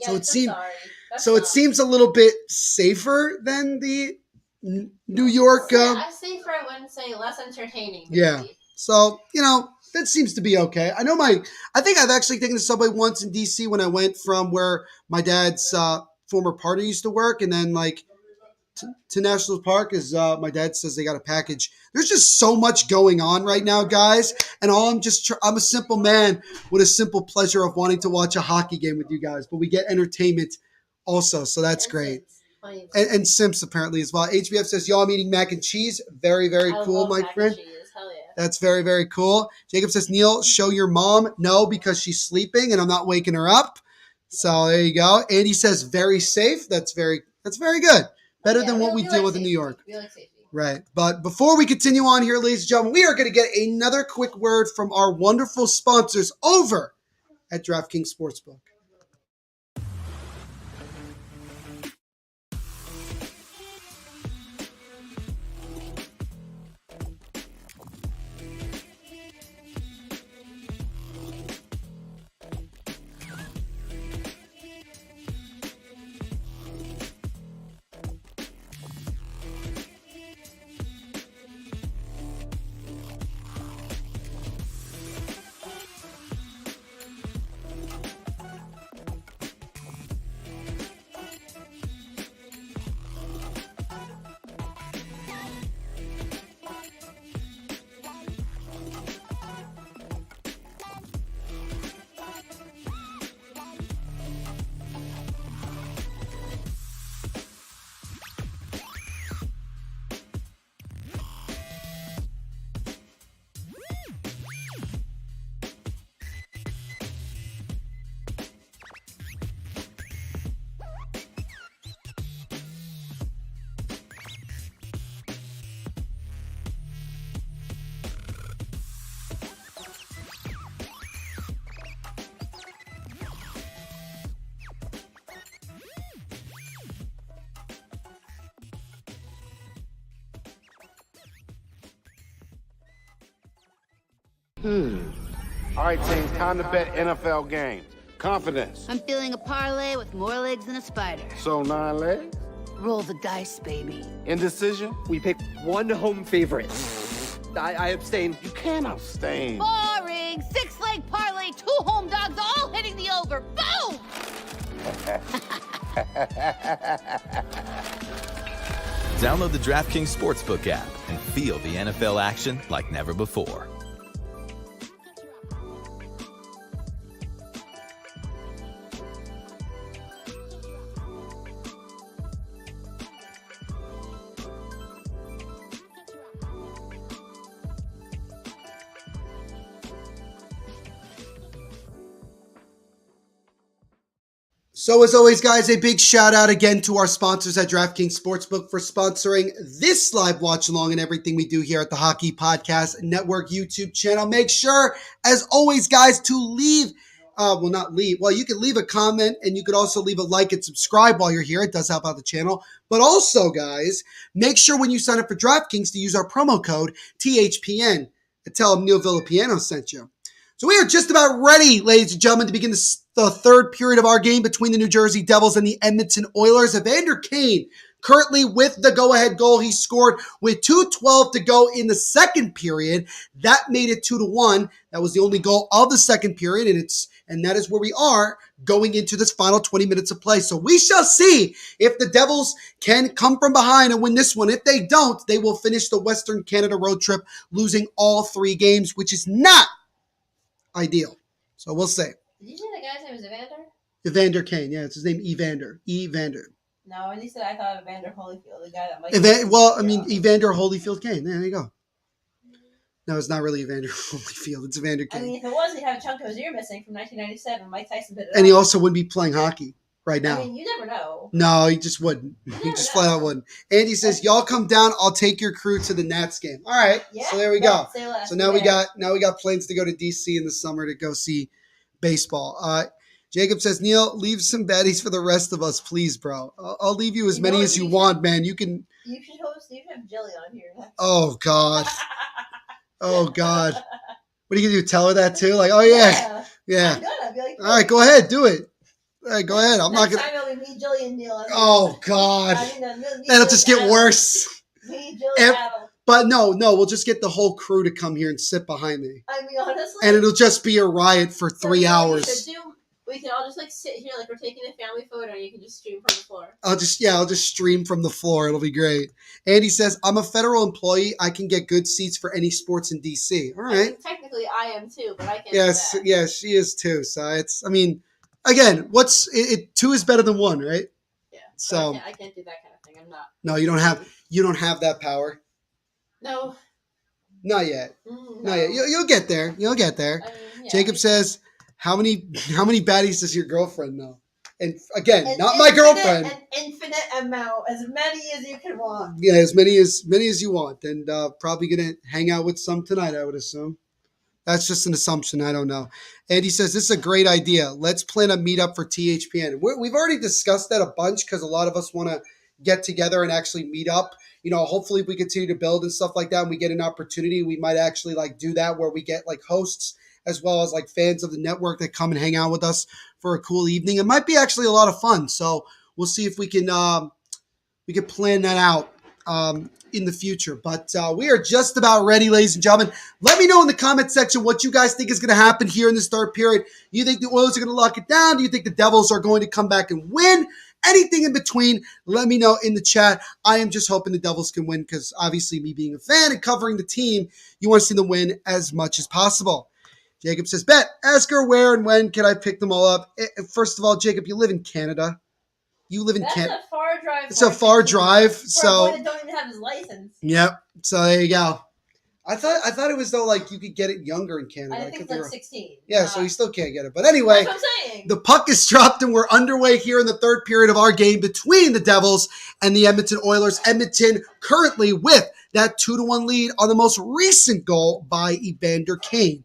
F: Yeah,
A: It seems a little bit safer than the New York.
F: Safer, I wouldn't say less entertaining. Maybe.
A: Yeah. So, that seems to be okay. I think I've actually taken the subway once in DC when I went from where my dad's former partner used to work, and then to National Park, as my dad says they got a package. There's just so much going on right now, guys. And I'm a simple man with a simple pleasure of wanting to watch a hockey game with you guys. But we get entertainment also, so that's great. And Simps apparently as well. HBF says, y'all, I'm eating mac and cheese. Very, very cool, my friend.
F: Hell yeah.
A: That's very, very cool. Jacob says, Neil, show your mom. No, because she's sleeping and I'm not waking her up. So there you go. Andy says, very safe. That's very good. Better than what we deal with in New York.
F: We like safety.
A: Right. But before we continue on here, ladies and gentlemen, we are going to get another quick word from our wonderful sponsors over at DraftKings Sportsbook.
B: All right, team, time to bet NFL games. Confidence.
C: I'm feeling a parlay with more legs than a spider.
B: So 9 legs.
C: Roll the dice, baby.
B: Indecision.
D: We pick one home favorite. I abstain.
B: You can't abstain.
C: Boring. 6-leg parlay, 2 home dogs, all hitting the over. Boom!
E: Download the DraftKings Sportsbook app and feel the NFL action like never before.
A: So as always, guys, a big shout out again to our sponsors at DraftKings Sportsbook for sponsoring this live watch along and everything we do here at the Hockey Podcast Network YouTube channel. Make sure, as always, guys, to leave, you can leave a comment and you could also leave a like and subscribe while you're here. It does help out the channel. But also, guys, make sure when you sign up for DraftKings to use our promo code THPN and tell them Neil Villapiano sent you. So we are just about ready, ladies and gentlemen, to begin the third period of our game between the New Jersey Devils and the Edmonton Oilers. Evander Kane currently with the go-ahead goal. He scored with 2:12 to go in the second period. That made it 2-1. That was the only goal of the second period, and that is where we are going into this final 20 minutes of play. So we shall see if the Devils can come from behind and win this one. If they don't, they will finish the Western Canada road trip losing all 3 games, which is not ideal. So we'll see.
F: Did you say the guy's name is Evander?
A: Evander Kane, yeah, it's his name, Evander. Evander.
F: No, when you said I thought of Evander Holyfield, the guy that might.
A: Evander Holyfield Kane. There you go. No, it's not really Evander Holyfield. It's Evander Kane.
F: I mean, if it was, he'd have a chunk of his ear missing from 1997. Mike Tyson bit it
A: And he
F: off.
A: also wouldn't be playing hockey right now.
F: I mean, you never know.
A: No, he just wouldn't. He just flat out wouldn't. Andy says, "Y'all come down. I'll take your crew to the Nats game." All right.
F: Yeah,
A: So there we go.
F: say less.
A: So now we got plans to go to DC in the summer to go see baseball. Jacob says, "Neil, leave some baddies for the rest of us, please, bro. I'll leave you as many as you want, man. You can."
F: You should host. You should have Jilly on here next.
A: Oh God. Oh God. What are you gonna do? Tell her that too? Like, oh yeah.
F: I'm gonna be like,
A: All right, go ahead, do it. All right, go ahead. I'm not gonna.
F: Next time it'll be me, Jilly, and Neil.
A: Oh God. That'll just get worse.
F: Me, Jilly, Adam.
A: But no, we'll just get the whole crew to come here and sit behind me.
F: I mean, honestly.
A: And it'll just be a riot for 3 hours.
F: We can all just like sit here like we're taking a family photo and you can just stream from the floor.
A: I'll just stream from the floor. It'll be great. Andy says, "I'm a federal employee. I can get good seats for any sports in DC." All right.
F: I mean, technically I am too, but I can't do that.
A: Yes, she is too. So again, 2 is better than 1, right?
F: Yeah.
A: So
F: I can't do that kind of thing. I'm not.
A: No, you don't have that power.
F: No.
A: Not yet.
F: No.
A: Not yet. You'll get there. You'll get there.
F: I mean, yeah,
A: Jacob says, How many baddies does your girlfriend know? And again, not my girlfriend.
F: An infinite amount, as many as you can want.
A: Yeah, as many as you want, and probably gonna hang out with some tonight, I would assume. That's just an assumption. I don't know. Andy says this is a great idea. Let's plan a meetup for THPN. We've already discussed that a bunch because a lot of us want to get together and actually meet up. You know, hopefully if we continue to build and stuff like that, and we get an opportunity, we might actually like do that where we get like hosts as well as like fans of the network that come and hang out with us for a cool evening. It might be actually a lot of fun. So we'll see if we can plan that out in the future. But we are just about ready, ladies and gentlemen. Let me know in the comment section what you guys think is going to happen here in this third period. You think the Oilers are going to lock it down? Do you think the Devils are going to come back and win? Anything in between, let me know in the chat. I am just hoping the Devils can win because obviously me being a fan and covering the team, you want to see them win as much as possible. Jacob says, "Bet, ask her where and when can I pick them all up." First of all, Jacob, you live in Canada. You live in Canada.
F: That's a far drive.
A: It's a far drive. So
F: a boy that don't even have his license.
A: Yep. So there you go. I thought it was though like you could get it younger in Canada.
F: I think it's like 16.
A: Yeah, so you still can't get it. But anyway,
F: that's what I'm saying.
A: The puck is dropped and we're underway here in the third period of our game between the Devils and the Edmonton Oilers. Edmonton currently with that 2-1 lead on the most recent goal by Evander Kane.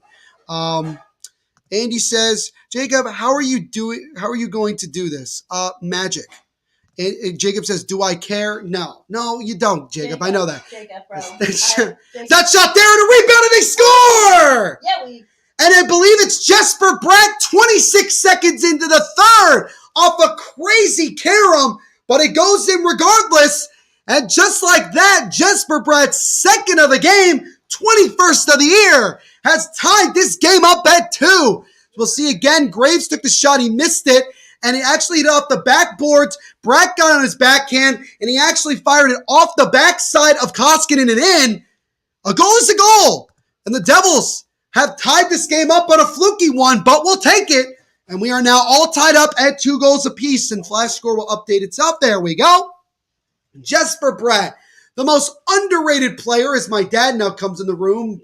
A: Andy says, "Jacob, how are you going to do this? Magic." And Jacob says, "Do I care?" No, you don't, Jacob. I know that.
F: Jacob, bro.
A: That shot there and a rebound and they score!
F: Yeah,
A: and I believe it's Jesper Bratt 26 seconds into the third off a crazy carom, but it goes in regardless. And just like that, Jesper Bratt's second of the game, 21st of the year, has tied this game up at 2. We'll see again. Graves took the shot. He missed it. And he actually hit it off the backboards. Bratt got on his backhand, and he actually fired it off the backside of Koskinen and in. A goal is a goal. And the Devils have tied this game up on a fluky one, but we'll take it. And we are now all tied up at 2 goals apiece, and Flash Score will update itself. There we go. Jesper Bratt, the most underrated player, as my dad now comes in the room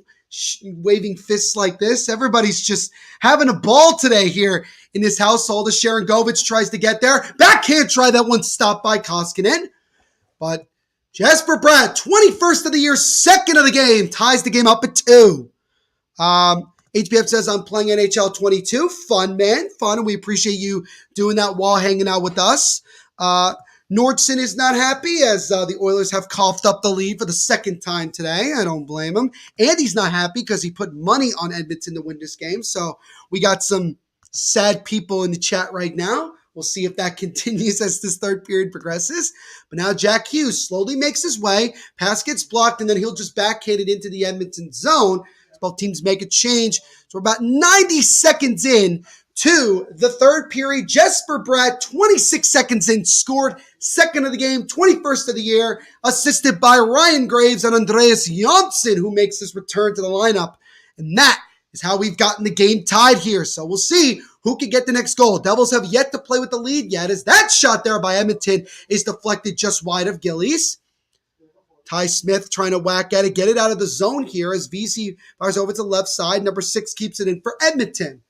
A: waving fists like this. Everybody's just having a ball today here in this household as Sharon Govich tries to get there. Backhand try, that one stopped by Koskinen. But Jesper Bratt, 21st of the year, second of the game, ties the game up at 2. HBF says, I'm playing NHL 22. Fun, man. Fun, and we appreciate you doing that while hanging out with us. Nordson is not happy as the Oilers have coughed up the lead for the second time today. I don't blame him. Andy's not happy because he put money on Edmonton to win this game. So we got some sad people in the chat right now. We'll see if that continues as this third period progresses. But now Jack Hughes slowly makes his way. Pass gets blocked, and then he'll just backhand it into the Edmonton zone. Both teams make a change. So we're about 90 seconds in to the third period. Jesper Bratt, 26 seconds in, scored second of the game, 21st of the year, assisted by Ryan Graves and Andreas Janssen, who makes his return to the lineup. And that is how we've gotten the game tied here. So we'll see who can get the next goal. Devils have yet to play with the lead yet, as that shot there by Edmonton is deflected just wide of Gillies. Ty Smith trying to whack at it, get it out of the zone here as VC fires over to the left side. Number 6 keeps it in for Edmonton.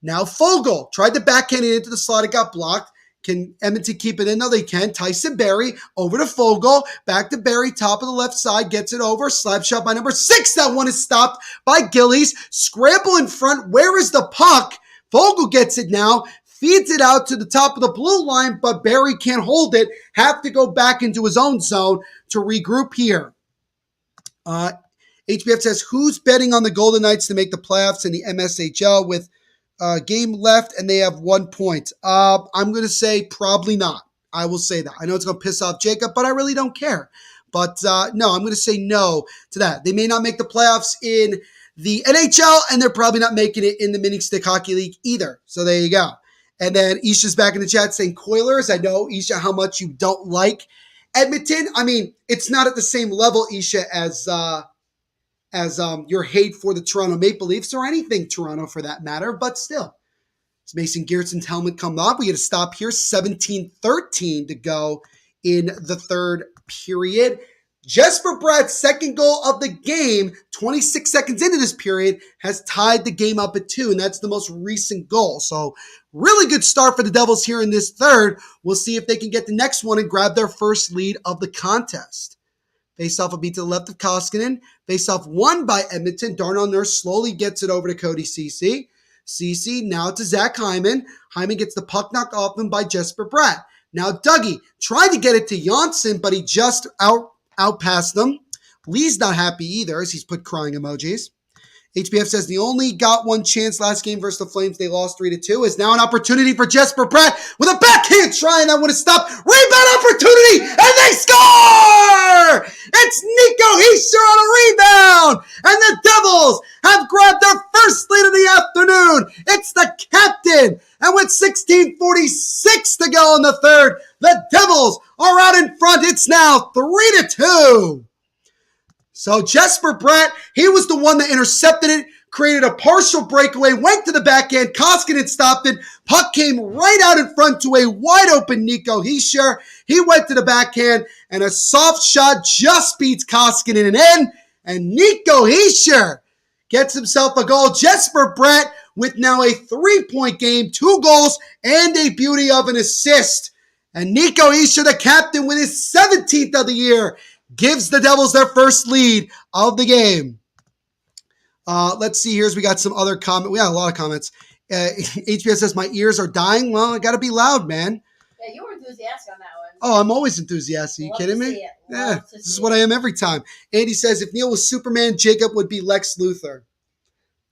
A: Now Fogle tried to backhand it into the slot. It got blocked. Can Edmonton keep it in? No, they can. Tyson Berry over to Fogle. Back to Berry, top of the left side. Gets it over. Slap shot by number 6. That one is stopped by Gillies. Scramble in front. Where is the puck? Fogle gets it now. Feeds it out to the top of the blue line, but Berry can't hold it. Have to go back into his own zone to regroup here. HBF says, who's betting on the Golden Knights to make the playoffs in the MSHL with game left and they have 1 point? I'm going to say probably not. I will say that. I know it's going to piss off Jacob, but I really don't care. But no, I'm going to say no to that. They may not make the playoffs in the NHL, and they're probably not making it in the Mini Stick Hockey League either. So there you go. And then Isha's back in the chat saying, Coilers, I know, Isha, how much you don't like Edmonton. I mean, it's not at the same level, Isha, as your hate for the Toronto Maple Leafs or anything Toronto for that matter, but still. It's Mason Geertson's helmet come off. We get a stop here, 17-13 to go in the third period. Jesper Bratt's second goal of the game, 26 seconds into this period, has tied the game up at 2, and that's the most recent goal. So really good start for the Devils here in this third. We'll see if they can get the next one and grab their first lead of the contest. Face-off will be to the left of Koskinen. Face-off won by Edmonton. Darnell Nurse slowly gets it over to Cody Ceci. Ceci now to Zach Hyman. Hyman gets the puck knocked off him by Jesper Bratt. Now Dougie tried to get it to Janssen, but he just outpassed them. Lee's not happy either as he's put crying emojis. HBF says they only got one chance last game versus the Flames. They lost 3-2. Is now an opportunity for Jesper Bratt with a backhand try, and that would have stopped. Rebound opportunity, and they score! It's Nico Hischier on a rebound, and the Devils have grabbed their first lead of the afternoon. It's the captain, and with 16:46 to go in the third, the Devils are out in front. It's now 3-2. So Jesper Bratt, he was the one that intercepted it, created a partial breakaway, went to the backhand, Koskinen stopped it, puck came right out in front to a wide open Nico Hischier. He went to the backhand, and a soft shot just beats Koskinen and in, and Nico Hischier gets himself a goal. Jesper Bratt with now a 3-point game, 2 goals, and a beauty of an assist. And Nico Hischier, the captain, with his 17th of the year, gives the Devils their first lead of the game. Let's see here as we got some other comments. We got a lot of comments. HBS says, my ears are dying. Well, I got to be loud, man.
F: Yeah, you were enthusiastic on that one.
A: Oh, I'm always enthusiastic. Are you kidding me? Yeah, this is what I am every time. Andy says, if Neil was Superman, Jacob would be Lex Luthor.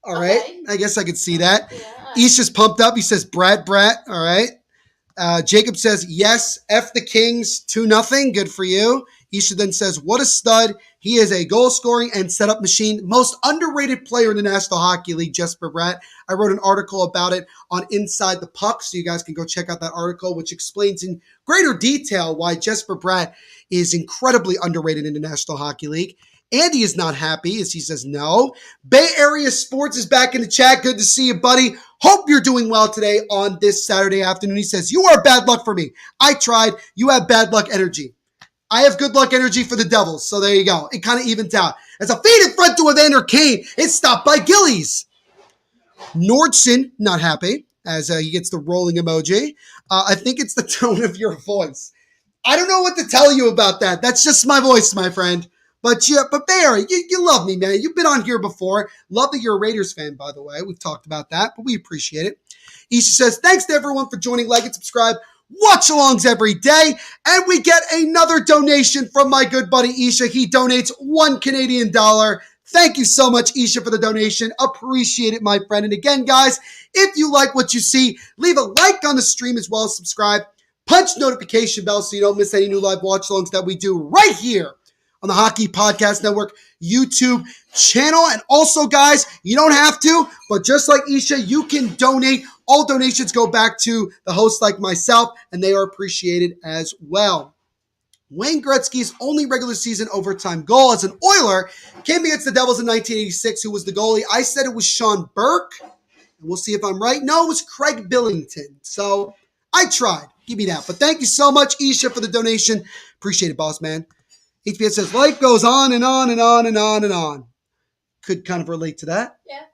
A: All right. I guess I could see that. Yeah. Isha's pumped up. He says, Brat. All right. Jacob says, yes, F the Kings, 2-0. Good for you. Isha then says, what a stud. He is a goal-scoring and setup machine. Most underrated player in the National Hockey League, Jesper Bratt. I wrote an article about it on Inside the Puck, so you guys can go check out that article, which explains in greater detail why Jesper Bratt is incredibly underrated in the National Hockey League. Andy is not happy as he says no. Bay Area Sports is back in the chat. Good to see you, buddy. Hope you're doing well today on this Saturday afternoon. He says, you are bad luck for me. I tried. You have bad luck energy. I have good luck energy for the Devils. So there you go. It kind of evens out. As a feed in front to Evander Kane, it's stopped by Gillies. Nordson, not happy. as he gets the rolling emoji. I think it's the tone of your voice. I don't know what to tell you about that. That's just my voice, my friend. But Barry, you love me, man. You've been on here before. Love that you're a Raiders fan, by the way. We've talked about that, but we appreciate it. Isha says, thanks to everyone for joining. Like and subscribe. Watchalongs every day. And we get another donation from my good buddy Isha. He donates $1 Canadian. Thank you so much, Isha, for the donation. Appreciate it, my friend. And again, guys, if you like what you see, leave a like on the stream as well as subscribe. Punch notification bell so you don't miss any new live watch-alongs that we do right here on the Hockey Podcast Network YouTube channel. And also, guys, you don't have to, but just like Isha, you can donate. All donations go back to the hosts like myself, and they are appreciated as well. Wayne Gretzky's only regular season overtime goal as an Oiler came against the Devils in 1986. Who was the goalie? I said it was Sean Burke. And we'll see if I'm right. No, it was Craig Billington. So I tried. Give me that. But thank you so much, Isha, for the donation. Appreciate it, boss man. HPS says, life goes on and on and on and on and on. Could kind of relate to that.
F: Yeah.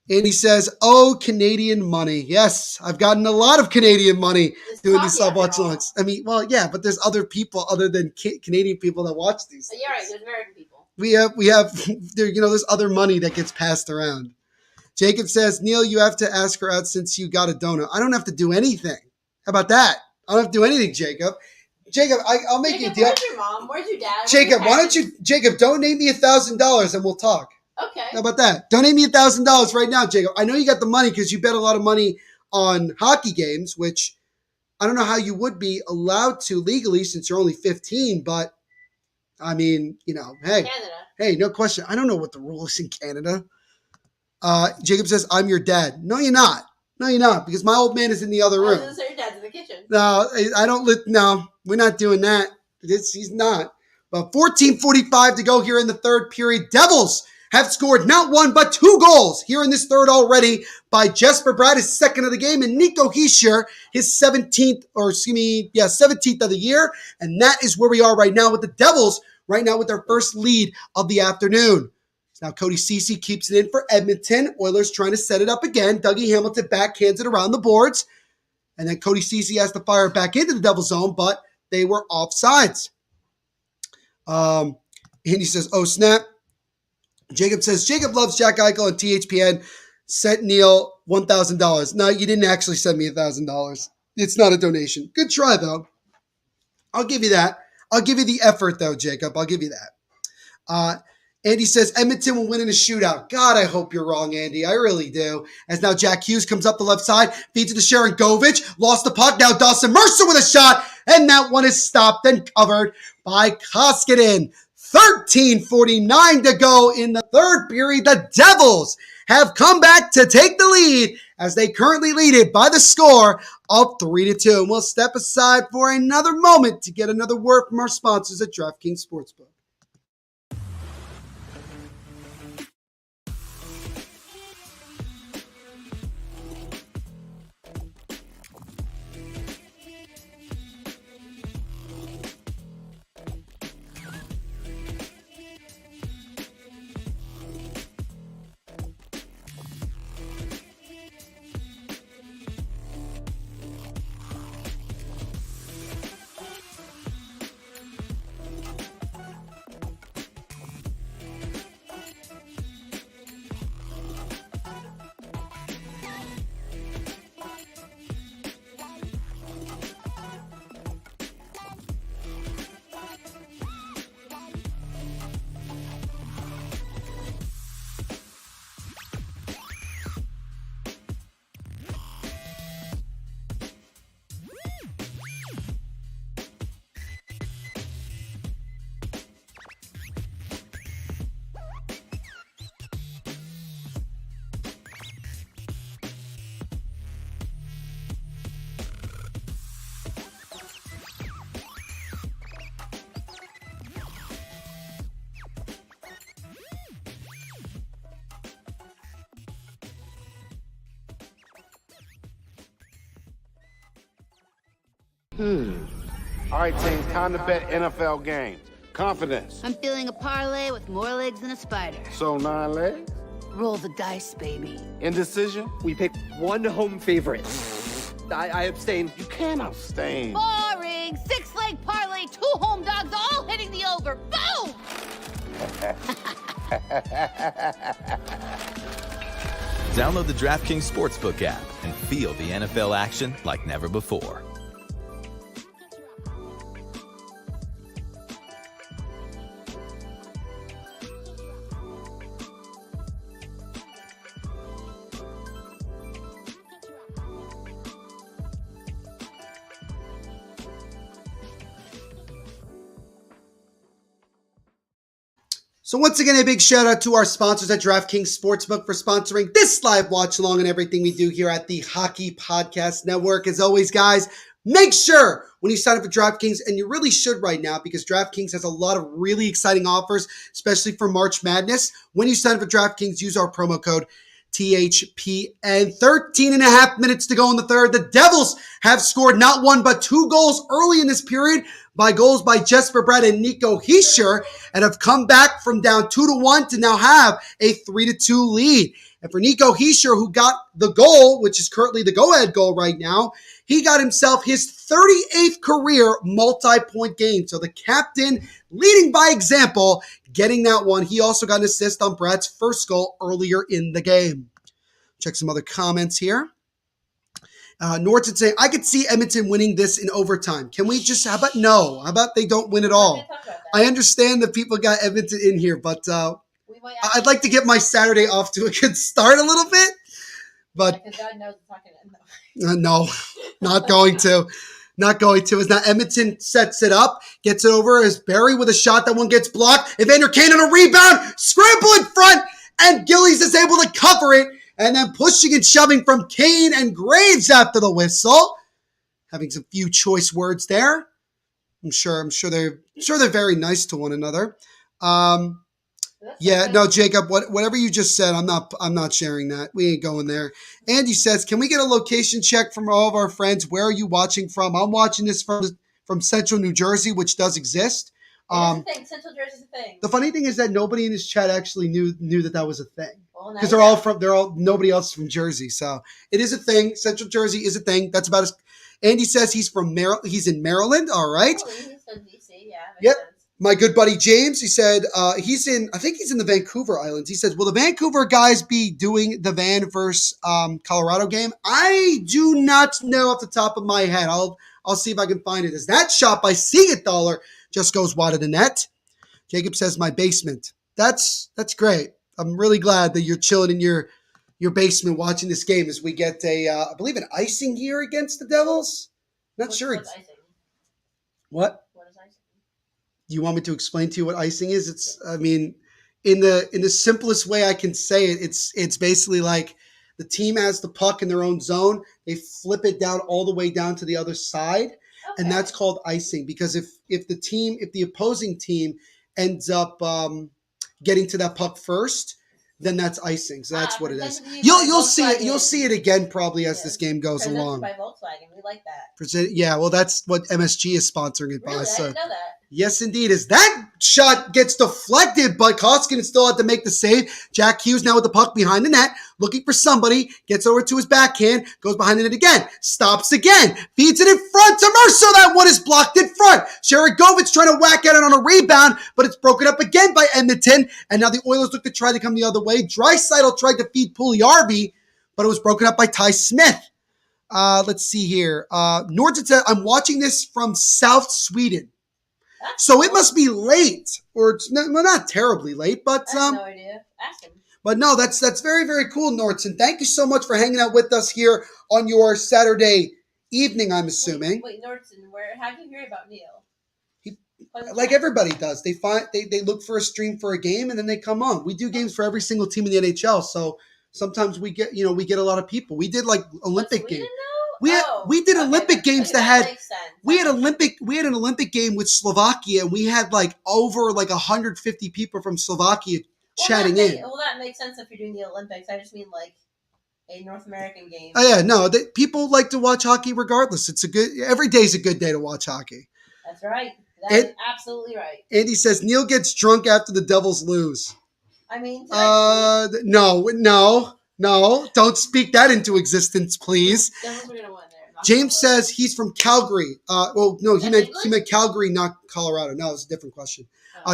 A: And he says, oh, Canadian money. Yes, I've gotten a lot of Canadian money doing these watch-alongs. I mean, well, yeah, but there's other people other than Canadian people that watch these.
F: You're right. There's American people.
A: We have there, there's other money that gets passed around. Jacob says, Neil, you have to ask her out since you got a donut. I don't have to do anything. How about that? I don't have to do anything, Jacob. Jacob, I'll make you a deal.
F: Where's your mom? Where's your dad?
A: Jacob, why don't you, donate me $1,000 and we'll talk.
F: Okay.
A: How about that? Donate me $1,000 right now, Jacob. I know you got the money because you bet a lot of money on hockey games, which I don't know how you would be allowed to legally since you're only 15, but I mean, hey.
F: Canada.
A: Hey, no question. I don't know what the rule is in Canada. Jacob says, I'm your dad. No, you're not. No, you're not, because my old man is in the other room.
F: So your dad's in the kitchen.
A: No, I don't no, we're not doing that. He's not. But 14:45 to go here in the third period. Devils have scored not one, but 2 goals here in this third already by Jesper Bratt, his second of the game, and Nico Hischier, his 17th of the year. And that is where we are right now with the Devils, right now with their first lead of the afternoon. Now Cody Ceci keeps it in for Edmonton. Oilers trying to set it up again. Dougie Hamilton backhands it around the boards. And then Cody Ceci has to fire it back into the Devil zone, but they were offsides. And he says, oh, snap. Jacob says, Jacob loves Jack Eichel and THPN. Sent Neil $1,000. No, you didn't actually send me $1,000. It's not a donation. Good try, though. I'll give you that. I'll give you the effort, though, Jacob. I'll give you that. Andy says, Edmonton will win in a shootout. God, I hope you're wrong, Andy. I really do. As now Jack Hughes comes up the left side, feeds it to Sharon Govich, lost the puck. Now Dawson Mercer with a shot, and that one is stopped and covered by Koskinen. 13:49 to go in the third period. The Devils have come back to take the lead as they currently lead it by the score of 3-2. And we'll step aside for another moment to get another word from our sponsors at DraftKings Sportsbook.
B: All right, team, time to bet NFL games. Confidence.
C: I'm feeling a parlay with more legs than a spider.
B: So 9 legs?
C: Roll the dice, baby.
B: Indecision?
D: We pick one home favorite. I abstain.
B: You can't abstain.
C: Boring. Six-leg parlay, 2 home dogs, all hitting the over. Boom!
E: Download the DraftKings Sportsbook app and feel the NFL action like never before.
A: So once again, a big shout out to our sponsors at DraftKings Sportsbook for sponsoring this live watch along and everything we do here at the Hockey Podcast Network. As always, guys, make sure when you sign up for DraftKings, and you really should right now because DraftKings has a lot of really exciting offers, especially for March Madness. When you sign up for DraftKings, use our promo code THPN. 13 and a half minutes to go in the third. The Devils have scored not 1 but 2 goals early in this period by goals by Jesper Bratt and Nico Hischier, and have come back from down 2-1 to now have a 3-2 lead. And for Nico Hischier, who got the goal, which is currently the go-ahead goal right now, he got himself his 38th career multi-point game. So the captain leading by example, getting that one. He also got an assist on Bratt's first goal earlier in the game. Check some other comments here. Norton saying, I could see Edmonton winning this in overtime. Can we just, how about no? How about they don't win at all? I understand that people got Edmonton in here, but I'd like to get my Saturday off to a good start a little bit. But
F: God knows it's not going to end
A: no, not going to. Not going to. As now Edmonton sets it up, gets it over as Barry with a shot. That one gets blocked. Evander Kane on a rebound, scramble in front, and Gillies is able to cover it. And then pushing and shoving from Kane and Graves after the whistle. Having some few choice words there. I'm sure they're very nice to one another. Yeah, no, Jacob, whatever you just said, I'm not sharing that. We ain't going there. Andy says, can we get a location check from all of our friends? Where are you watching from? I'm watching this from Central New Jersey, which does exist.
F: That's the thing. Central Jersey's a thing.
A: The funny thing is that nobody in this chat actually knew that was a thing. Because
F: Well,
A: they're all nobody else is from Jersey. So it is a thing. Central Jersey is a thing. That's about as Andy says he's from he's in Maryland. All right.
F: Oh, he's from DC, yeah.
A: Yep.
F: Sense.
A: My good buddy James, he said I think he's in the Vancouver Islands. He says, will the Vancouver guys be doing the Van versus Colorado game? I do not know off the top of my head. I'll see if I can find it. As that shot by Siegenthaler just goes wide of the net. Jacob says, my basement. That's great. I'm really glad that you're chilling in your basement watching this game as we get I believe an icing here against the Devils. Not sure.
F: What's icing?
A: What?
F: What is icing?
A: You want me to explain to you what icing is? It's, I mean, in the simplest way I can say it, it's basically like the team has the puck in their own zone. They flip it down all the way down to the other side.
F: Okay.
A: And that's called icing, because if the opposing team ends up getting to that puck first, then that's icing. So that's what it is. You'll see it. You'll see it again probably as this game goes along.
F: By Volkswagen, we like that.
A: Yeah, well, that's what MSG is sponsoring it by.
F: Really, I
A: So
F: didn't know that.
A: yes, indeed. As that shot gets deflected, but Koskinen still had to make the save. Jack Hughes now with the puck behind the net, looking for somebody, gets over to his backhand, goes behind the net again, stops again, feeds it in front to Mercer. That one is blocked in front. Sharagovich trying to whack at it on a rebound, but it's broken up again by Edmonton, and now the Oilers look to try to come the other way. Draisaitl tried to feed Puljujarvi, but it was broken up by Ty Smith. Let's see here. Norton said, I'm watching this from South Sweden. So it must be late, or it's not terribly late, but
F: I have no idea. Ask him.
A: But no, that's very, very cool, Nordson. Thank you so much for hanging out with us here on your Saturday evening, I'm assuming.
F: Wait, Nordson, how did you hear about Neil?
A: Like everybody does. They look for a stream for a game and then they come on. We do games for every single team in the NHL, so sometimes we get a lot of people. We did like Olympic games. We did Olympic games that had we had an Olympic game with Slovakia, and we had like over like 150 people from Slovakia chatting in.
F: Well, that makes sense if you're doing the Olympics. I just mean like a North American game.
A: Oh yeah, no, people like to watch hockey regardless. Every day's a good day to watch hockey.
F: That's right. That's absolutely right.
A: Andy says Neil gets drunk after the Devils lose.
F: I mean,
A: No. Don't speak that into existence, please.
F: Devils are gonna win there.
A: James says he's from Calgary. Well, no, he
F: That's
A: meant Calgary, not Colorado. No, it's a different question.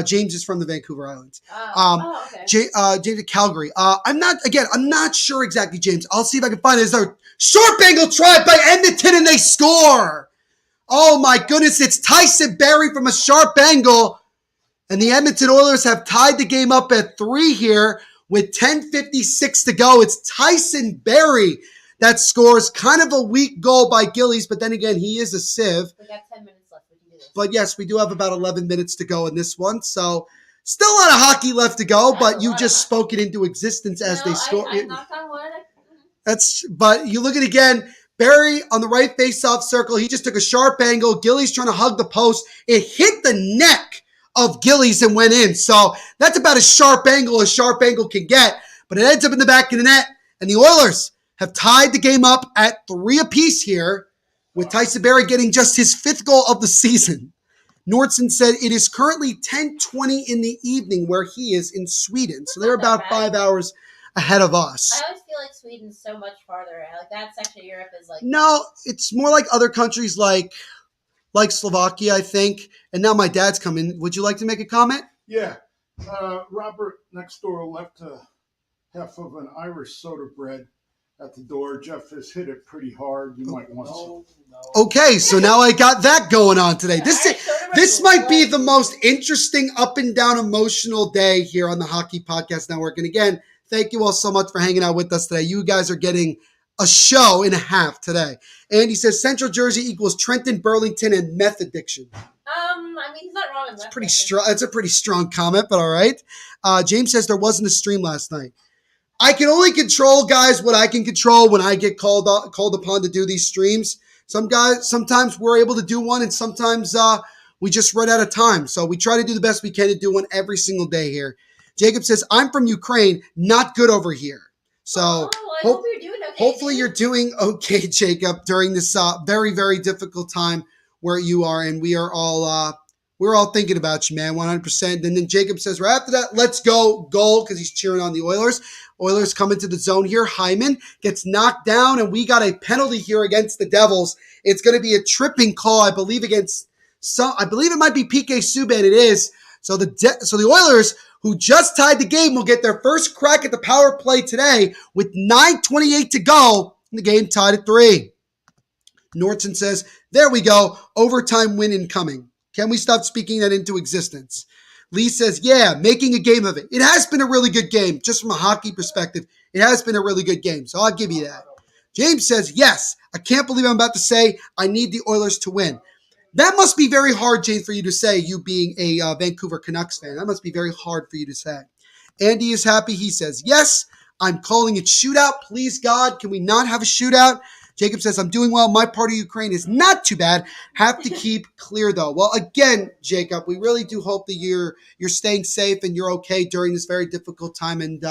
A: James is from the Vancouver Islands.
F: Okay.
A: James at Calgary. I'm not sure exactly, James. I'll see if I can find it. There's a short angle try by Edmonton and they score. Oh my goodness, it's Tyson Barrie from a sharp angle. And the Edmonton Oilers have tied the game up at 3 here with 10:56 to go. It's Tyson Barrie that scores. Kind of a weak goal by Gillies, but then again, he is a sieve.
F: We got 10 minutes left. We can do this.
A: But yes, we do have about 11 minutes to go in this one. So still a lot of hockey left to go, but you just spoke it into existence as they score.
F: I knocked on wood.
A: But you look at it again. Barrie on the right face-off circle. He just took a sharp angle. Gillies trying to hug the post. It hit the neck of Gillies and went in. So that's about as sharp angle can get. But it ends up in the back of the net. And the Oilers have tied the game up at 3 apiece here, with Tyson Barrie getting just his 5th goal of the season. Nordson said it is currently 10:20 in the evening where he is in Sweden. So they're about 5 hours ahead of us.
F: I always feel like Sweden's so much farther. Like that section of Europe is like...
A: No, it's more like other countries like Slovakia, I think. And now my dad's coming. Would you like to make a comment?
H: Yeah. Robert next door left half of an Irish soda bread at the door. Jeff has hit it pretty hard. You might want some.
A: Okay, so now I got that going on today. This might be the most interesting up and down emotional day here on the Hockey Podcast Network. And again, thank you all so much for hanging out with us today. You guys are getting a show and a half today. Andy says Central Jersey equals Trenton, Burlington, and meth addiction.
F: I mean, he's not wrong in that.
A: Pretty strong. That's a pretty strong comment, but all right. James says there wasn't a stream last night. I can only control, guys, what I can control when I get called upon to do these streams. Sometimes we're able to do one, and sometimes we just run out of time. So we try to do the best we can to do one every single day here. Jacob says, I'm from Ukraine, not good over here. So
F: I hope you're doing okay.
A: Hopefully you're doing okay, Jacob, during this very, very difficult time where you are, and we're all thinking about you, man, 100%. And then Jacob says, right after that, let's go, goal, because he's cheering on the Oilers. Oilers come into the zone here. Hyman gets knocked down, and we got a penalty here against the Devils. It's going to be a tripping call, I believe, I believe it might be PK Subban. It is. So the Oilers, who just tied the game, will get their first crack at the power play today with 9:28 to go, and the game tied at 3. Nordson says, there we go, overtime win incoming. Can we stop speaking that into existence? Lee says, yeah, making a game of it. It has been a really good game, just from a hockey perspective. It has been a really good game, so I'll give you that. James says, yes, I can't believe I'm about to say I need the Oilers to win. That must be very hard, James, for you to say, you being a Vancouver Canucks fan. That must be very hard for you to say. Andy is happy. He says, yes, I'm calling it shootout. Please, God, can we not have a shootout? Jacob says, I'm doing well. My part of Ukraine is not too bad. Have to keep clear, though. Well, again, Jacob, we really do hope that you're staying safe and you're okay during this very difficult time. And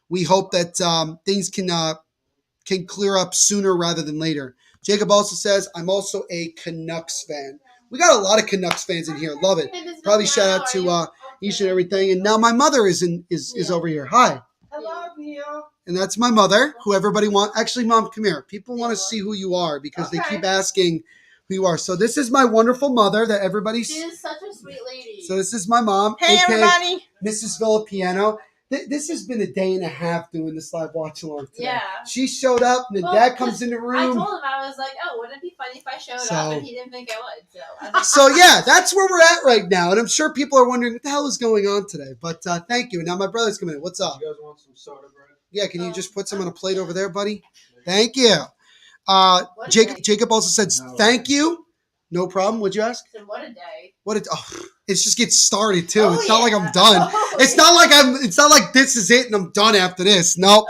A: we hope that things can clear up sooner rather than later. Jacob also says, I'm also a Canucks fan. We got a lot of Canucks fans in here. Love it. Probably shout out to each and everything. And now my mother is over here. Hi.
F: Hello, Neil.
A: And that's my mother, who everybody wants. Actually, Mom, come here. People want to see who you are because they keep asking who you are. So this is my wonderful mother that everybody sees.
F: She is such a sweet lady.
A: So this is my mom.
F: Hey, everybody.
A: Mrs. Villapiano. This has been a day and a half doing this live watch along today.
F: Yeah.
A: She showed up, and then Dad comes in the room.
F: I told him, I was like, oh, wouldn't it be funny if I showed up? And he didn't think I would.
A: So yeah, that's where we're at right now. And I'm sure people are wondering what the hell is going on today. But thank you. And now my brother's coming in. What's up?
H: You guys want some soda bread?
A: Yeah, can you just put some on a plate over there, buddy? Thank you. Jacob also said thank you. No problem. What'd you ask?
F: What a day.
A: It just gets started too. It's not like I'm done. It's not like this is it and I'm done after this. No.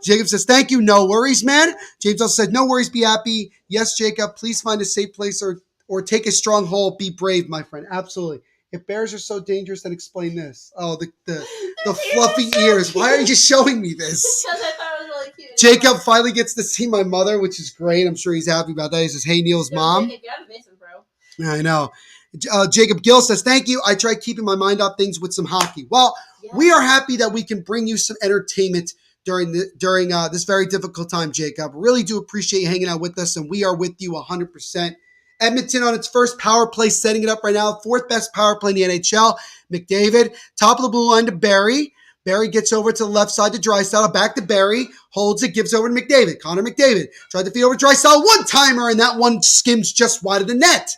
A: Jacob says, thank you. No worries, man. James also said, no worries, be happy. Yes, Jacob, please find a safe place or take a strong hold. Be brave, my friend. Absolutely. If bears are so dangerous, then explain this. Oh, the fluffy ears. Why are you showing me this?
F: Because I thought it was really cute.
A: Jacob finally gets to see my mother, which is great. I'm sure he's happy about that. He says, hey, Neil's mom.
F: Jacob, get out of the basement, bro.
A: I know. Jacob Gill says, thank you. I try keeping my mind off things with some hockey. Well, we are happy that we can bring you some entertainment during this very difficult time, Jacob. Really do appreciate you hanging out with us, and we are with you 100%. Edmonton on its first power play, setting it up right now. Fourth best power play in the NHL. McDavid, top of the blue line to Barrie. Barrie gets over to the left side to Draisaitl. Back to Barrie. Holds it, gives over to McDavid. Connor McDavid tried to feed over Draisaitl. One-timer, and that one skims just wide of the net.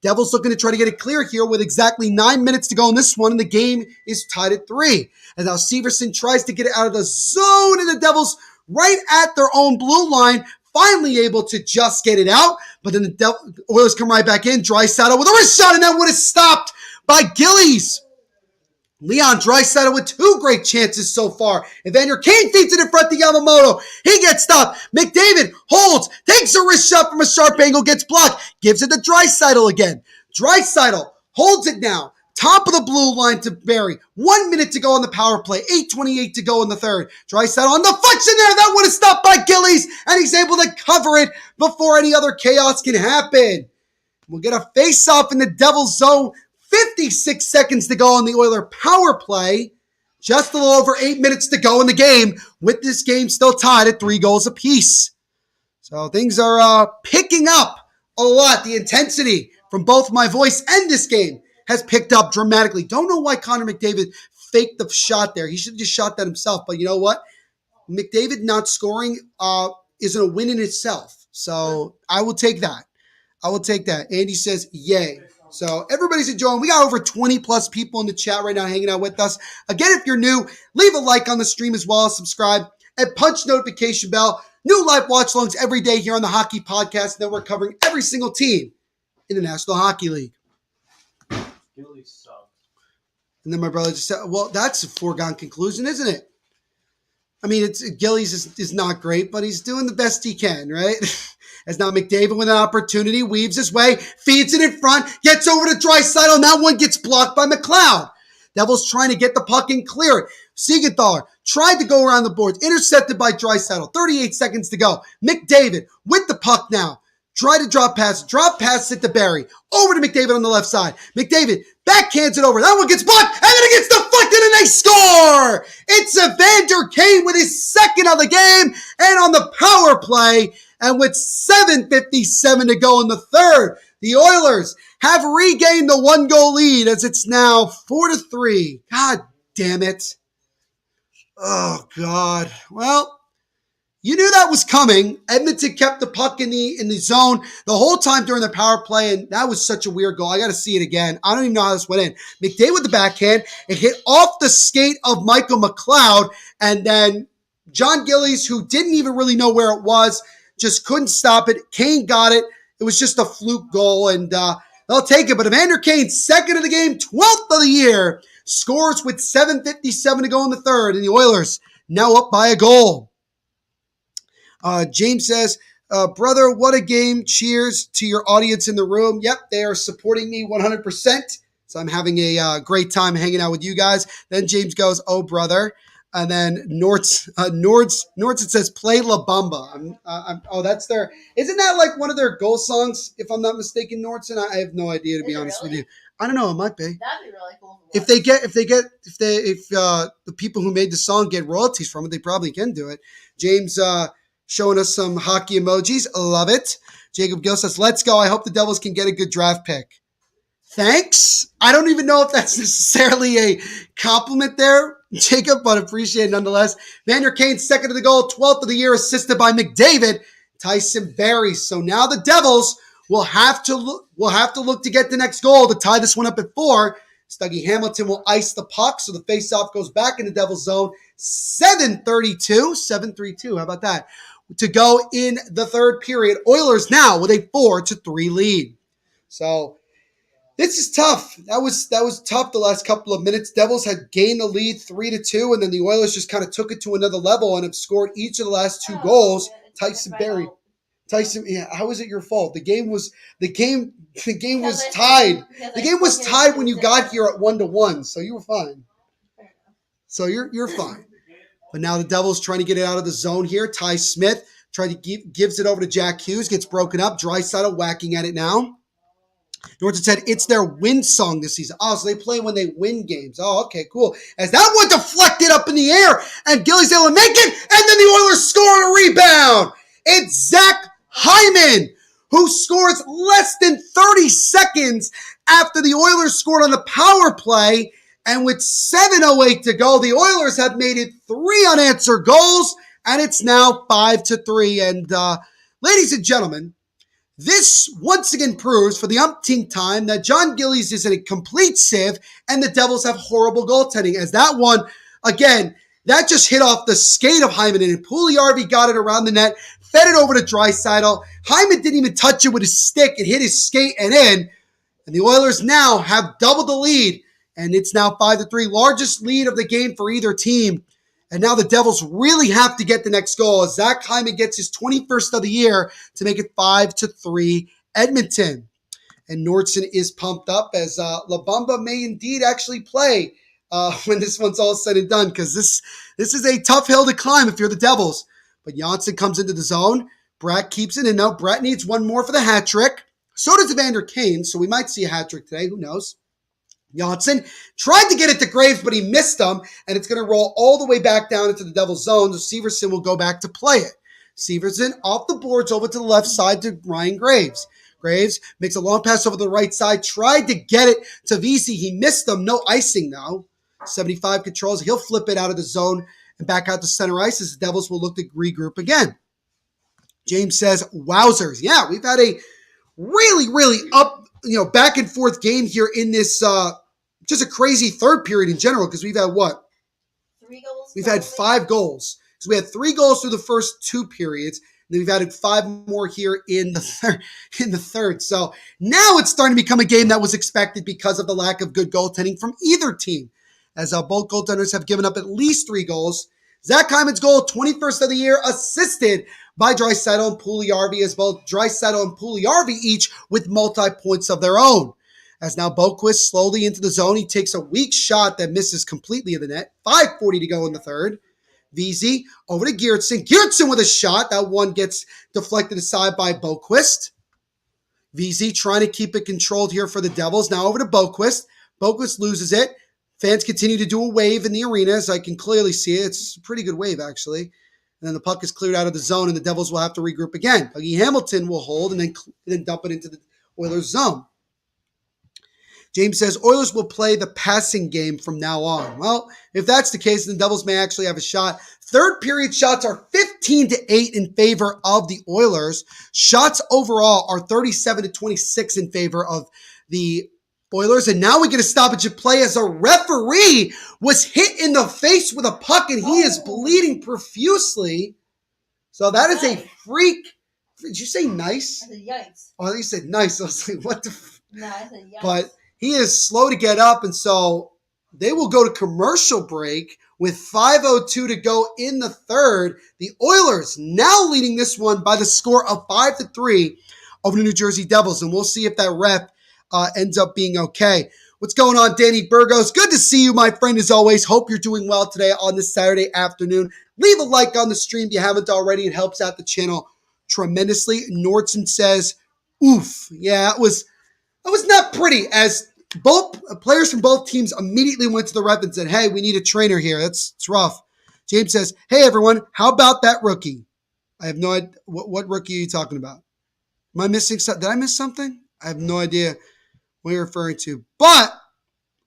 A: Devils looking to try to get it clear here with exactly 9 minutes to go in this one, and the game is tied at 3. And now Severson tries to get it out of the zone, and the Devils right at their own blue line, finally able to just get it out. But then the Oilers come right back in. Draisaitl with a wrist shot, and that one is stopped by Gillies. Leon Draisaitl with 2 great chances so far. Evander Kane feeds it in front to Yamamoto. He gets stopped. McDavid holds, takes a wrist shot from a sharp angle, gets blocked, gives it to Draisaitl again. Draisaitl holds it now. Top of the blue line to Barrie. 1 minute to go on the power play. 8:28 to go in the third. Draisaitl on deflection there. That one is stopped by Gillies, and he's able to cover it before any other chaos can happen. We'll get a face-off in the Devils zone. 56 seconds to go on the Oiler power play. Just a little over 8 minutes to go in the game, with this game still tied at 3 goals apiece. So things are picking up a lot. The intensity from both my voice and this game has picked up dramatically. Don't know why Connor McDavid faked the shot there. He should have just shot that himself. But you know what? McDavid not scoring isn't a win in itself. So I will take that. Andy says, yay. So everybody's enjoying. We got over 20 plus people in the chat right now hanging out with us. Again, if you're new, leave a like on the stream as well as subscribe and punch notification bell. New live watchalongs every day here on the Hockey Podcast Network, covering every single team in the National Hockey League. And then my brother just said, well, that's a foregone conclusion, isn't it? I mean, Gillies is not great, but he's doing the best he can, right? As now McDavid with an opportunity, weaves his way, feeds it in front, gets over to Draisaitl, and that one gets blocked by McLeod. Devils trying to get the puck and clear it. Siegenthaler tried to go around the boards, intercepted by Draisaitl. 38 seconds to go. McDavid with the puck now. Try to drop pass it to Barrie. Over to McDavid on the left side. McDavid backhands it over. That one gets blocked, and then it gets deflected, and they score! It's Evander Kane with his second of the game, and on the power play, and with 7:57 to go in the third, the Oilers have regained the 1-goal lead as it's now 4-3. God damn it. Oh, God. Well, you knew that was coming. Edmonton kept the puck in the zone the whole time during the power play, and that was such a weird goal. I got to see it again. I don't even know how this went in. McDavid with the backhand. It hit off the skate of Michael McLeod, and then John Gillies, who didn't even really know where it was, just couldn't stop it. Kane got it. It was just a fluke goal, and they'll take it. But Evander Kane, second of the game, 12th of the year, scores with 7:57 to go in the third, and the Oilers now up by a goal. James says, brother, what a game. Cheers to your audience in the room. Yep, they are supporting me 100%. So I'm having a great time hanging out with you guys. Then James goes, oh, brother. And then Nords it says, play La Bamba. That's their, isn't that like one of their goal songs, if I'm not mistaken, Nordson? I have no idea, to be honest with you. I don't know. It might be.
F: That'd be really cool.
A: If the people who made the song get royalties from it, they probably can do it. James, showing us some hockey emojis. Love it. Jacob Gill says, let's go. I hope the Devils can get a good draft pick. Thanks. I don't even know if that's necessarily a compliment there, Jacob, but appreciate it nonetheless. Evander Kane, second of the goal, 12th of the year, assisted by McDavid, Tyson Barrie. So now the Devils will have to look to get the next goal to tie this one up at 4. Dougie Hamilton will ice the puck, so the faceoff goes back in the Devils zone. 7:32. How about that? To go in the third period. Oilers now with a 4-3 lead. So this is tough. That was tough the last couple of minutes. Devils had gained the lead 3-2, and then the Oilers just kind of took it to another level and have scored each of the last 2 goals. Tyson Barrie. How is it your fault? The game was tied. The game was tied when you got here at 1-1, so you were fine. So you're fine. But now the Devils trying to get it out of the zone here. Ty Smith gives it over to Jack Hughes, gets broken up. Draisaitl whacking at it now. Norton said it's their win song this season. Oh, so they play when they win games. Oh, okay, cool. As that one deflected up in the air, and Gillies able to make it, and then the Oilers score on a rebound. It's Zach Hyman, who scores less than 30 seconds after the Oilers scored on the power play. And with 7:08 to go, the Oilers have made it 3 unanswered goals, and it's now 5-3. And ladies and gentlemen, this once again proves for the umpteenth time that John Gillies is in a complete sieve and the Devils have horrible goaltending. As that one, again, that just hit off the skate of Hyman, and Puljujärvi got it around the net, fed it over to Draisaitl. Hyman didn't even touch it with his stick. It hit his skate and in. And the Oilers now have doubled the lead, and it's now 5-3, largest lead of the game for either team. And now the Devils really have to get the next goal as Zach Hyman gets his 21st of the year to make it 5-3 Edmonton. And Nordson is pumped up as Labumba may indeed actually play when this one's all said and done, because this is a tough hill to climb if you're the Devils. But Janssen comes into the zone. Bratt keeps it in. Now Bratt needs one more for the hat trick. So does Evander Kane, so we might see a hat trick today. Who knows? Janssen tried to get it to Graves, but he missed them, and it's going to roll all the way back down into the Devils' zone, so Severson will go back to play it. Severson off the boards over to the left side to Ryan Graves. Graves makes a long pass over the right side, tried to get it to Vesey. He missed them. No icing now. 75 controls. He'll flip it out of the zone and back out to center ice as the Devils will look to regroup again. James says, wowzers. Yeah, we've had a really up, back and forth game here in this, just a crazy third period in general, because we've had what?
F: 3 goals.
A: We've had 5 goals. So we had 3 goals through the first 2 periods, and then we've added 5 more here in the third. So now it's starting to become a game that was expected because of the lack of good goaltending from either team, as both goaltenders have given up at least 3 goals. Zach Hyman's goal, 21st of the year, assisted by Draisaitl and Puljujärvi, as both Draisaitl and Puljujärvi each with multi-points of their own. As now Boquist slowly into the zone. He takes a weak shot that misses completely in the net. 5:40 to go in the third. Vesey over to Geertsen. Geertsen with a shot. That one gets deflected aside by Boquist. Vesey trying to keep it controlled here for the Devils. Now over to Boquist. Boquist loses it. Fans continue to do a wave in the arena, as I can clearly see it. It's a pretty good wave, actually. And then the puck is cleared out of the zone, and the Devils will have to regroup again. Dougie Hamilton will hold and then dump it into the Oilers' zone. James says, Oilers will play the passing game from now on. Well, if that's the case, then the Devils may actually have a shot. Third period shots are 15-8 in favor of the Oilers. Shots overall are 37-26 in favor of the Oilers. And now we get a stoppage of play as a referee was hit in the face with a puck, and he is bleeding profusely. So that is a freak. Did you say nice?
F: I said yikes.
A: Oh, you said nice. I was like, what the?
F: No, I said yikes.
A: But he is slow to get up, and so they will go to commercial break with 5:02 to go in the third. The Oilers now leading this one by the score of 5-3 over the New Jersey Devils, and we'll see if that ref ends up being okay. What's going on, Danny Burgos? Good to see you, my friend, as always. Hope you're doing well today on this Saturday afternoon. Leave a like on the stream if you haven't already. It helps out the channel tremendously. Nordson says, oof. Yeah, it was not pretty, as both players from both teams immediately went to the ref and said, hey, we need a trainer here. It's rough. James says, hey, everyone, how about that rookie? I have no idea. What rookie are you talking about? Am I missing something? Did I miss something? I have no idea what you're referring to. But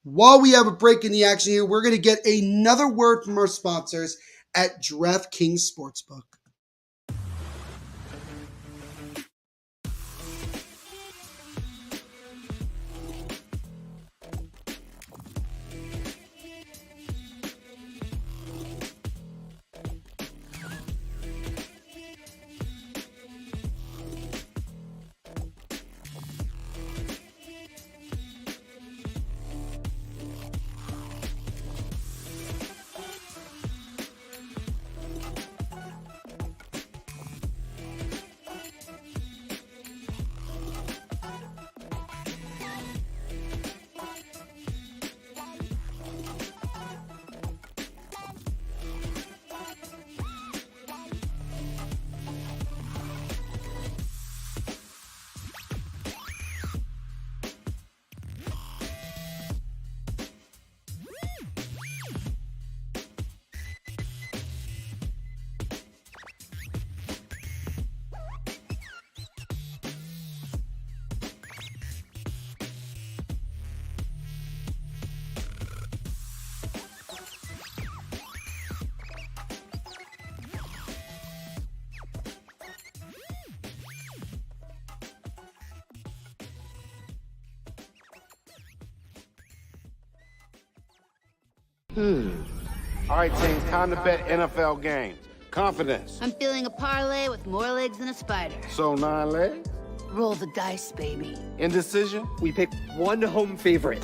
A: while we have a break in the action here, we're going to get another word from our sponsors at DraftKings Sportsbook.
B: All right, team, time to bet NFL games. Confidence.
C: I'm feeling a parlay with more legs than a spider.
B: So 9 legs.
C: Roll the dice, baby.
B: Indecision.
D: We pick one home favorite.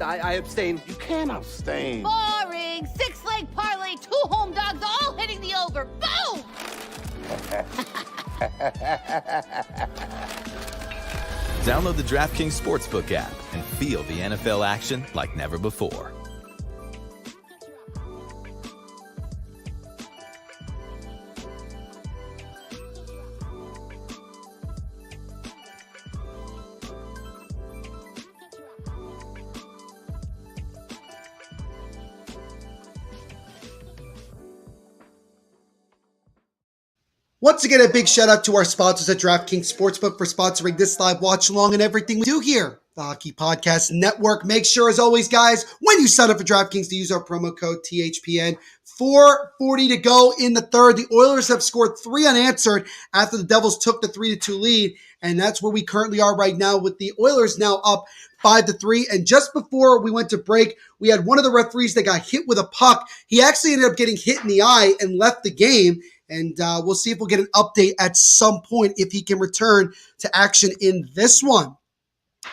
D: I abstain.
B: You can't abstain.
C: Boring. 6-leg parlay, 2 home dogs, all hitting the over. Boom!
E: Download the DraftKings Sportsbook app and feel the NFL action like never before.
A: Once again, a big shout out to our sponsors at DraftKings Sportsbook for sponsoring this live watch along and everything we do here, the Hockey Podcast Network. Make sure, as always, guys, when you sign up for DraftKings, to use our promo code THPN. 4:40 to go in the third. The Oilers have scored 3 unanswered after the Devils took the 3-2 lead, and that's where we currently are right now, with the Oilers now up 5-3. And just before we went to break, we had one of the referees that got hit with a puck. He actually ended up getting hit in the eye and left the game. And we'll see if we'll get an update at some point if he can return to action in this one.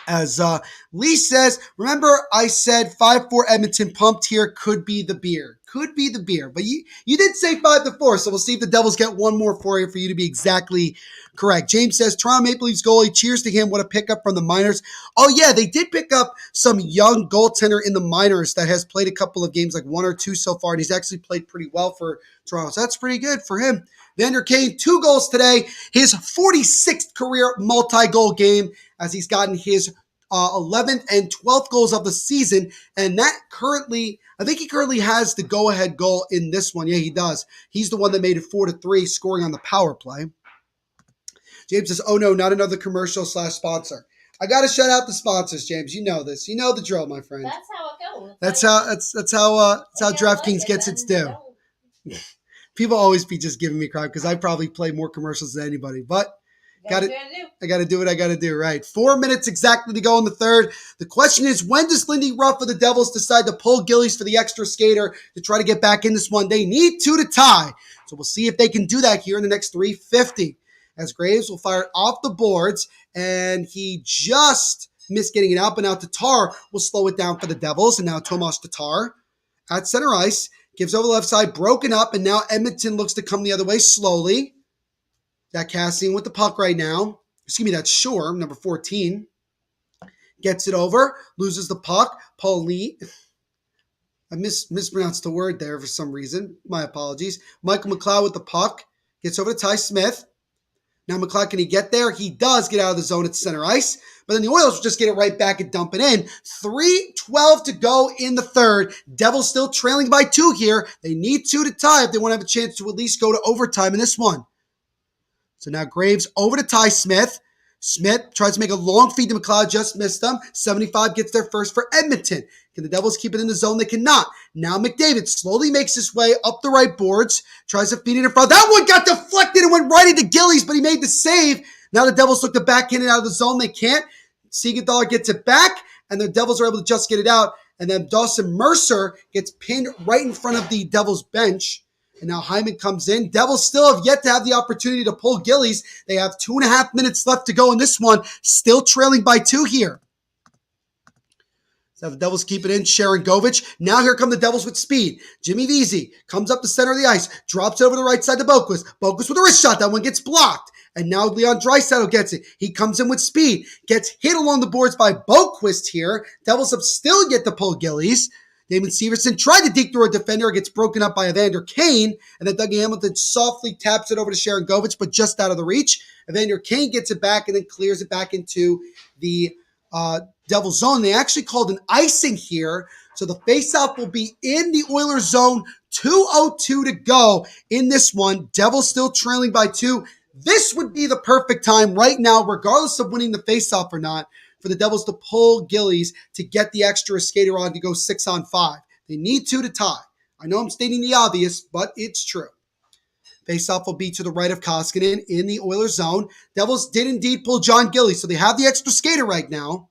A: As Lee says, remember I said 5-4 Edmonton pumped here, could be the beer. Could be the beer. But you did say 5-4, so we'll see if the Devils get one more for you to be exactly correct. James says, Toronto Maple Leafs goalie, cheers to him. What a pickup from the minors. Oh, yeah, they did pick up some young goaltender in the minors that has played a couple of games, like 1 or 2 so far, and he's actually played pretty well for Toronto. So that's pretty good for him. Vander Kane, 2 goals today. His 46th career multi-goal game, as he's gotten his 11th and 12th goals of the season. And that I think he currently has the go-ahead goal in this one. Yeah, he does. He's the one that made it 4-3, scoring on the power play. James says, oh no, not another commercial/sponsor. I got to shout out the sponsors, James. You know this. You know the drill, my friend.
F: That's how it goes.
A: That's how DraftKings gets its due. People always be just giving me crap because I probably play more commercials than anybody, but I got to do what I got to do, right? 4 minutes exactly to go in the third. The question is, when does Lindy Ruff of the Devils decide to pull Gillies for the extra skater to try to get back in this one? They need 2 to tie. So we'll see if they can do that here in the next 3:50. As Graves will fire it off the boards, and he just missed getting it out, but now Tatar will slow it down for the Devils, and now Tomas Tatar at center ice gives over the left side, broken up, and now Edmonton looks to come the other way slowly. That Cassian with the puck right now. Excuse me, that's Shore, number 14. Gets it over, loses the puck. Paul Lee. I mispronounced the word there for some reason. My apologies. Michael McLeod with the puck. Gets over to Ty Smith. Now McLeod, can he get there? He does get out of the zone at center ice. But then the Oilers will just get it right back and dump it in. 3:12 to go in the third. Devils still trailing by 2 here. They need 2 to tie if they want to have a chance to at least go to overtime in this one. So now Graves over to Ty Smith. Smith tries to make a long feed to McLeod, just missed them. 75 gets there first for Edmonton. Can the Devils keep it in the zone? They cannot. Now McDavid slowly makes his way up the right boards, tries to feed it in front. That one got deflected and went right into Gillies, but he made the save. Now the Devils look to backhand it out of the zone. They can't. Siegenthaler gets it back, and the Devils are able to just get it out. And then Dawson Mercer gets pinned right in front of the Devils bench. And now Hyman comes in. Devils still have yet to have the opportunity to pull Gillies. They have 2.5 minutes left to go in this one. Still trailing by 2 here. So the Devils keep it in. Sharon Govich. Now here come the Devils with speed. Jimmy Vesey comes up the center of the ice. Drops over the right side to Boquist. Boquist with a wrist shot. That one gets blocked. And now Leon Draisaitl gets it. He comes in with speed. Gets hit along the boards by Boquist here. Devils have still yet to pull Gillies. Damon Severson tried to deke through a defender. It gets broken up by Evander Kane. And then Dougie Hamilton softly taps it over to Sharon Govich, but just out of the reach. Evander Kane gets it back and then clears it back into the Devils zone. They actually called an icing here. So the faceoff will be in the Oilers zone. 2:02 to go in this one. Devils still trailing by 2. This would be the perfect time right now, regardless of winning the faceoff or not, for the Devils to pull Gillies to get the extra skater on to go 6-on-5. They need 2 to tie. I know I'm stating the obvious, but it's true. Faceoff will be to the right of Koskinen in the Oilers zone. Devils did indeed pull John Gillies, so they have the extra skater right now.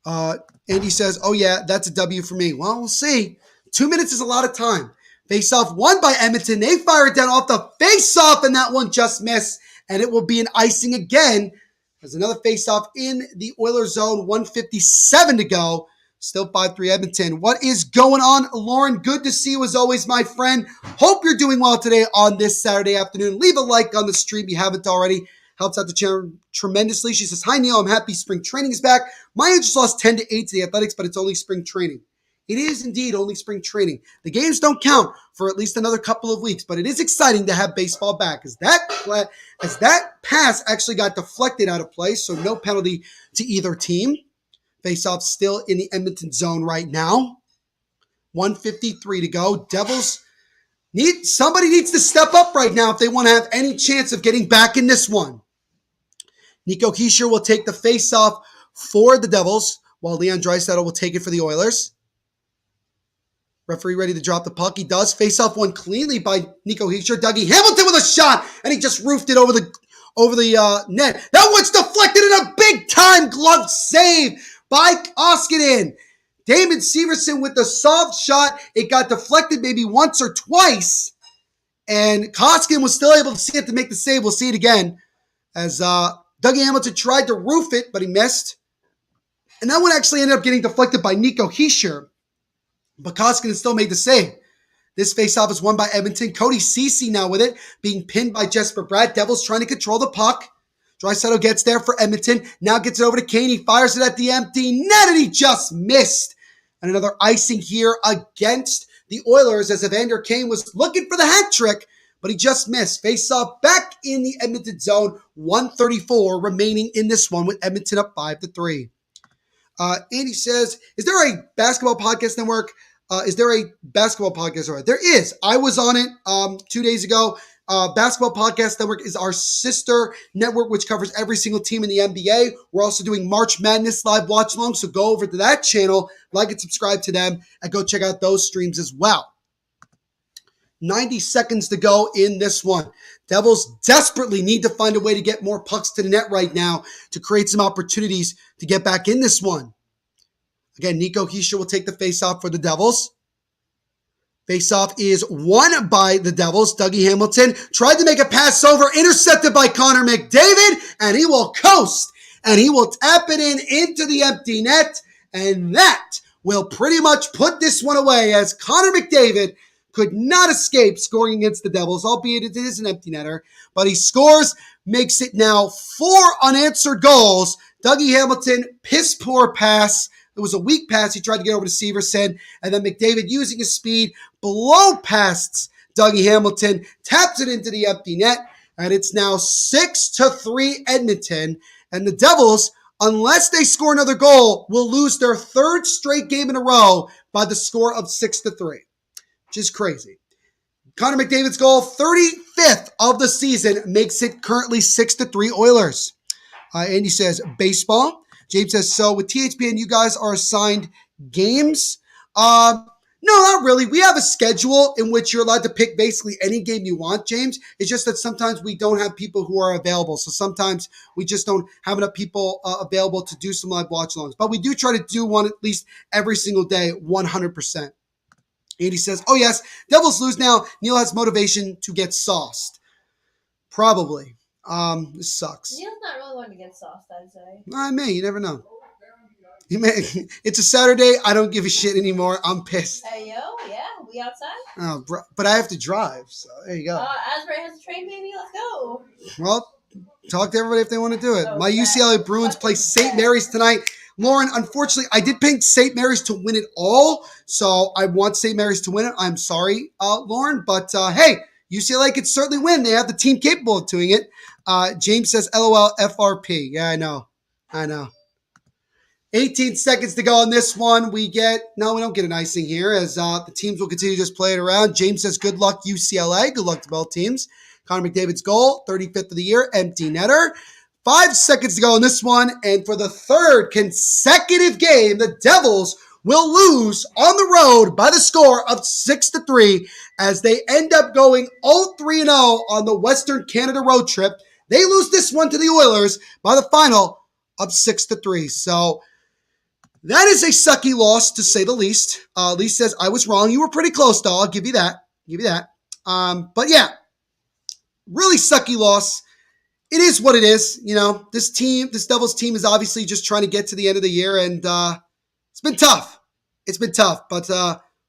A: Andy says, oh yeah, that's a W for me. Well, we'll see. 2 minutes is a lot of time. Face-off won by Edmonton. They fire it down off the face-off, and that one just missed. And it will be an icing again. There's another face-off in the Oilers zone. 1:57 to go. Still 5-3 Edmonton. What is going on, Lauren? Good to see you as always, my friend. Hope you're doing well today on this Saturday afternoon. Leave a like on the stream if you haven't already. Helps out the channel tremendously. She says, hi, Neil. I'm happy spring training is back. My Angels lost 10-8 to the Athletics, but it's only spring training. It is indeed only spring training. The games don't count for at least another couple of weeks, but it is exciting to have baseball back as that pass actually got deflected out of play, so no penalty to either team. Face-off still in the Edmonton zone right now. 1:53 to go. Devils somebody needs to step up right now if they want to have any chance of getting back in this one. Nico Hischier will take the face-off for the Devils, while Leon Draisaitl will take it for the Oilers. Referee ready to drop the puck. He does. Face-off won cleanly by Nico Hischier. Dougie Hamilton with a shot, and he just roofed it over the net. That one's deflected in a big-time glove save by Koskinen. Damon Severson with the soft shot. It got deflected maybe once or twice, and Koskinen was still able to see it to make the save. We'll see it again as Dougie Hamilton tried to roof it, but he missed. And that one actually ended up getting deflected by Nico Hischier, but Koskinen still made the save. This faceoff is won by Edmonton. Cody Ceci now with it, being pinned by Jesper Bratt. Devils trying to control the puck. Draisaitl gets there for Edmonton. Now gets it over to Kane. He fires it at the empty net, and he just missed. And another icing here against the Oilers as Evander Kane was looking for the hat trick, but he just missed. Face-off back in the Edmonton zone. 1:34 remaining in this one with Edmonton up 5-3. Andy says, is there a basketball podcast network? Is there a basketball podcast? All right, there is. I was on it 2 days ago. Basketball Podcast Network is our sister network, which covers every single team in the NBA. We're also doing March Madness live watch-along, so go over to that channel, like and subscribe to them, and go check out those streams as well. 90 seconds to go in this one. Devils desperately need to find a way to get more pucks to the net right now to create some opportunities to get back in this one. Again, Nico Hischier will take the face-off for the Devils. Face-off is won by the Devils. Dougie Hamilton tried to make a pass over, intercepted by Connor McDavid, and he will coast, and he will tap it into the empty net, and that will pretty much put this one away as Connor McDavid could not escape scoring against the Devils, albeit it is an empty netter, but he scores, makes it now 4 unanswered goals. Dougie Hamilton, piss-poor pass. It was a weak pass. He tried to get over to Severson, and then McDavid, using his speed, blow past Dougie Hamilton, taps it into the empty net, and it's now 6-3 Edmonton. And the Devils, unless they score another goal, will lose their 3rd straight game in a row by the score of 6-3, which is crazy. Connor McDavid's goal, 35th of the season, makes it currently 6-3 Oilers. Andy says, baseball. James says, so with THPN, you guys are assigned games? No, not really. We have a schedule in which you're allowed to pick basically any game you want, James. It's just that sometimes we don't have people who are available. So sometimes we just don't have enough people available to do some live watch-alongs. But we do try to do one at least every single day, 100%. Andy says, oh yes, Devils lose now. Neil has motivation to get sauced. Probably. This sucks.
F: Neil's not really going to get sauced, I'd say.
A: I may. You never know. It's a Saturday. I don't give a shit anymore. I'm pissed.
F: Hey, yo, yeah, we outside?
A: Oh, bro, but I have to drive, so there you go.
F: Asbury has a train, baby. Let's go.
A: Well, talk to everybody if they want to do it.
F: Oh,
A: My UCLA Bruins play St. Mary's tonight. Lauren, unfortunately, I did pick St. Mary's to win it all, so I want St. Mary's to win it. I'm sorry, Lauren, but hey, UCLA could certainly win. They have the team capable of doing it. James says, LOL, FRP. Yeah, I know. 18 seconds to go on this one. We don't get an icing here as the teams will continue to just play it around. James says, good luck, UCLA. Good luck to both teams. Connor McDavid's goal, 35th of the year, empty netter. 5 seconds to go in this one. And for the 3rd consecutive game, the Devils will lose on the road by the score of 6-3 as they end up going 0-3-0 on the Western Canada road trip. They lose this one to the Oilers by the final of 6-3. So That is a sucky loss, to say the least. Lee says, I was wrong. You were pretty close, though. I'll give you that. But yeah, really sucky loss. It is what it is. This Devils team is obviously just trying to get to the end of the year, and it's been tough. But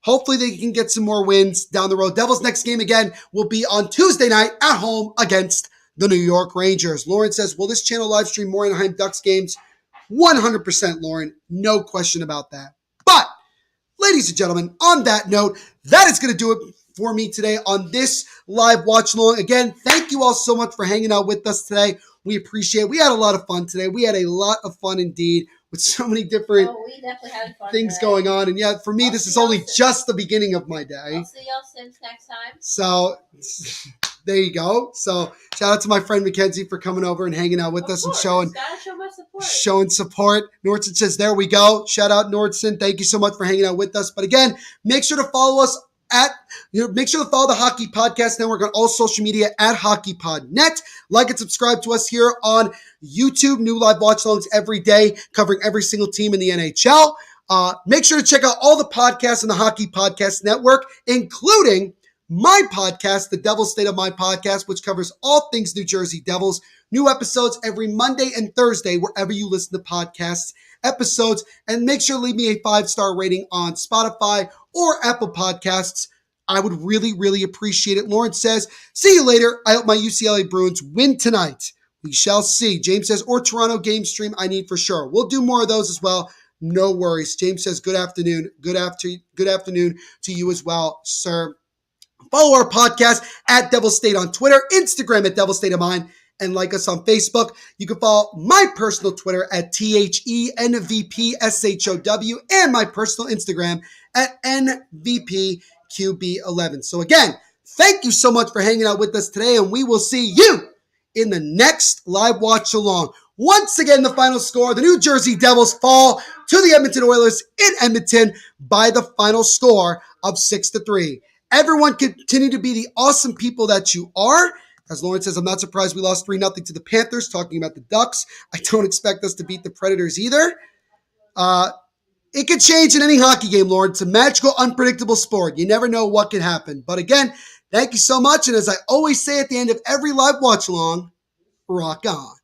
A: hopefully they can get some more wins down the road. Devils' next game, again, will be on Tuesday night at home against the New York Rangers. Lauren says, will this channel live stream more Anaheim Ducks games? 100%, Lauren. No question about that. But, ladies and gentlemen, on that note, that is going to do it for me today on this live watch along. Again, thank you all so much for hanging out with us today. We appreciate it. We had a lot of fun today. We had a lot of fun indeed with so many different things going on. And yeah, for me, this is only just the beginning of my day.
F: I'll see y'all Sims next time.
A: So there you go. So shout out to my friend Mackenzie for coming over and hanging out with us and showing support. Nordson says, there we go. Shout out Nordson. Thank you so much for hanging out with us. But again, make sure to follow us make sure to follow the Hockey Podcast Network on all social media at HockeyPodNet. Like and subscribe to us here on YouTube. New live watch-alongs every day, covering every single team in the NHL. Make sure to check out all the podcasts on the Hockey Podcast Network, including my podcast, the Devil's State of Mind podcast, which covers all things New Jersey Devils. New episodes every Monday and Thursday, wherever you listen to podcasts episodes. And make sure to leave me a 5-star rating on Spotify or Apple Podcasts. I would really, really appreciate it. Lauren says, see you later. I hope my UCLA Bruins win tonight. We shall see. James says, or Toronto game stream, I need for sure. We'll do more of those as well. No worries. James says, good afternoon. Good afternoon to you as well, sir. Follow our podcast at Devil State on Twitter, Instagram at Devil State of Mind, and like us on Facebook. You can follow my personal Twitter at THENVPSHOW and my personal Instagram at NVPQB11. So again, thank you so much for hanging out with us today, and we will see you in the next live watch along. Once again, the final score, the New Jersey Devils fall to the Edmonton Oilers in Edmonton by the final score of 6-3. Everyone continue to be the awesome people that you are. As Lauren says, I'm not surprised we lost 3-0 to the Panthers, talking about the Ducks. I don't expect us to beat the Predators either. It could change in any hockey game, Lauren. It's a magical, unpredictable sport. You never know what can happen. But again, thank you so much. And as I always say at the end of every live watch along, rock on.